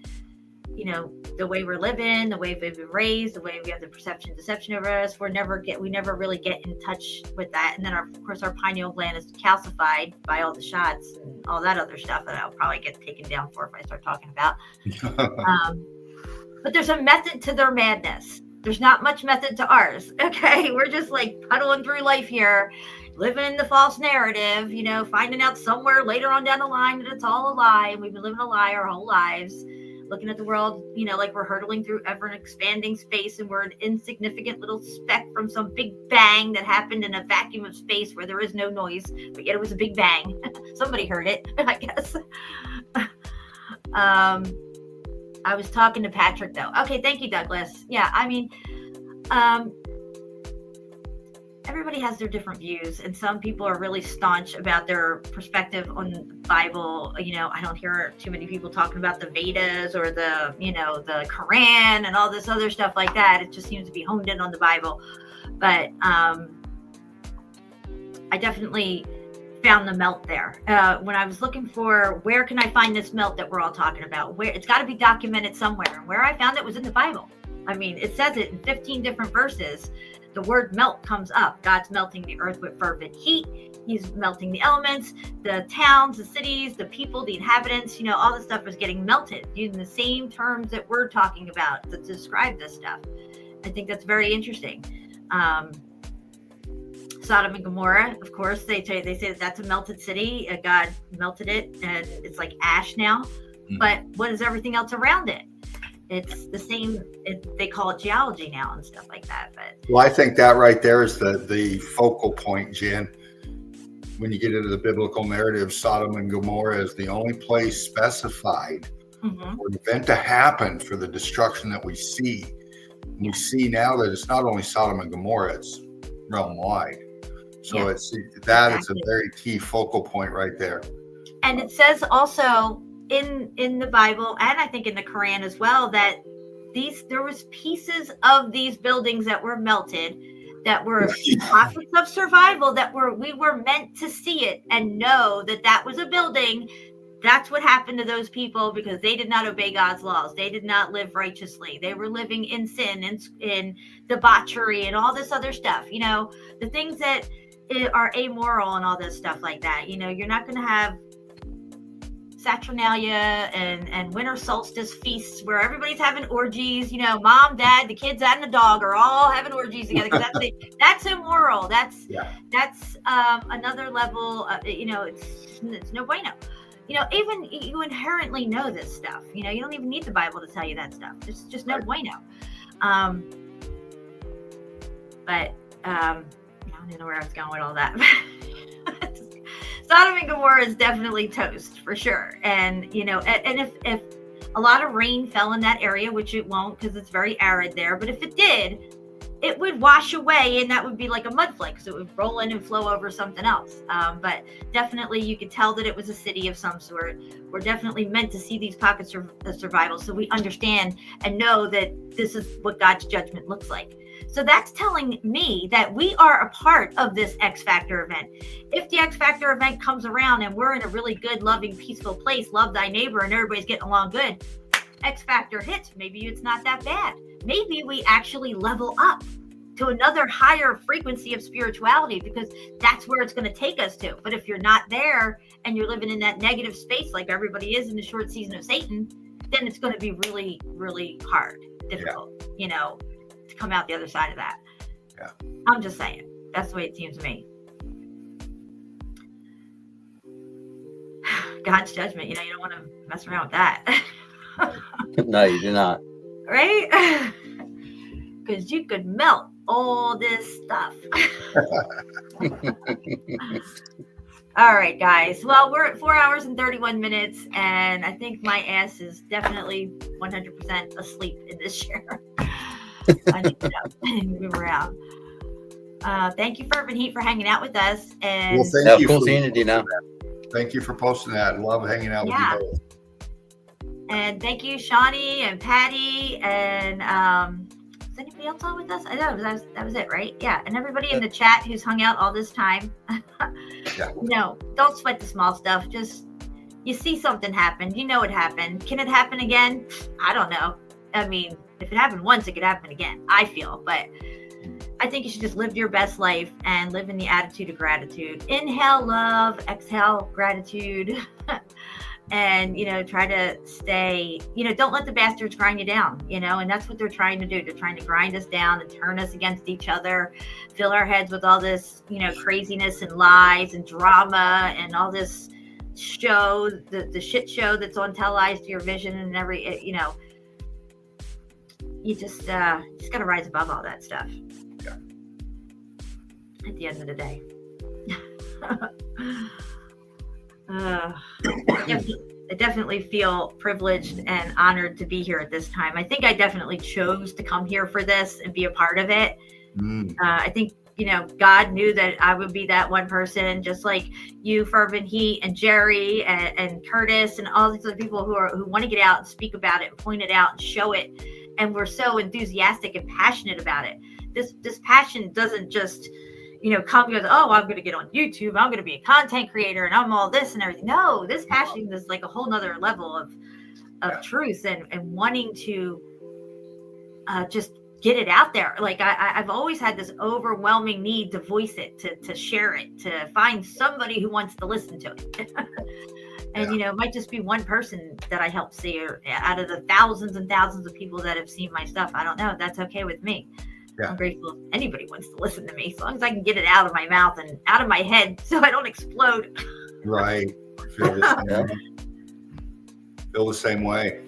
the way we're living, the way we've been raised, the way we have the deception over us, we never really get in touch with that. And then of course our pineal gland is calcified by all the shots and all that other stuff that I'll probably get taken down for if I start talking about. But there's a method to their madness. There's not much method to ours. Okay. We're just like puddling through life here, living the false narrative, finding out somewhere later on down the line that it's all a lie. And we've been living a lie our whole lives. looking at the world, like we're hurtling through ever expanding space and we're an insignificant little speck from some big bang that happened in a vacuum of space where there is no noise, but yet it was a big bang. Somebody heard it, I guess. I was talking to Patrick though. Okay, thank you, Douglas. Yeah, I mean, everybody has their different views, and some people are really staunch about their perspective on the Bible. I don't hear too many people talking about the Vedas or the Quran and all this other stuff like that. It just seems to be honed in on the Bible. But I definitely found the melt there. When I was looking for where can I find this melt that we're all talking about, where it's got to be documented somewhere, and where I found it was in the Bible. I mean, it says it in 15 different verses. The word melt comes up. God's melting the earth with fervent heat. He's melting the elements, the towns, the cities, the people, the inhabitants, all this stuff is getting melted using the same terms that we're talking about to describe this stuff. I think that's very interesting. Sodom and Gomorrah, of course, they say that's a melted city. God melted it and it's like ash now. But what is everything else around it? It's the same. They call it geology now and stuff like that. But well, I think that right there is the focal point, Jen. When you get into the biblical narrative, Sodom and Gomorrah is the only place specified for an event to happen for the destruction that we see. We see now that it's not only Sodom and Gomorrah; it's realm wide. So it's a very key focal point right there. And it says also in the Bible, and I think in the Quran as well, that there was pieces of these buildings that were melted, that were pockets of survival, that we were meant to see it and know that was a building. That's what happened to those people because they did not obey God's laws. They did not live righteously. They were living in sin, in debauchery, and all this other stuff. The things that are amoral and all this stuff like that. You're not going to have Saturnalia and winter solstice feasts where everybody's having orgies. Mom, dad, the kids, and the dog are all having orgies together. That's immoral. That's another level. It's no bueno. Even you inherently know this stuff. You don't even need the Bible to tell you that stuff. It's just no bueno. But I don't know where I was going with all that. Sodom and Gomorrah is definitely toast for sure. And, and if a lot of rain fell in that area, which it won't because it's very arid there, but if it did, it would wash away and that would be like a mud flake. So it would roll in and flow over something else. But definitely you could tell that it was a city of some sort. We're definitely meant to see these pockets of survival so we understand and know that this is what God's judgment looks like. So that's telling me that we are a part of this X Factor event. If the X Factor event comes around and we're in a really good, loving, peaceful place, love thy neighbor, and everybody's getting along good, X Factor hits. Maybe it's not that bad. Maybe we actually level up to another higher frequency of spirituality because that's where it's going to take us to. But if you're not there and you're living in that negative space like everybody is in the short season of Satan, then it's going to be really, really hard, difficult, to come out the other side of that. Yeah. I'm just saying. That's the way it seems to me. God's judgment, you don't want to mess around with that. No, you do not. Right? Because you could melt all this stuff. All right, guys. Well, we're at 4 hours and 31 minutes, and I think my ass is definitely 100% asleep in this chair. I need to get up and move around. Thank you, Fervent Heat, for hanging out with us. And thank you. Cool seeing you, now. Thank you for posting that. Love hanging out with you both. And thank you, Shawnee and Patty, and is anybody else on with us? I know that was it, right? Yeah, and everybody in the chat who's hung out all this time. No, don't sweat the small stuff. Just you see something happen, it happened. Can it happen again? I don't know. I mean, if it happened once, it could happen again, I feel. But I think you should just live your best life and live in the attitude of gratitude. Inhale love, exhale gratitude. And, try to stay, don't let the bastards grind you down, and that's what they're trying to do. They're trying to grind us down and turn us against each other, fill our heads with all this, craziness and lies and drama and all this show, the shit show that's on televised your vision and every, you know, you just got to rise above all that stuff. Yeah. At the end of the day. I definitely feel privileged and honored to be here at this time. I think I definitely chose to come here for this and be a part of it. I think, you know, God knew that I would be that one person, just like you, Fervent Heat, and Jerry, and Curtis, and all these other people who want to get out and speak about it and point it out and show it. And we're so enthusiastic and passionate about it. This passion doesn't just, you know, come because, oh, I'm going to get on YouTube, I'm going to be a content creator, and I'm all this and everything. No, this passion is like a whole nother level of truth and wanting to just get it out there. Like I've always had this overwhelming need to voice it, to share it, to find somebody who wants to listen to it. And, you know, it might just be one person that I help see, or out of the thousands and thousands of people that have seen my stuff. I don't know. That's okay with me. Yeah. I'm grateful if anybody wants to listen to me, as long as I can get it out of my mouth and out of my head so I don't explode. Right. Feel the same way.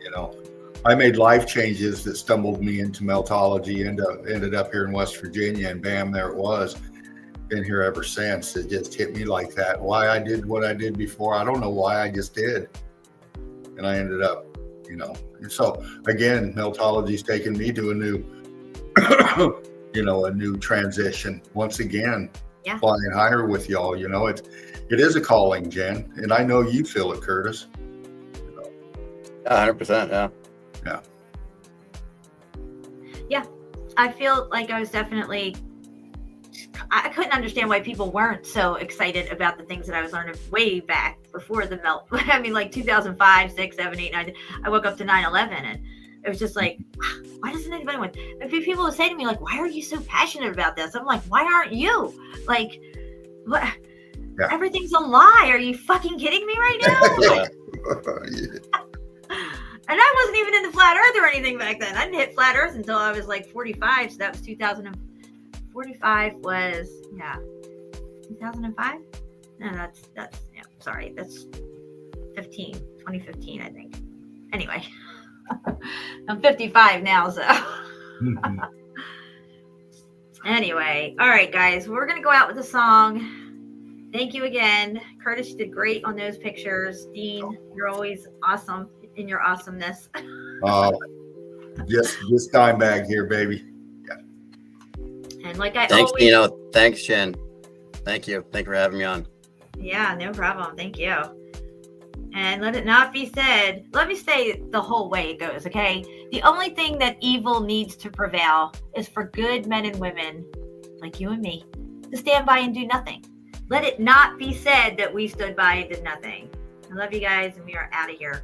You know, I made life changes that stumbled me into Meltology, and ended up here in West Virginia, and bam, there it was. Been here ever since. It just hit me like that. Why I did what I did before, I don't know why, I just did. And I ended up, you know. And so again, Meltology's taken me to a new you know, a new transition once again. Flying higher with y'all. You know, it is a calling, Jen, and I know you feel it, Curtis. You know. 100%. Yeah, I feel like I was definitely, I couldn't understand why people weren't so excited about the things that I was learning way back before the melt. I mean, like 2005, 6, 7, 8, 9. I woke up to 9/11, and it was just like, why doesn't anybody want? People would say to me, like, why are you so passionate about this? I'm like, why aren't you? Like, what? Yeah. Everything's a lie. Are you fucking kidding me right now? And I wasn't even into flat earth or anything back then. I didn't hit flat earth until I was like 45. So that was 2045 was, 2005? No, that's, sorry. That's 2015, I think. Anyway. I'm 55 now, so anyway, all right, guys, we're gonna go out with a song. Thank you again, Curtis. You did great on those pictures. Dean, you're always awesome in your awesomeness. Just dime bag here, baby. Yeah. And like I thanks, always, Dino. Thanks, Jen. Thank you for having me on. Yeah, no problem. Thank you. And let it not be said, let me say the whole way it goes, okay? The only thing that evil needs to prevail is for good men and women, like you and me, to stand by and do nothing. Let it not be said that we stood by and did nothing. I love you guys, and we are out of here.